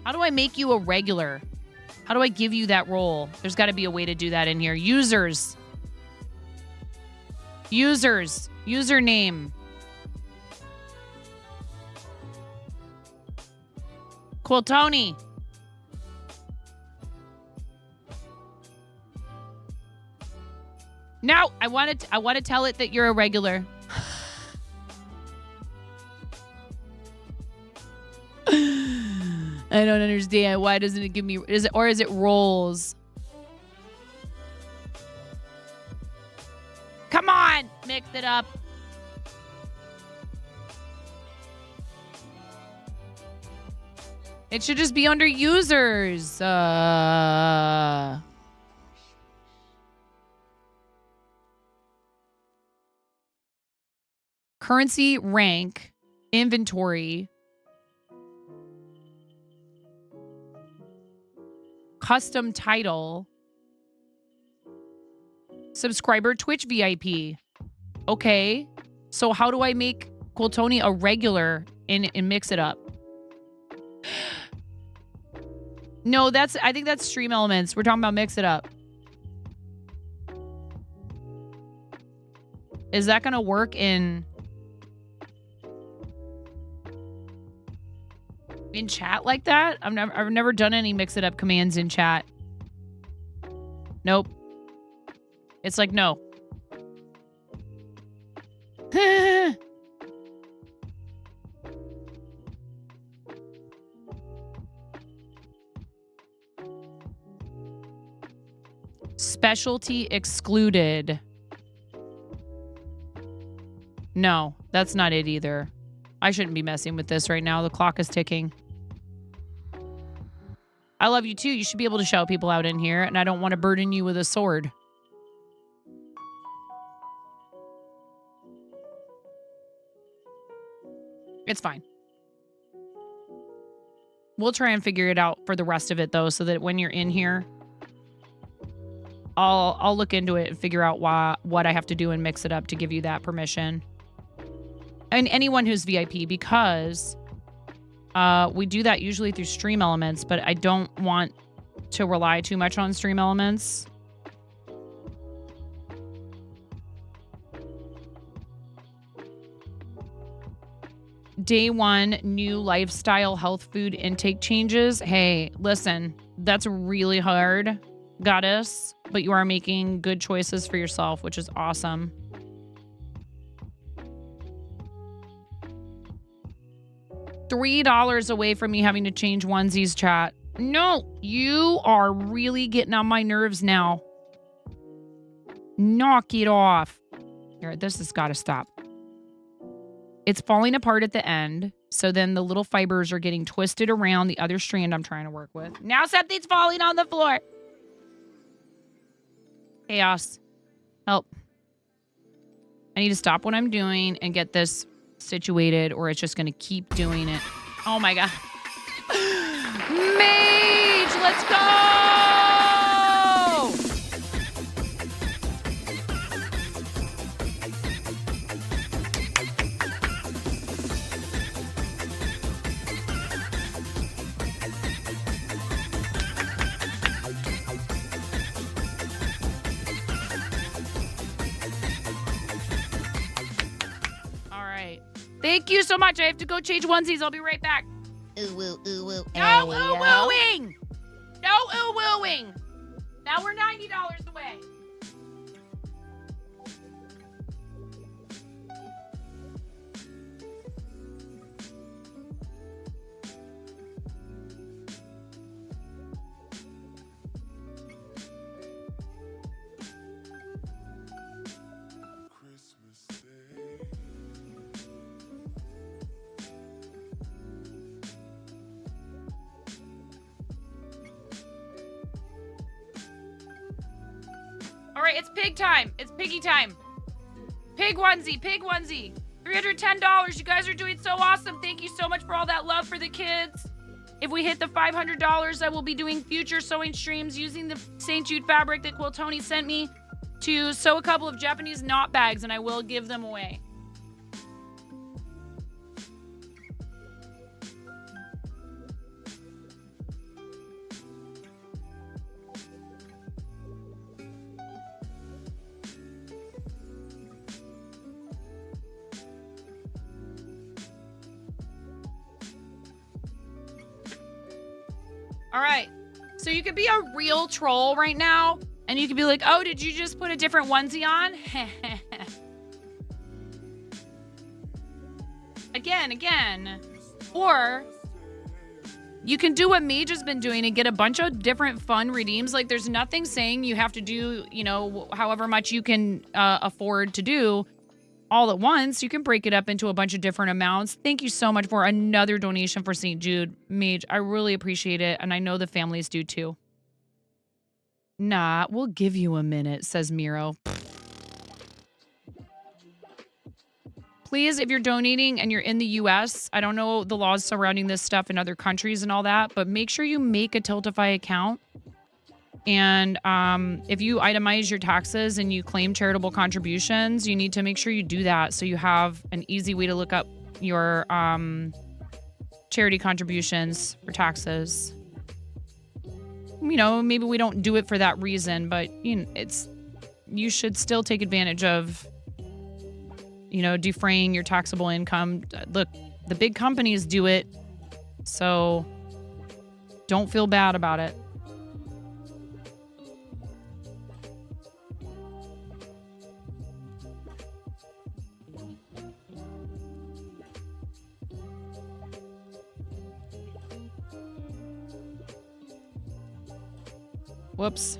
How do I make you a regular? How do I give you that role? There's got to be a way to do that in here. Users. Username. Cool, Tony. No, I want to tell it that you're a regular. I don't understand. Why doesn't it give me... Is it roles? Come on! Mix it up. It should just be under users. Currency, rank, inventory... Custom title. Subscriber Twitch VIP. Okay. So how do I make Cool Tony a regular and mix it up? No, I think that's Stream Elements. We're talking about mix it up. Is that going to work in chat like that? I've never done any mix it up commands in chat. Nope. It's like, no. Specialty excluded. No, that's not it either. I shouldn't be messing with this right now. The clock is ticking. I love you too. You should be able to shout people out in here, and I don't want to burden you with a sword. It's fine. We'll try and figure it out for the rest of it, though, so that when you're in here, I'll look into it and figure out what I have to do and mix it up to give you that permission. And anyone who's VIP, because we do that usually through Stream Elements, but I don't want to rely too much on Stream Elements. Day 1, new lifestyle health food intake changes. Hey, listen, that's really hard, goddess, but you are making good choices for yourself, which is awesome. $3 away from me having to change onesies, chat. No, you are really getting on my nerves now. Knock it off. Here, this has got to stop. It's falling apart at the end, so then the little fibers are getting twisted around the other strand I'm trying to work with. Now something's falling on the floor. Chaos. Help. I need to stop what I'm doing and get this situated, or it's just going to keep doing it. Oh my god. Mage, let's go! All right. Thank you so much. I have to go change onesies. I'll be right back. Ooh, woo, ooh, woo. No ooh-wooing! No ooh-wooing! Now we're $90 away. All right, it's pig time. It's piggy time. Pig onesie, pig onesie. $310. You guys are doing so awesome. Thank you so much for all that love for the kids. If we hit the $500, I will be doing future sewing streams using the St. Jude fabric that Quiltoni sent me to sew a couple of Japanese knot bags, and I will give them away. All right, so you could be a real troll right now, and you could be like, oh, did you just put a different onesie on? Again. Or you can do what Mage has been doing and get a bunch of different fun redeems. Like, there's nothing saying you have to do, you know, however much you can afford to do all at once. You can break it up into a bunch of different amounts. Thank you so much for another donation for St. Jude. Mage, I really appreciate it, and I know the families do too. Nah, we'll give you a minute, says Miro. Please, if you're donating and you're in the US, I don't know the laws surrounding this stuff in other countries and all that, but make sure you make a Tiltify account. And if you itemize your taxes and you claim charitable contributions, you need to make sure you do that so you have an easy way to look up your charity contributions for taxes. You know, maybe we don't do it for that reason, but you know, you should still take advantage of you know, defraying your taxable income. Look, the big companies do it, so don't feel bad about it. Whoops.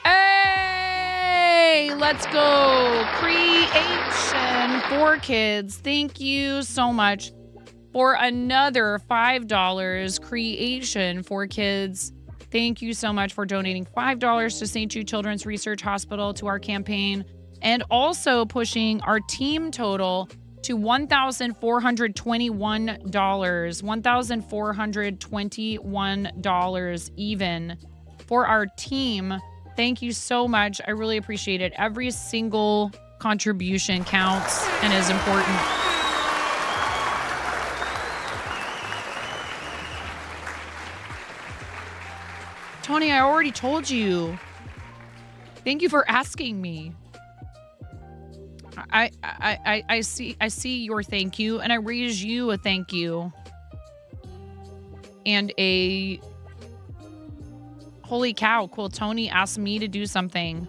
Hey, let's go. Creation for Kids. Thank you so much for another $5. Creation for Kids. Thank you so much for donating $5 to St. Jude Children's Research Hospital to our campaign, and also pushing our team total to $1,421. $1,421 even for our team. Thank you so much. I really appreciate it. Every single contribution counts and is important. Tony, I already told you. Thank you for asking me. I see your thank you, and I raise you a thank you. And a holy cow, cool. Tony asked me to do something.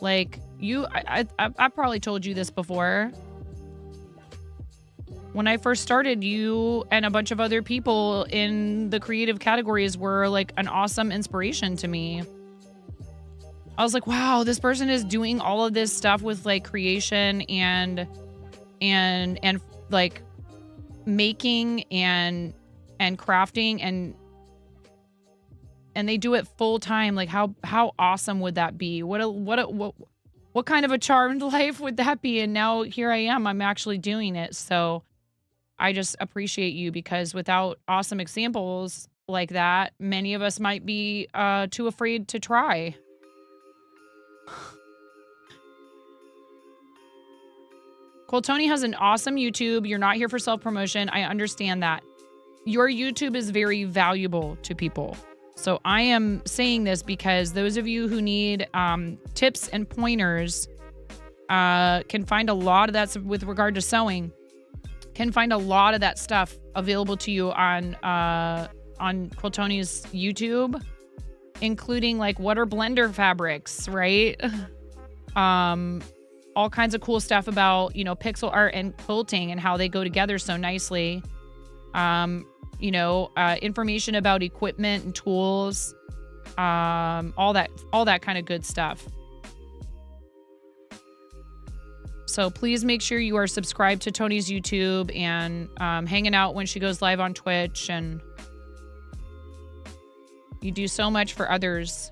Like, I probably told you this before. When I first started, you and a bunch of other people in the creative categories were like an awesome inspiration to me. I was like, wow, this person is doing all of this stuff with like creation and like making and crafting and they do it full time. Like how awesome would that be? What kind of a charmed life would that be? And now here I am, I'm actually doing it. So I just appreciate you, because without awesome examples like that, many of us might be too afraid to try. Cool. Tony has an awesome YouTube. You're not here for self-promotion. I understand that. Your YouTube is very valuable to people. So I am saying this because those of you who need tips and pointers can find a lot of that with regard to sewing. Can find a lot of that stuff available to you on Cool Tony's YouTube, including like what are blender fabrics, right? All kinds of cool stuff about, you know, pixel art and quilting and how they go together so nicely. Information about equipment and tools, all that kind of good stuff. So please make sure you are subscribed to Tony's YouTube and hanging out when she goes live on Twitch, and you do so much for others.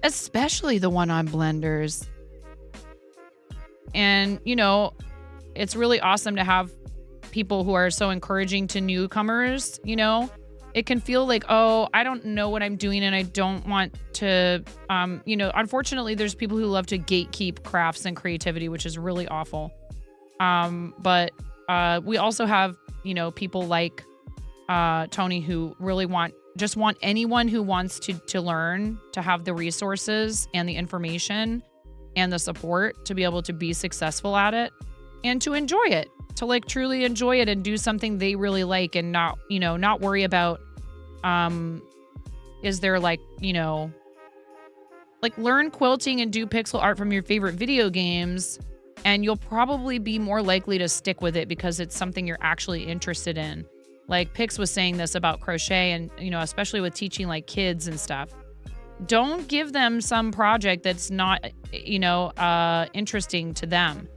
Especially the one on blenders. And, you know, it's really awesome to have people who are so encouraging to newcomers, you know. It can feel like, oh, I don't know what I'm doing and I don't want to, unfortunately, there's people who love to gatekeep crafts and creativity, which is really awful. But we also have, you know, people like Tony who really want anyone who wants to learn to have the resources and the information and the support to be able to be successful at it and to enjoy it, to like truly enjoy it and do something they really like, and not worry about, is there like, you know, like learn quilting and do pixel art from your favorite video games, and you'll probably be more likely to stick with it because it's something you're actually interested in. Like Pix was saying this about crochet, and, you know, especially with teaching like kids and stuff. Don't give them some project that's not, interesting to them.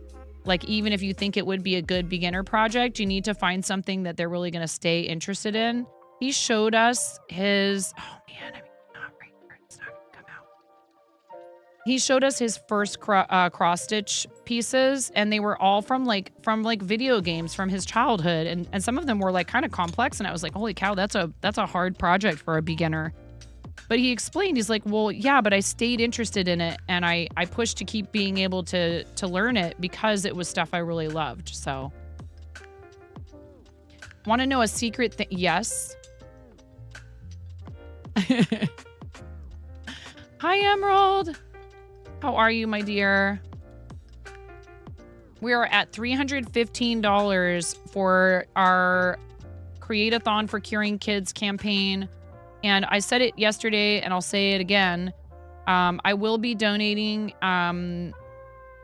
Like, even if you think it would be a good beginner project, you need to find something that they're really going to stay interested in. He showed us his, he showed us his first cross stitch pieces, and they were all from video games from his childhood, and some of them were like kind of complex, and I was like, holy cow, that's a hard project for a beginner. But he explained, he's like, well, yeah, but I stayed interested in it, and I pushed to keep being able to learn it because it was stuff I really loved. So, want to know a secret thing? Yes. Hi, Emerald. How are you, my dear? We are at $315 for our Create-A-Thon for Curing Kids campaign. And I said it yesterday, and I'll say it again. I will be donating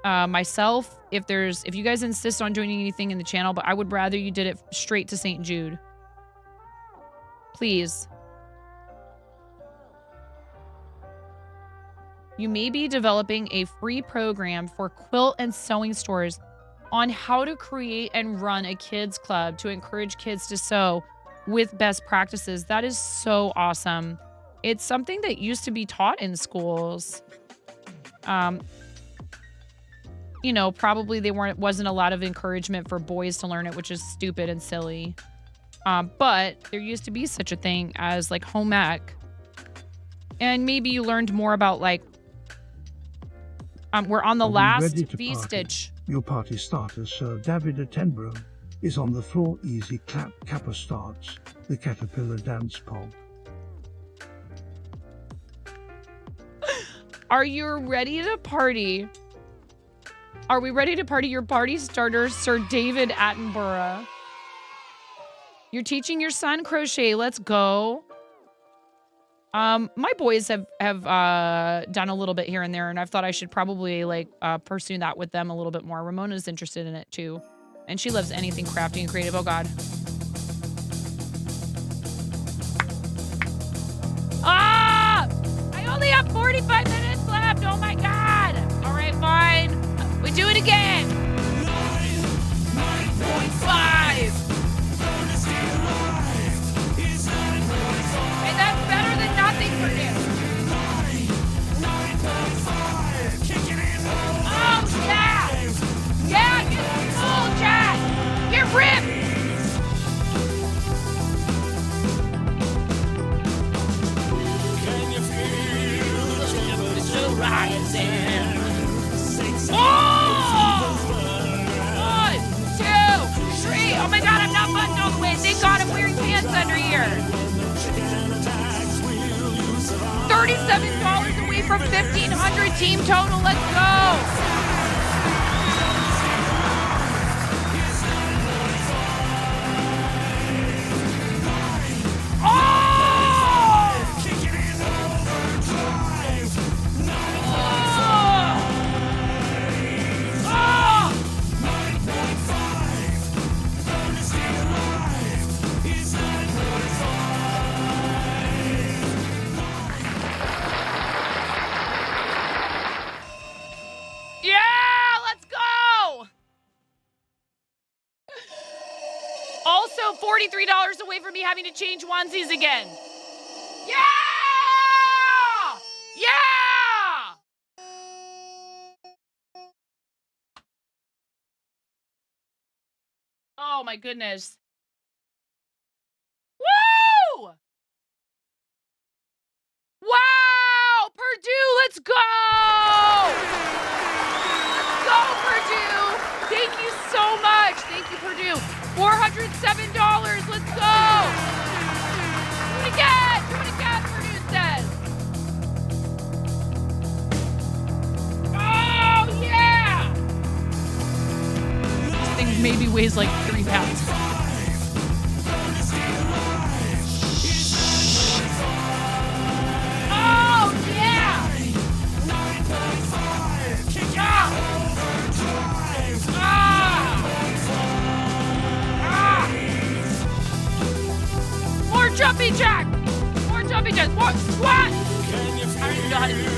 myself if you guys insist on doing anything in the channel, but I would rather you did it straight to St. Jude. Please. You may be developing a free program for quilt and sewing stores on how to create and run a kids club to encourage kids to sew with best practices. That is so awesome. It's something that used to be taught in schools. You know, probably wasn't a lot of encouragement for boys to learn it, which is stupid and silly. But there used to be such a thing as like home ec. And maybe you learned more about like, we're on the last V-stitch. Your party starter, Sir David Attenborough, is on the floor. Easy clap. Kappa starts the caterpillar dance pole. Are you ready to party? Are we ready to party? Your party starter, Sir David Attenborough. You're teaching your son crochet. Let's go. My boys have done a little bit here and there, and I've thought I should probably like pursue that with them a little bit more. Ramona's interested in it too, and she loves anything crafty and creative. Oh God. Ah! I only have 45 minutes left. Oh my God. All right, fine. We do it again. 9.5. And that's better than nothing for you. 9.5. Oh yeah. Yeah, get full, Jack. Get ripped. Can you feel the temperature rising? Oh! 1, 2, 3. Oh my God, I'm not buttoned all the way. Thank God I'm wearing pants under here. $37 away from 1,500 team total. Let's go. Also, $43 away from me having to change onesies again. Yeah! Yeah! Oh my goodness. Woo! Wow! Purdue, let's go! Let's go, Purdue! Thank you so much. Thank you, Purdue. $407. Let's go! Do it again! Do it again, Purdue says. Oh, yeah! This thing maybe weighs like 3 pounds. Oh, yeah! More jumping jack! More jumping jack! More squat! I don't even know how to do it.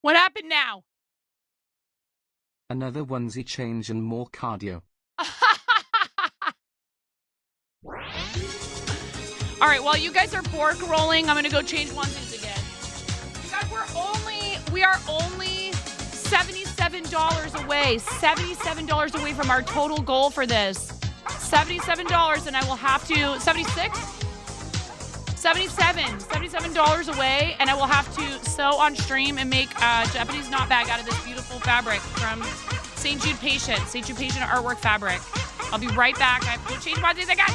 What happened now? Another onesie change and more cardio. All right, while you guys are pork rolling, I'm going to go change onesies again. You guys, we are only $77 away. $77 away from our total goal for this. $77, and I will have to, 76? $77 away, and I will have to sew on stream and make a Japanese knot bag out of this beautiful fabric from St. Jude Patient artwork fabric. I'll be right back. I have to go change onesies again.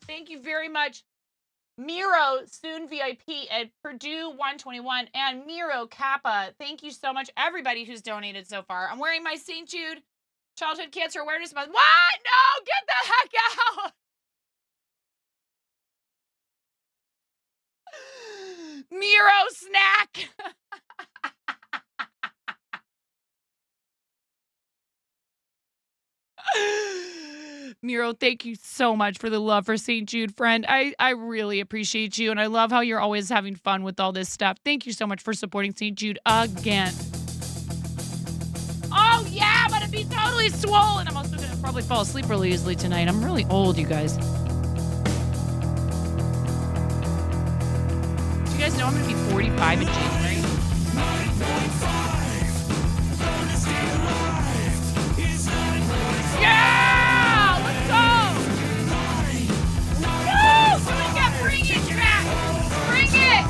Thank you very much, Miro, soon VIP at Purdue 121, and Miro Kappa. Thank you so much, everybody who's donated so far. I'm wearing my St. Jude Childhood Cancer Awareness Month. What? No, get the heck out. Miro snack. Miro, thank you so much for the love for St. Jude, friend. I really appreciate you, and I love how you're always having fun with all this stuff. Thank you so much for supporting St. Jude again. Oh, yeah, I'm going to be totally swollen. I'm also going to probably fall asleep really easily tonight. I'm really old, you guys. Do you guys know I'm going to be 45 in January? Yeah! Let's go! Woo! Do it again. Bring it, Jack! Bring it!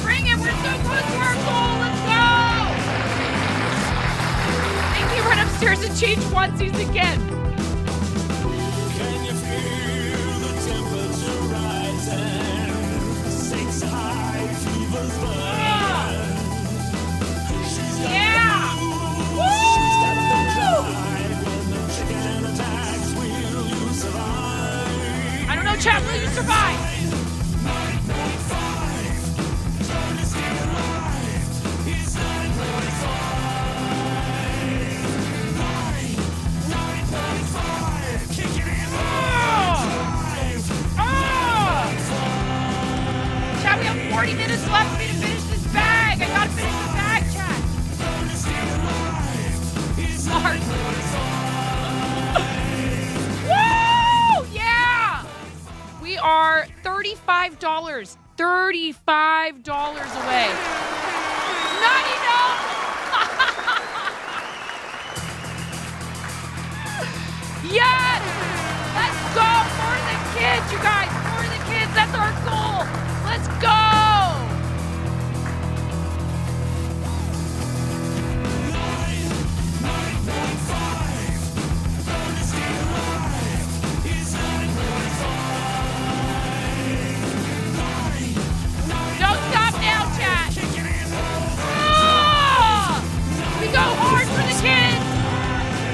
Bring it! We're so close to our goal. Let's go! Thank you. Run upstairs and change onesies again. Can you feel the temperature rising? Stakes high, fever's burning. She's got Yeah! Woo! she's got the drive. When the chicken attacks, will you survive? I don't know, chat. Will you survive? 9.5. Trying to stay alive. It's 9.5. Kicking in. Chat, we have 40 minutes left for me to finish this bag. I gotta finish the bag, chat. Smart. Woo! Yeah! We are $35. $35 away. Not enough! Yes! Let's go for the kids, you guys! For the kids, that's our goal! Let's go! Don't stop now, chat! Ah! We go hard for the kids!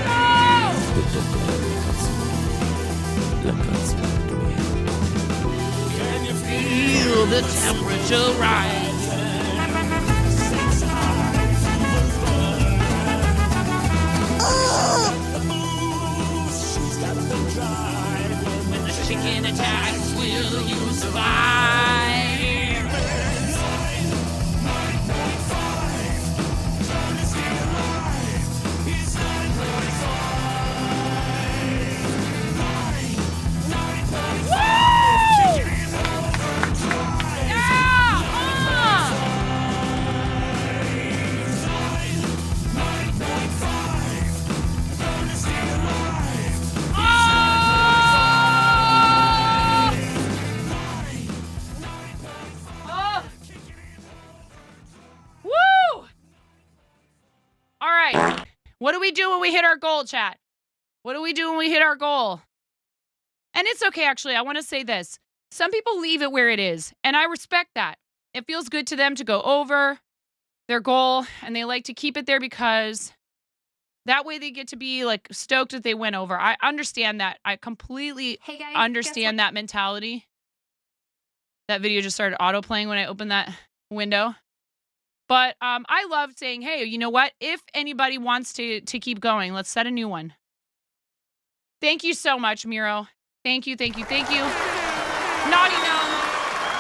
Go! Feel the temperature rise. When the chicken attacks, will you survive? Woo! Yeah! What do we do when we hit our goal, chat? What do we do when we hit our goal? And it's okay, actually. I want to say this. Some people leave it where it is, and I respect that. It feels good to them to go over their goal, and they like to keep it there because that way they get to be like stoked that they went over. I understand that. I completely understand that mentality. That video just started auto-playing when I opened that window. But I love saying, hey, you know what? If anybody wants to keep going, let's set a new one. Thank you so much, Miro. Thank you, thank you, thank you. Naughty Gnome,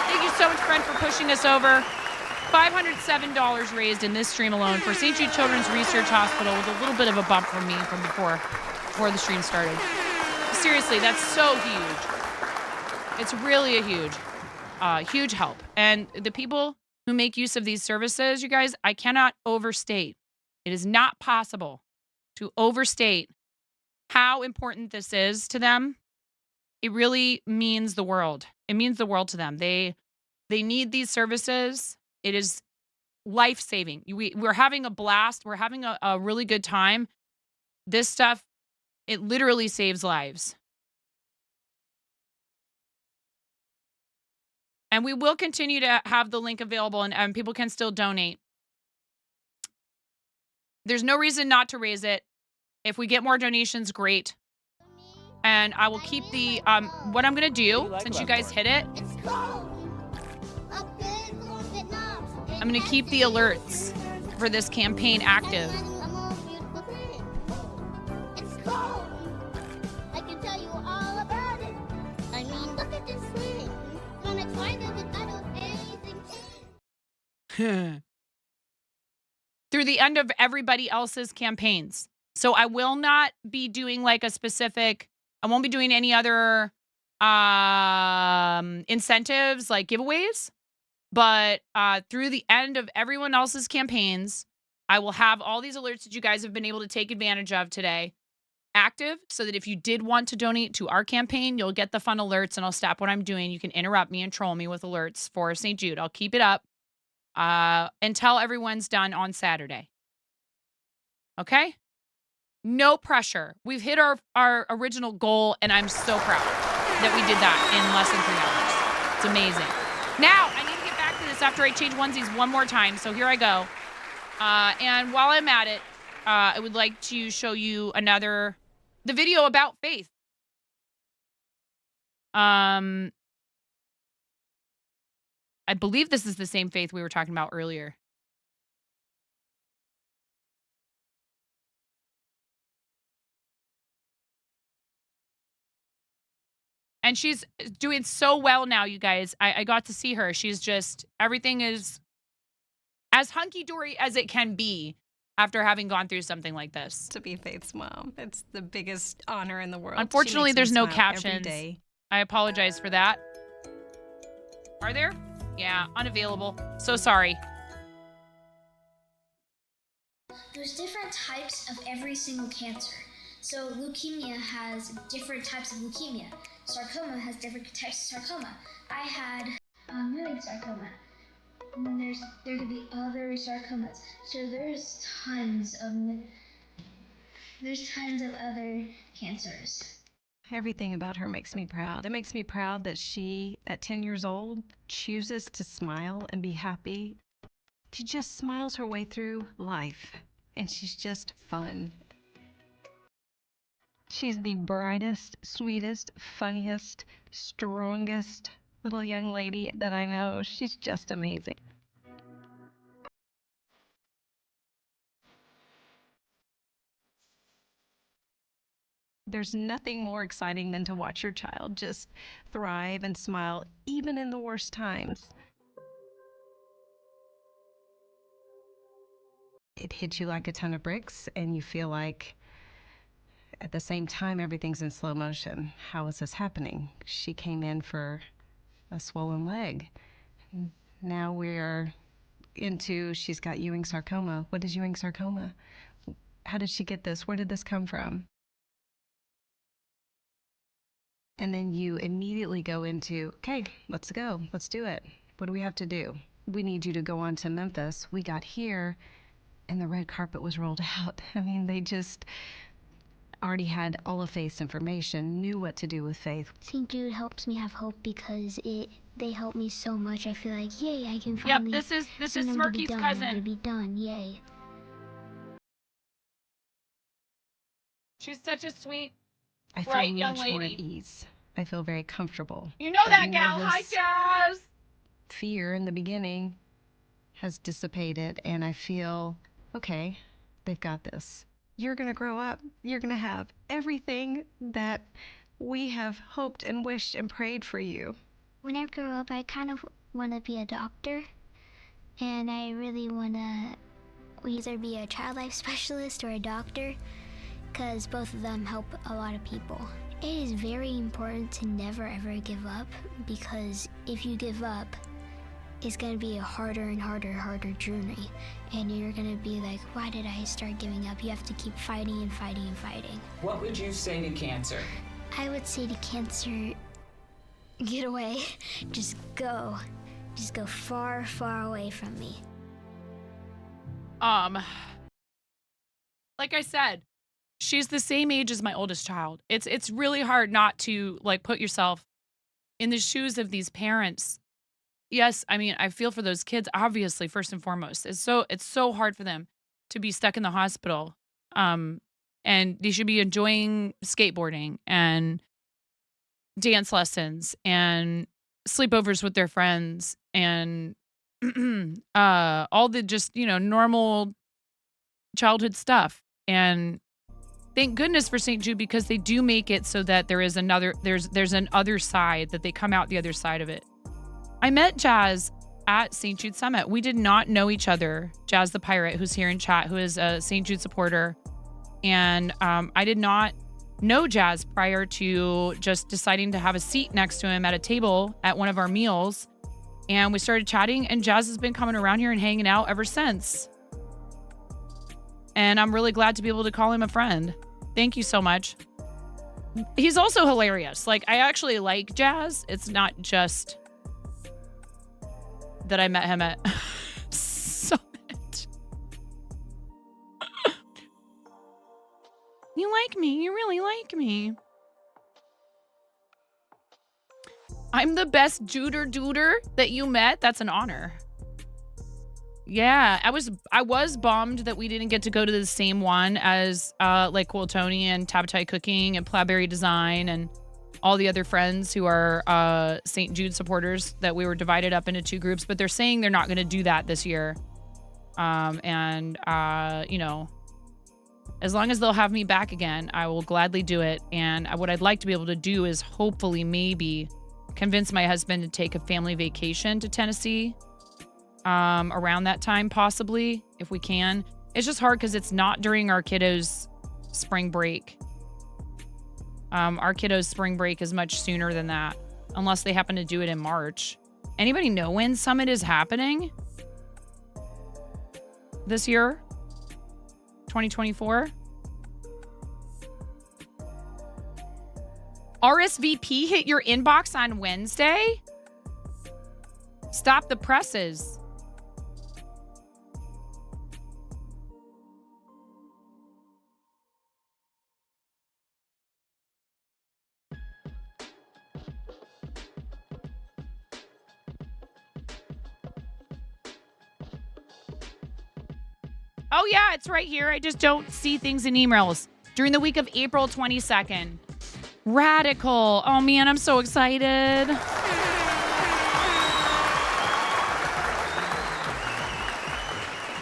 thank you so much, friend, for pushing us over. $507 raised in this stream alone for St. Jude Children's Research Hospital, with a little bit of a bump from me from before the stream started. Seriously, that's so huge. It's really a huge help. And the people who make use of these services, you guys, I cannot overstate. It is not possible to overstate how important this is to them. It really means the world. It means the world to them. They need these services. It is life-saving. We're having a blast. We're having a really good time. This stuff, it literally saves lives. And we will continue to have the link available, and people can still donate. There's no reason not to raise it. If we get more donations, great. And I will keep the, what I'm going to do, since you guys hit it, I'm going to keep the alerts for this campaign active. I can tell you all about it. I mean, look at this thing. Gonna climb it without anything. Through the end of everybody else's campaigns. So I will not be doing like a specific, I won't be doing any other incentives like giveaways, but through the end of everyone else's campaigns, I will have all these alerts that you guys have been able to take advantage of today active, so that if you did want to donate to our campaign, you'll get the fun alerts, and I'll stop what I'm doing. You can interrupt me and troll me with alerts for St. Jude. I'll keep it up until everyone's done on Saturday. Okay? No pressure. We've hit our original goal, and I'm so proud that we did that in less than 3 hours. It's amazing. Now, I need to get back to this after I change onesies one more time, so here I go. And while I'm at it, I would like to show you the video about faith. I believe this is the same faith we were talking about earlier. And she's doing so well now, you guys. I got to see her. She's just, everything is as hunky-dory as it can be after having gone through something like this. To be Faith's mom. It's the biggest honor in the world. Unfortunately, there's no captions. Every day. I apologize for that. Are there? Yeah, unavailable. So sorry. There's different types of every single cancer. So leukemia has different types of leukemia. Sarcoma has different types of sarcoma. I had moving sarcoma. And then there could be other sarcomas. So there's tons of other cancers. Everything about her makes me proud. It makes me proud that she, at 10 years old, chooses to smile and be happy. She just smiles her way through life, and she's just fun. She's the brightest, sweetest, funniest, strongest little young lady that I know. She's just amazing. There's nothing more exciting than to watch your child just thrive and smile, even in the worst times. It hits you like a ton of bricks, and you feel like at the same time everything's in slow motion. How is this happening? She came in for a swollen leg. Now we're into, she's got Ewing sarcoma. What is Ewing sarcoma? How did she get this? Where did this come from? And then you immediately go into, okay, let's go. Let's do it. What do we have to do? We need you to go on to Memphis. We got here. and the red carpet was rolled out. I mean, they just already had all of Faith's information, knew what to do with Faith. St. Jude helps me have hope because they help me so much. I feel like, yay, I can Yep, finally this is see them to be Smirky's done, cousin. to be done, yay. She's such a sweet, I feel bright young much more at lady. ease. I feel very comfortable. You know that gal. Hi, nervous Jazz. fear in the beginning has dissipated, and I feel, okay, they've got this. You're going to grow up. You're going to have everything that we have hoped and wished and prayed for you. When I grow up, I kind of want to be a doctor, and I really want to either be a child life specialist or a doctor, because both of them help a lot of people. It is very important to never ever give up, because if you give up, it's going to be a harder and harder journey, and you're going to be like, why did I start giving up? You have to keep fighting and fighting and fighting. What would you say to cancer? I would say to cancer, get away. Just go far, far away from me. Like I said, she's the same age as my oldest child. It's really hard not to like put yourself in the shoes of these parents. Yes, I mean, I feel for those kids, obviously, first and foremost. It's so hard for them to be stuck in the hospital. And they should be enjoying skateboarding and dance lessons and sleepovers with their friends and all the just, normal childhood stuff. And thank goodness for St. Jude, because they do make it so that there's an other side, that they come out the other side of it. I met Jazz at St. Jude Summit. We did not know each other. Jazz the Pirate, who's here in chat, who is a St. Jude supporter. And I did not know Jazz prior to just deciding to have a seat next to him at a table at one of our meals. And we started chatting, and Jazz has been coming around here and hanging out ever since. And I'm really glad to be able to call him a friend. Thank you so much. He's also hilarious. Like, I actually like Jazz. It's not just that I met him at Summit. You like me. You really like me. I'm the best Juder that you met. That's an honor. Yeah, I was bummed that we didn't get to go to the same one as like Cool Tony and Tabatai Cooking and Plowberry Design and all the other friends who are St. Jude supporters, that we were divided up into two groups, but they're saying they're not going to do that this year. As long as they'll have me back again, I will gladly do it. And what I'd like to be able to do is hopefully maybe convince my husband to take a family vacation to Tennessee around that time, possibly, if we can. It's just hard because it's not during our kiddos' spring break. Our kiddos' spring break is much sooner than that, unless they happen to do it in March. Anybody know when Summit is happening this year? 2024? RSVP hit your inbox on Wednesday? Stop the presses. Oh, yeah, it's right here. I just don't see things in emails. During the week of April 22nd. Radical. Oh, man, I'm so excited.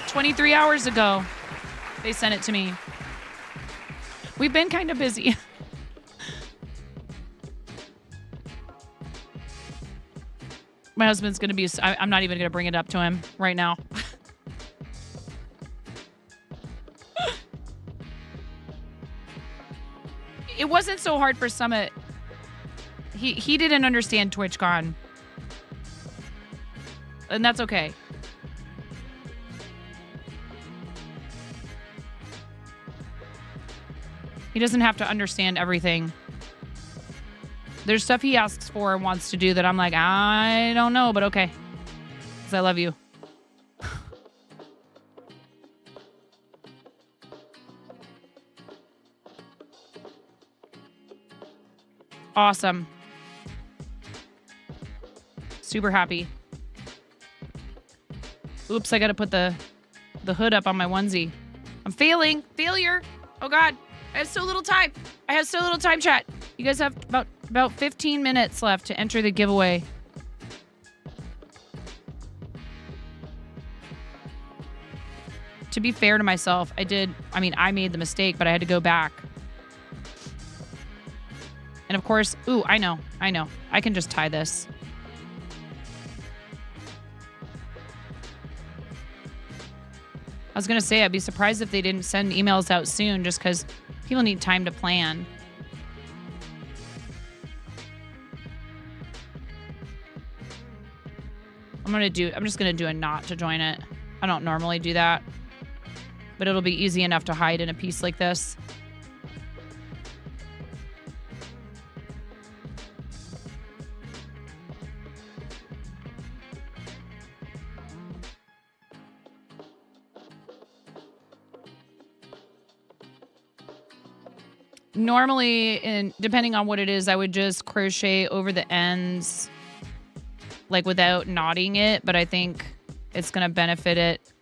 "23 hours ago, they sent it to me. We've been kind of busy. My husband's going to be... I'm not even going to bring it up to him right now. It wasn't so hard for Summit. He didn't understand TwitchCon. And that's okay. He doesn't have to understand everything. There's stuff he asks for and wants to do that I'm like, I don't know, but okay. Because I love you. awesome. Super happy. Oops, I gotta put the hood up on my onesie. I'm failing. Failure. Oh God. I have so little time. I have so little time, chat. You guys have about 15 minutes left to enter the giveaway. To be fair to myself, I made the mistake, but I had to go back. And of course, ooh, I know. I can just tie this. I was going to say, I'd be surprised if they didn't send emails out soon just because people need time to plan. I'm just going to do a knot to join it. I don't normally do that, but it'll be easy enough to hide in a piece like this. Normally, depending on what it is, I would just crochet over the ends, like without knotting it, but I think it's going to benefit it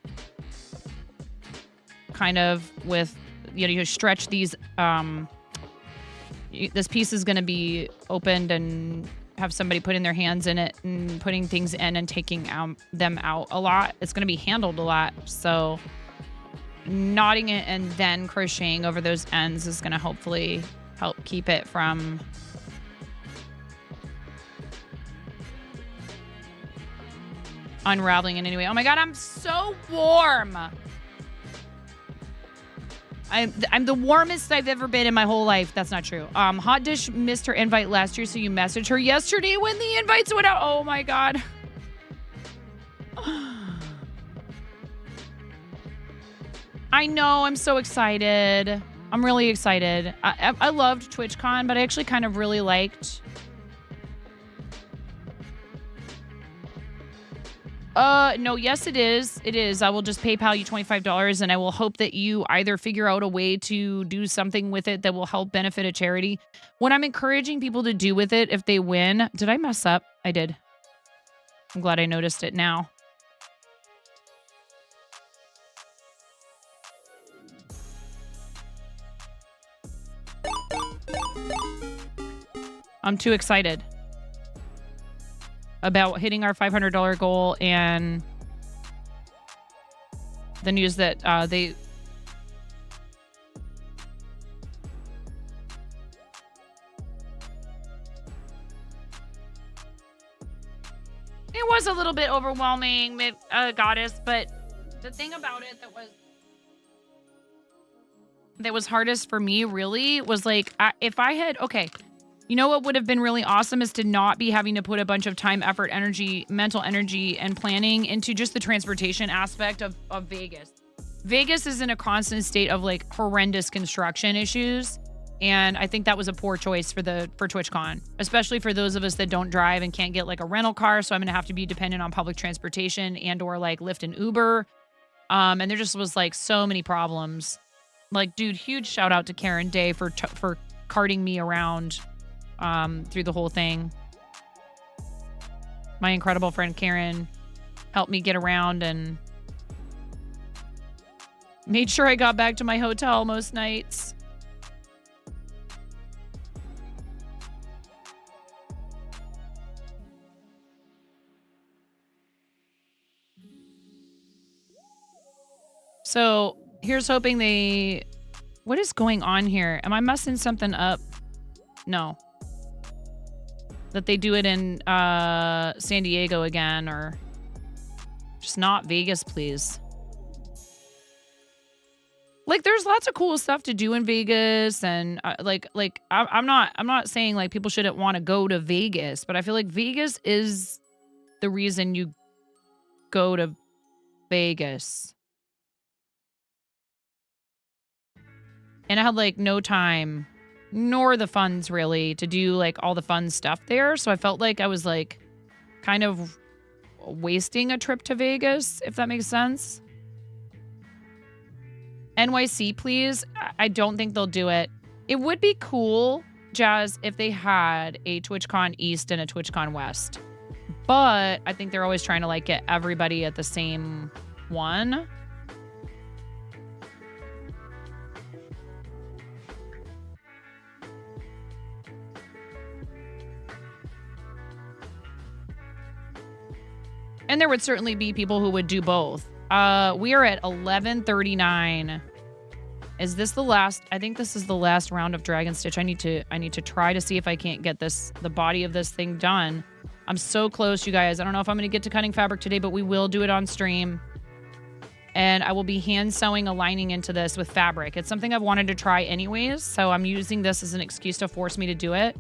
kind of with, you stretch these, this piece is going to be opened and have somebody putting their hands in it and putting things in and taking them out a lot. It's going to be handled a lot, so knotting it and then crocheting over those ends is going to hopefully help keep it from unraveling in any way. Oh my God, I'm so warm. I'm the warmest I've ever been in my whole life. That's not true. Hot Dish missed her invite last year, so you messaged her yesterday when the invites went out. Oh my God. I know, I'm so excited. I'm really excited. I loved TwitchCon, but I actually kind of really liked... No, yes, it is. It is. I will just PayPal you $25, and I will hope that you either figure out a way to do something with it that will help benefit a charity. What I'm encouraging people to do with it if they win... Did I mess up? I did. I'm glad I noticed it now. I'm too excited about hitting our $500 goal and the news that it was a little bit overwhelming, Goddess, but the thing about it that was hardest for me really was like, if I had, okay, you know what would have been really awesome is to not be having to put a bunch of time, effort, energy, mental energy, and planning into just the transportation aspect of Vegas. Vegas is in a constant state of like horrendous construction issues. And I think that was a poor choice for TwitchCon, especially for those of us that don't drive and can't get like a rental car. So I'm going to have to be dependent on public transportation and or like Lyft and Uber. And there just was like so many problems. Like, dude, huge shout out to Karen Day for carting me around through the whole thing. My incredible friend Karen helped me get around and made sure I got back to my hotel most nights. So here's hoping what is going on here? Am I messing something up? No. That they do it in San Diego again, or just not Vegas, please. Like, there's lots of cool stuff to do in Vegas, and I'm not saying like people shouldn't want to go to Vegas, but I feel like Vegas is the reason you go to Vegas. And I had like no time nor the funds really to do like all the fun stuff there. So I felt like I was like kind of wasting a trip to Vegas, if that makes sense. NYC, please. I don't think they'll do it. It would be cool. Jazz if they had a TwitchCon East and a TwitchCon West. But I think they're always trying to like get everybody at the same one. And there would certainly be people who would do both. We are at 11:39. Is this the last? I think this is the last round of Dragon Stitch. I need to try to see if I can't get the body of this thing done. I'm so close, you guys. I don't know if I'm going to get to cutting fabric today, but we will do it on stream. And I will be hand sewing a lining into this with fabric. It's something I've wanted to try anyways, so I'm using this as an excuse to force me to do it.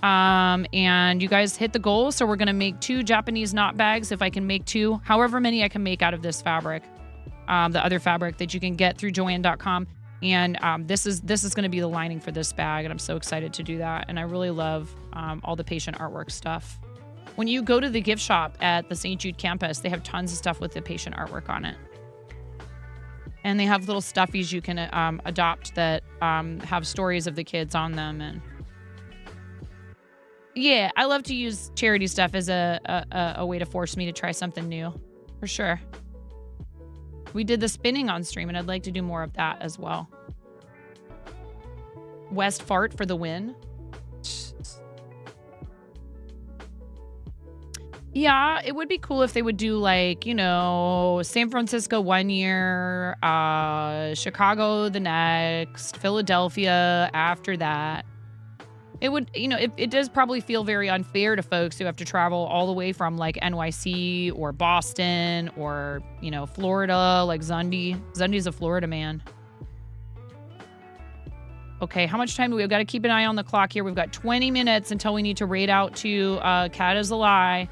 And you guys hit the goal, so we're going to make 2 Japanese knot bags if I can make 2, however many I can make out of this fabric. The other fabric that you can get through joanne.com. And this is going to be the lining for this bag, and I'm so excited to do that. And I really love all the patient artwork stuff. When you go to the gift shop at the St. Jude campus, they have tons of stuff with the patient artwork on it. And they have little stuffies you can adopt that have stories of the kids on them. And yeah, I love to use charity stuff as a way to force me to try something new, for sure. We did the spinning on stream, and I'd like to do more of that as well. West Fart for the win. Yeah, it would be cool if they would do like, you know, San Francisco one year, Chicago the next, Philadelphia after that. It would, you know, it does probably feel very unfair to folks who have to travel all the way from like NYC or Boston or, you know, Florida, like Zundy. Zundy's a Florida man. Okay, how much time do we have? We've got to keep an eye on the clock here. We've got 20 minutes until we need to raid out to Cat is a Lie.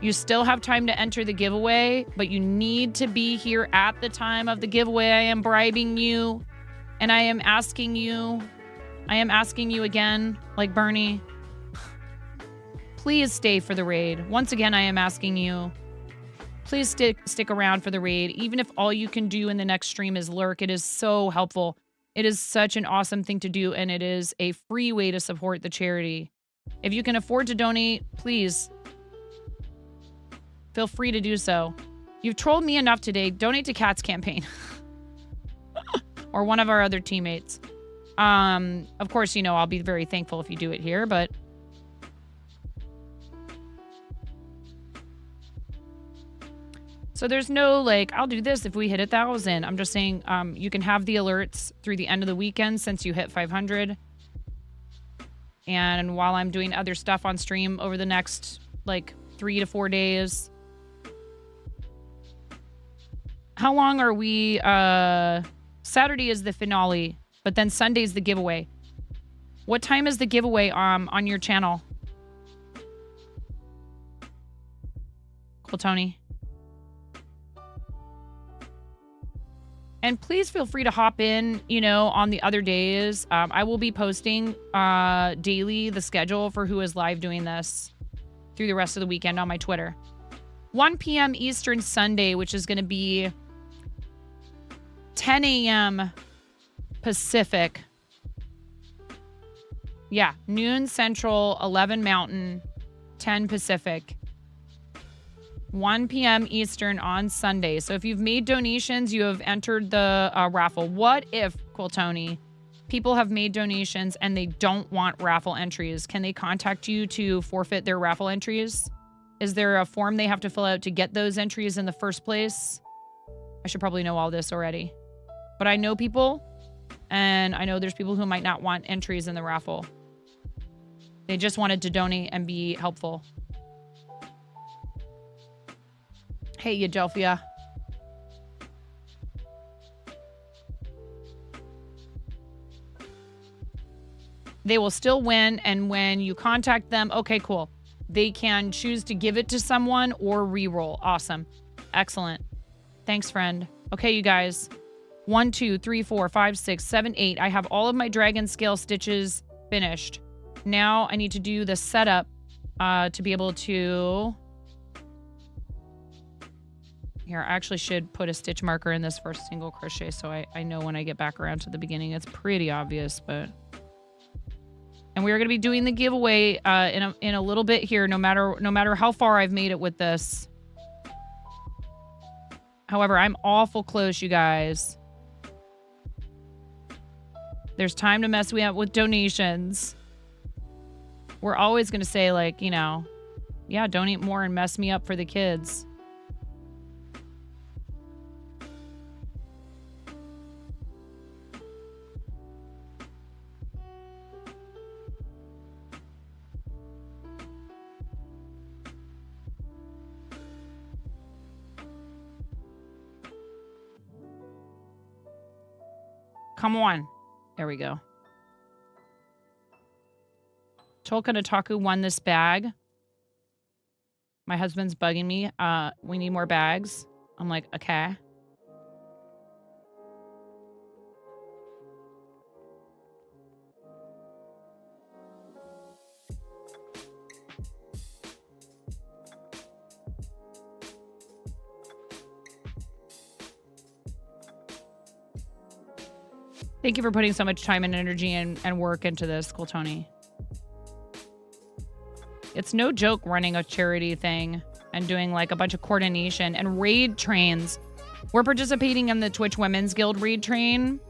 You still have time to enter the giveaway, but you need to be here at the time of the giveaway. I am bribing you, and I am asking you again, like Bernie, please stay for the raid. Once again, I am asking you, please stick around for the raid. Even if all you can do in the next stream is lurk, it is so helpful. It is such an awesome thing to do, and it is a free way to support the charity. If you can afford to donate, please feel free to do so. You've trolled me enough today. Donate to Cat's campaign. Or one of our other teammates. Of course, you know, I'll be very thankful if you do it here, but so there's no like, I'll do this if we hit 1,000. I'm just saying, you can have the alerts through the end of the weekend since you hit 500. And while I'm doing other stuff on stream over the next like 3 to 4 days. How long are we? Saturday is the finale, but then Sunday's the giveaway. What time is the giveaway on your channel? Cool, Tony. And please feel free to hop in, you know, on the other days. I will be posting daily the schedule for who is live doing this through the rest of the weekend on my Twitter. 1 p.m. Eastern Sunday, which is going to be 10 a.m. Pacific. Yeah, noon Central, 11 Mountain, 10 Pacific. 1 p.m. Eastern on Sunday. So if you've made donations, you have entered the raffle. What if, Cool Tony, people have made donations and they don't want raffle entries? Can they contact you to forfeit their raffle entries? Is there a form they have to fill out to get those entries in the first place? I should probably know all this already. But I know people, and I know there's people who might not want entries in the raffle. They just wanted to donate and be helpful. Hey, Adelphia. They will still win, and when you contact them, okay, cool. They can choose to give it to someone or re-roll. Awesome. Excellent. Thanks, friend. Okay, you guys. 1, 2, 3, 4, 5, 6, 7, 8. I have all of my dragon scale stitches finished. Now I need to do the setup to be able to... Here, I actually should put a stitch marker in this first single crochet so I know when I get back around to the beginning. It's pretty obvious, but... And we're going to be doing the giveaway in a little bit here, no matter how far I've made it with this. However, I'm awful close, you guys. There's time to mess up with donations. We're always going to say, like, you know, yeah, donate more and mess me up for the kids. Come on. There we go. Tolka Nataku won this bag. My husband's bugging me. We need more bags. I'm like, okay. Thank you for putting so much time and energy and work into this, Cool Tony. It's no joke running a charity thing and doing like a bunch of coordination and raid trains. We're participating in the Twitch Women's Guild raid train.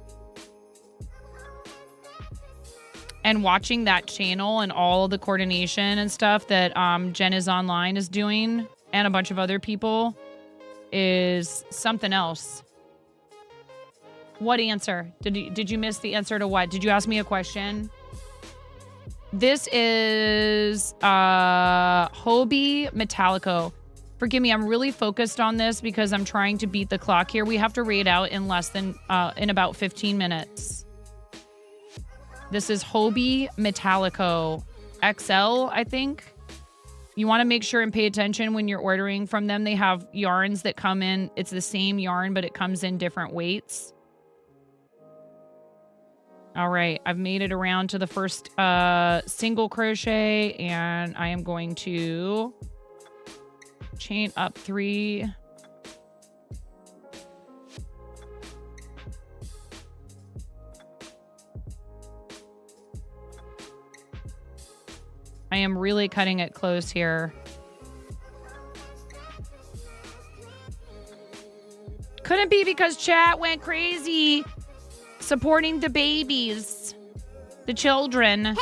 And watching that channel and all the coordination and stuff that Jen is online is doing and a bunch of other people is something else. What answer? Did you miss the answer to what? Did you ask me a question? This is Hobie Metallico. Forgive me, I'm really focused on this because I'm trying to beat the clock here. We have to raid out in less than in about 15 minutes. This is Hobie Metallico XL, I think. You want to make sure and pay attention when you're ordering from them. They have yarns that come in. It's the same yarn, but it comes in different weights. All right, I've made it around to the first single crochet, and I am going to chain up 3. I am really cutting it close here. Couldn't be because chat went crazy. Supporting the babies. The children.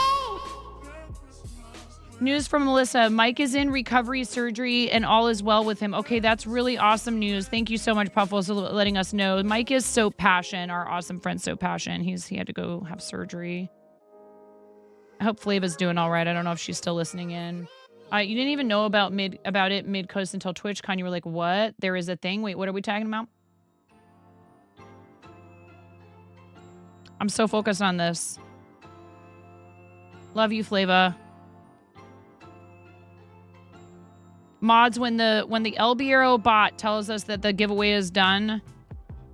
News from Melissa. Mike is in recovery surgery and all is well with him. Okay, that's really awesome news. Thank you so much, Puffles, for letting us know. Mike is so passion, our awesome friend So Passion. He had to go have surgery. I hope Flava's doing all right. I don't know if she's still listening in. You didn't even know about it mid-coast until TwitchCon. You were like, what? There is a thing? Wait, what are we talking about? I'm so focused on this. Love you, Flava. Mods, when the LBRO bot tells us that the giveaway is done,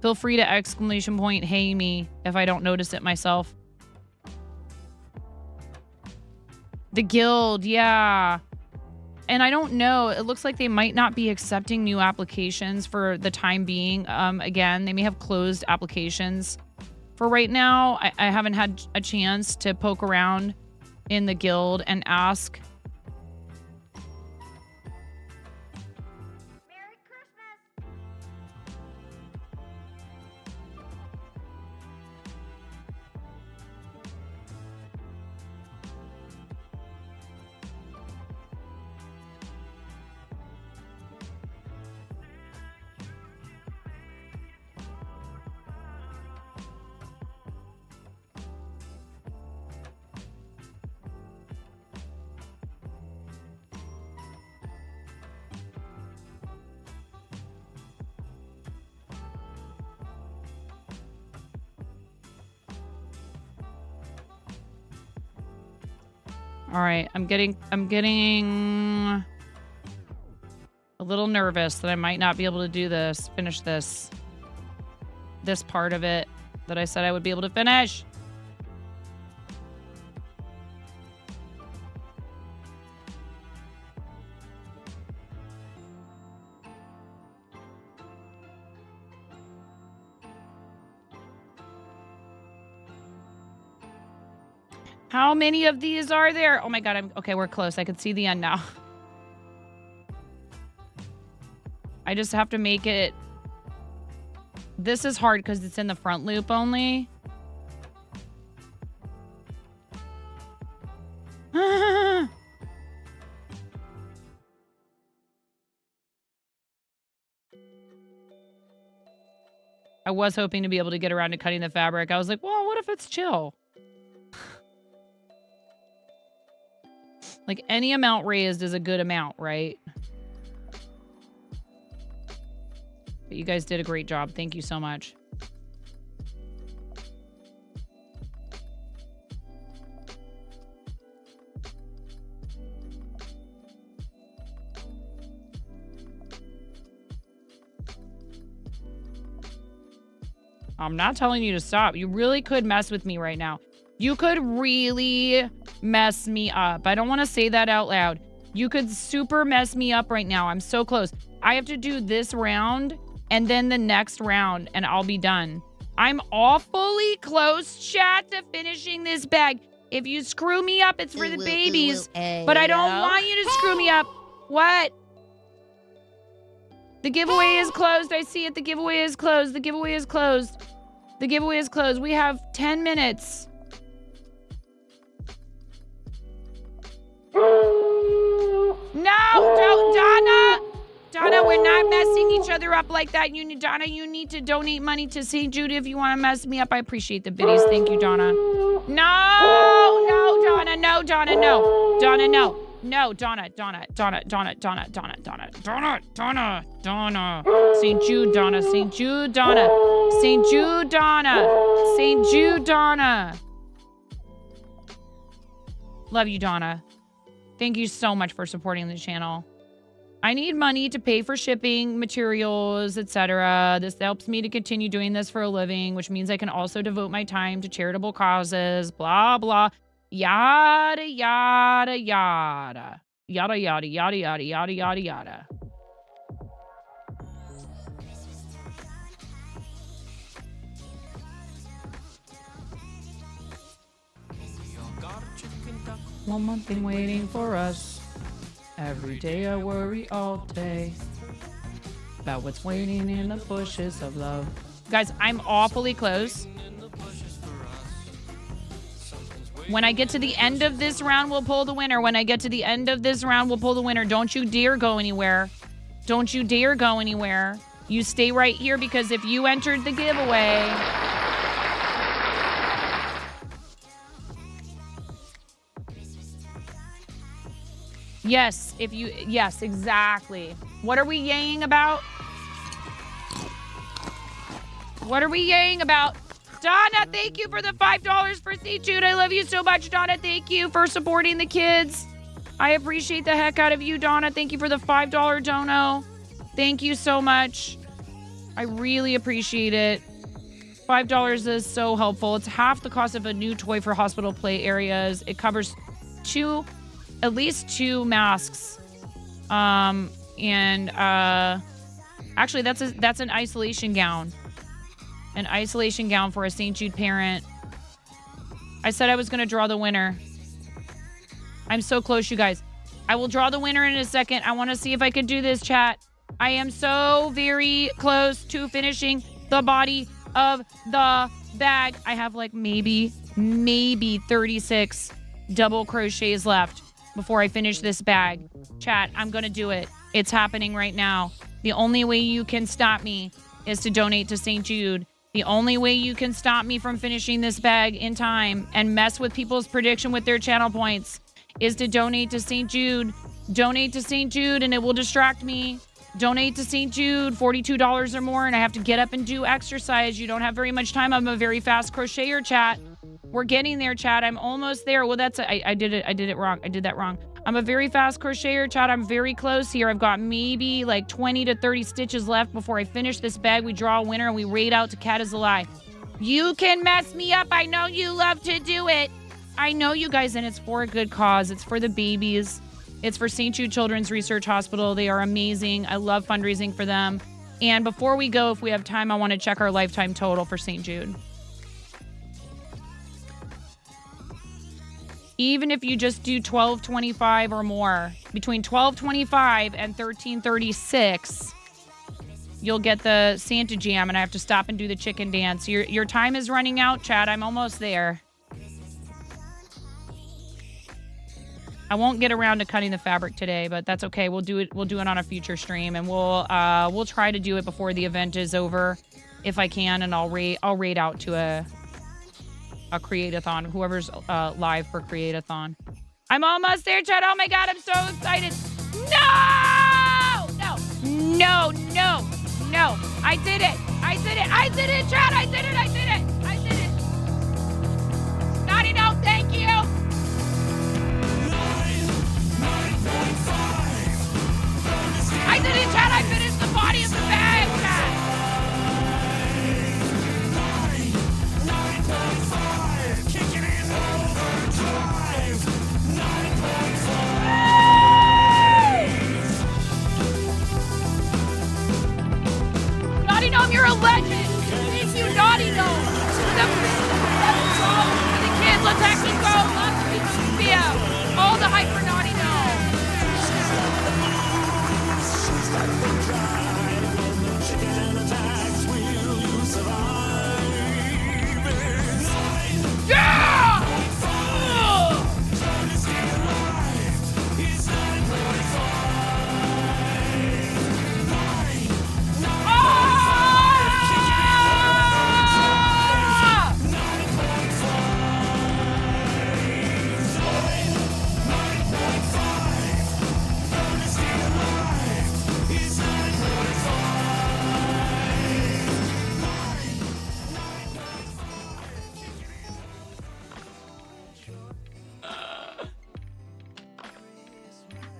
feel free to exclamation point hey me if I don't notice it myself. The guild, yeah. And I don't know. It looks like they might not be accepting new applications for the time being. Again, they may have closed applications. For right now, I haven't had a chance to poke around in the guild and ask. All right, I'm getting a little nervous that I might not be able to finish this part of it that I said I would be able to finish. How many of these are there? Oh my God, okay, we're close. I can see the end now. I just have to make it. This is hard because it's in the front loop only. I was hoping to be able to get around to cutting the fabric. I was like, well, what if it's chill? Like any amount raised is a good amount, right? But you guys did a great job. Thank you so much. I'm not telling you to stop. You really could mess with me right now. You could really mess me up. I don't want to say that out loud. You could super mess me up right now. I'm so close. I have to do this round and then the next round and I'll be done. I'm awfully close, chat, to finishing this bag. If you screw me up, it's for the babies. But I don't want you to screw me up. What? The giveaway is closed. I see it. The giveaway is closed. The giveaway is closed. The giveaway is closed. We have 10 minutes. No, don't, Donna. Donna, we're not messing each other up like that. Donna, you need to donate money to St. Jude if you want to mess me up. I appreciate the biddies. Thank you, Donna. No, Donna, no, Donna, no. Donna, no. No, Donna. St. Jude, Donna. St. Jude, Donna. St. Jude, Donna. St. Jude, Donna. Love you, Donna. Thank you so much for supporting the channel. I need money to pay for shipping, materials, etc. This helps me to continue doing this for a living, which means I can also devote my time to charitable causes, blah, blah. Yada, yada, yada. Yada, yada, yada, yada, yada, yada, yada. One more thing waiting for us. Every day I worry all day about what's waiting in the bushes of love. Guys, I'm awfully close. When I get to the end of this round, we'll pull the winner. When I get to the end of this round, we'll pull the winner. Don't you dare go anywhere. Don't you dare go anywhere. You stay right here because if you entered the giveaway... Yes, if you... Yes, exactly. What are we yaying about? What are we yaying about? Donna, thank you for the $5 for St. Jude. I love you so much, Donna. Thank you for supporting the kids. I appreciate the heck out of you, Donna. Thank you for the $5 dono. Thank you so much. I really appreciate it. $5 is so helpful. It's half the cost of a new toy for hospital play areas. It covers at least two masks. Actually, that's an isolation gown. An isolation gown for a St. Jude parent. I said I was going to draw the winner. I'm so close, you guys. I will draw the winner in a second. I want to see if I can do this, chat. I am so very close to finishing the body of the bag. I have like maybe 36 double crochets left before I finish this bag. Chat, I'm going to do it. It's happening right now. The only way you can stop me is to donate to St. Jude. The only way you can stop me from finishing this bag in time and mess with people's prediction with their channel points is to donate to St. Jude. Donate to St. Jude and it will distract me. Donate to St. Jude, $42 or more, and I have to get up and do exercise. You don't have very much time. I'm a very fast crocheter, chat. We're getting there, chat. I'm almost there. Well, I did it wrong. I did that wrong. I'm a very fast crocheter, chat. I'm very close here. I've got maybe like 20 to 30 stitches left before I finish this bag. We draw a winner and we raid out to Cat is a Lie. You can mess me up. I know you love to do it. I know you guys, and it's for a good cause. It's for the babies. It's for St. Jude Children's Research Hospital. They are amazing. I love fundraising for them. And before we go, if we have time, I want to check our lifetime total for St. Jude. Even if you just do 12:25 or more, between 12:25 and 13:36, you'll get the Santa Jam, and I have to stop and do the chicken dance. Your time is running out, Chad. I'm almost there. I won't get around to cutting the fabric today, but that's okay. We'll do it. We'll do it on a future stream, and we'll try to do it before the event is over, if I can, and I'll raid out to a CREATE-A-THON. Whoever's live for CREATE-A-THON. I'm almost there, Chad. Oh my God, I'm so excited. No! No! No! No! No! I did it! I did it! I did it, Chad! I did it! I did it! I did it! Naughty no, thank you! I did it, Chad! I finished the body of the bag, Chad! 9.5, kicking in overdrive. 9.5. Naughty Gnome, you're a legend! Thank you, Naughty Gnome! The kids, let's actually go! Lots of people to be out! All the hype for Naughty Gnome! Yeah!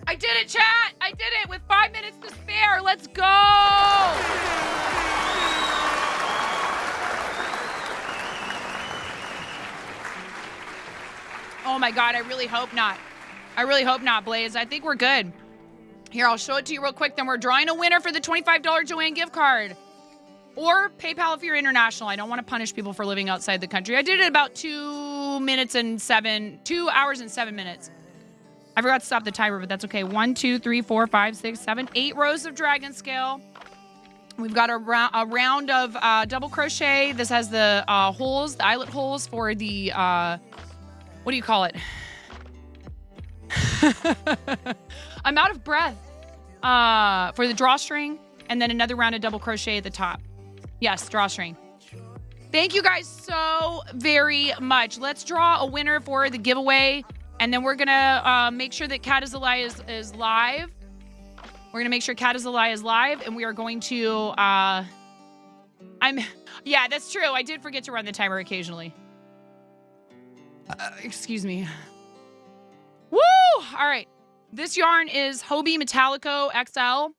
I did it, chat! I did it with 5 minutes to spare. Let's go! Oh my God, I really hope not. I really hope not, Blaze. I think we're good. Here, I'll show it to you real quick. Then we're drawing a winner for the $25 Joanne gift card. Or PayPal if you're international. I don't want to punish people for living outside the country. I did it about 2 hours and 7 minutes. I forgot to stop the timer, but that's okay. 1, 2, 3, 4, 5, 6, 7, 8 rows of dragon scale. We've got a round of double crochet. This has the holes, the eyelet holes for the, what do you call it? I'm out of breath. For the drawstring, and then another round of double crochet at the top. Yes, drawstring. Thank you guys so very much. Let's draw a winner for the giveaway. And then we're going to make sure that Cat is Alive is live. We're going to make sure Cat is Alive is live. And we are going to... yeah, that's true. I did forget to run the timer occasionally. Excuse me. Woo! All right. This yarn is Hobie Metallico XL.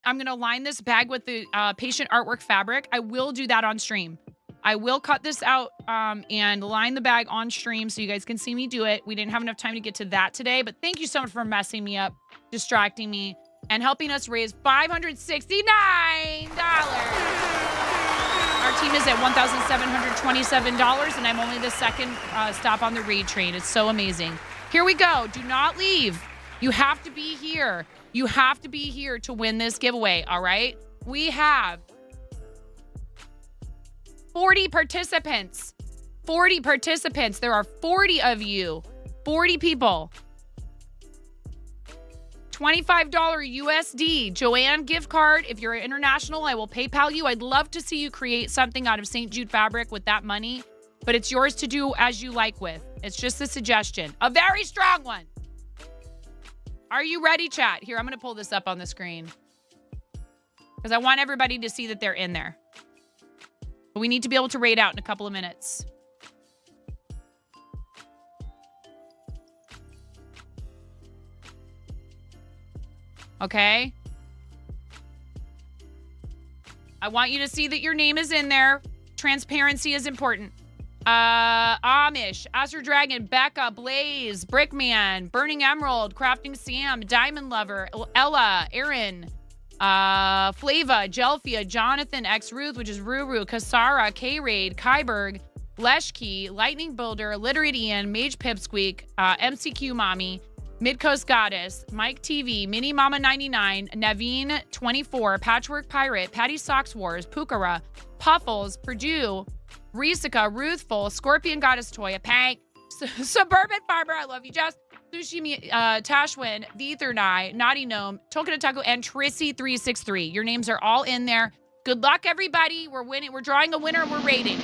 I'm going to line this bag with the patient artwork fabric. I will do that on stream. I will cut this out and line the bag on stream so you guys can see me do it. We didn't have enough time to get to that today, but thank you so much for messing me up, distracting me, and helping us raise $569. Our team is at $1,727, and I'm only the second stop on the raid train. It's so amazing. Here we go. Do not leave. You have to be here. You have to be here to win this giveaway, all right? We have 40 participants. 40 participants. There are 40 of you. 40 people. $25 USD Joanne gift card. If you're international, I will PayPal you. I'd love to see you create something out of St. Jude fabric with that money, but it's yours to do as you like with. It's just a suggestion. A very strong one. Are you ready, chat? Here, I'm going to pull this up on the screen because I want everybody to see that they're in there. But we need to be able to raid out in a couple of minutes. Okay. I want you to see that your name is in there. Transparency is important. Amish, Astro Dragon, Becca, Blaze, Brickman, Burning Emerald, Crafting Sam, Diamond Lover, Ella, Aaron, Flava, Jelfia, Jonathan, X Ruth, which is Ruru, Kasara, K-Raid, Kyberg, Lesh Key, Lightning Builder, Literate Ian, Mage Pipsqueak, MCQ Mommy, Midcoast Goddess, Mike TV, Mini Mama 99, Naveen 24, Patchwork Pirate, Patty Socks Wars, Pukara, Puffles, Purdue, Risica, Ruthful, Scorpion Goddess Toya, Pank, Suburban Farmer, I love you, Jess, Sushi, Tashwin, The Ethernai, Naughty Gnome, Tokunataku, and Trissy363. Your names are all in there. Good luck, everybody. We're winning. We're drawing a winner and we're rating.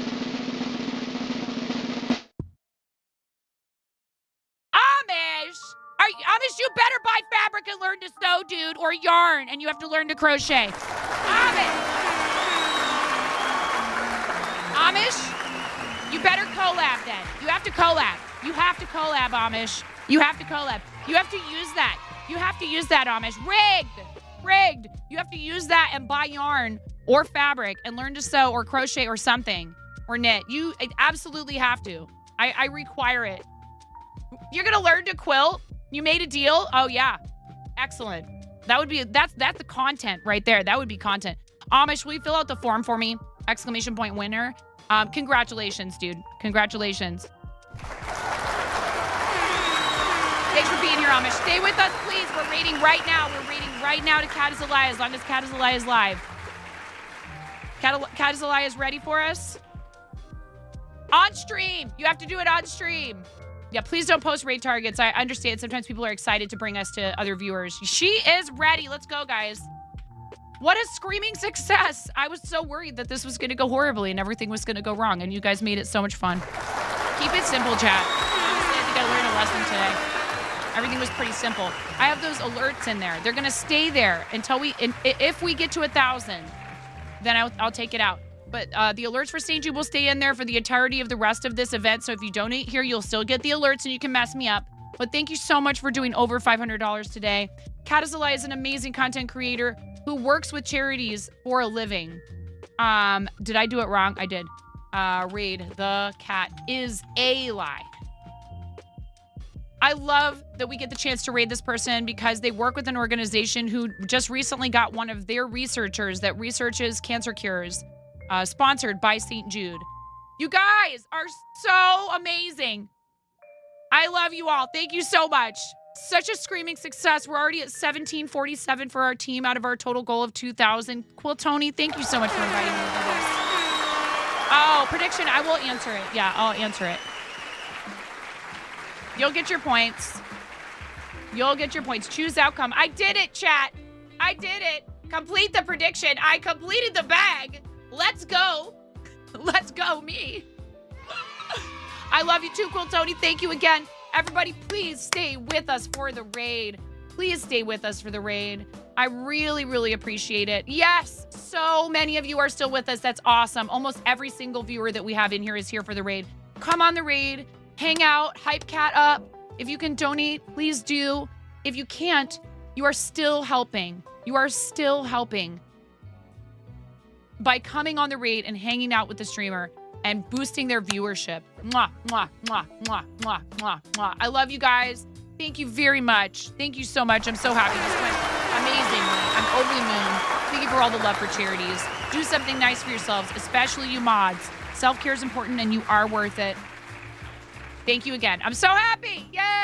Amish, you better buy fabric and learn to sew, dude, or yarn, and you have to learn to crochet. Amish, you better collab then. You have to collab. You have to collab, Amish. You have to collab. You have to use that. You have to use that, Amish. Rigged. You have to use that and buy yarn or fabric and learn to sew or crochet or something or knit. You absolutely have to. I require it. You're gonna learn to quilt? You made a deal? Oh yeah. Excellent. That's the content right there. That would be content. Amish, will you fill out the form for me? ! Winner. Congratulations, dude. Congratulations. Thanks for being here, Amish. Stay with us, please. We're rating right now. We're rating right now to Cat is a Lie, as long as Cat is a Lie is live. Cat is a Lie is ready for us? On stream. You have to do it on stream. Yeah, please don't post raid targets. I understand sometimes people are excited to bring us to other viewers. She is ready. Let's go, guys. What a screaming success. I was so worried that this was going to go horribly and everything was going to go wrong, and you guys made it so much fun. Keep it simple, chat. Honestly, I think I learned a lesson today. Everything was pretty simple. I have those alerts in there. They're going to stay there until if we get to 1,000, then I'll take it out. But the alerts for St. Jude will stay in there for the entirety of the rest of this event. So if you donate here, you'll still get the alerts and you can mess me up. But thank you so much for doing over $500 today. Cat is a Lie is an amazing content creator who works with charities for a living. Did I do it wrong? I did. Raid the Cat is a Lie. I love that we get the chance to raid this person because they work with an organization who just recently got one of their researchers that researches cancer cures. Sponsored by St. Jude. You guys are so amazing. I love you all. Thank you so much. Such a screaming success. We're already at 1747 for our team out of our total goal of 2,000. Quill Tony, thank you so much for inviting me to do this. Oh, prediction. I will answer it. Yeah, I'll answer it. You'll get your points. You'll get your points. Choose outcome. I did it, chat. I did it. Complete the prediction. I completed the bag. Let's go. Let's go, me. I love you too, Cool Tony. Thank you again. Everybody, please stay with us for the raid. Please stay with us for the raid. I really, really appreciate it. Yes, so many of you are still with us. That's awesome. Almost every single viewer that we have in here is here for the raid. Come on the raid. Hang out. Hype Cat up. If you can donate, please do. If you can't, you are still helping. You are still helping by coming on the raid and hanging out with the streamer and boosting their viewership. Mwah, mwah, mwah, mwah, mwah, mwah, mwah. I love you guys. Thank you very much. Thank you so much. I'm so happy. This went amazingly. I'm over the moon. Thank you for all the love for charities. Do something nice for yourselves, especially you mods. Self-care is important and you are worth it. Thank you again. I'm so happy. Yay!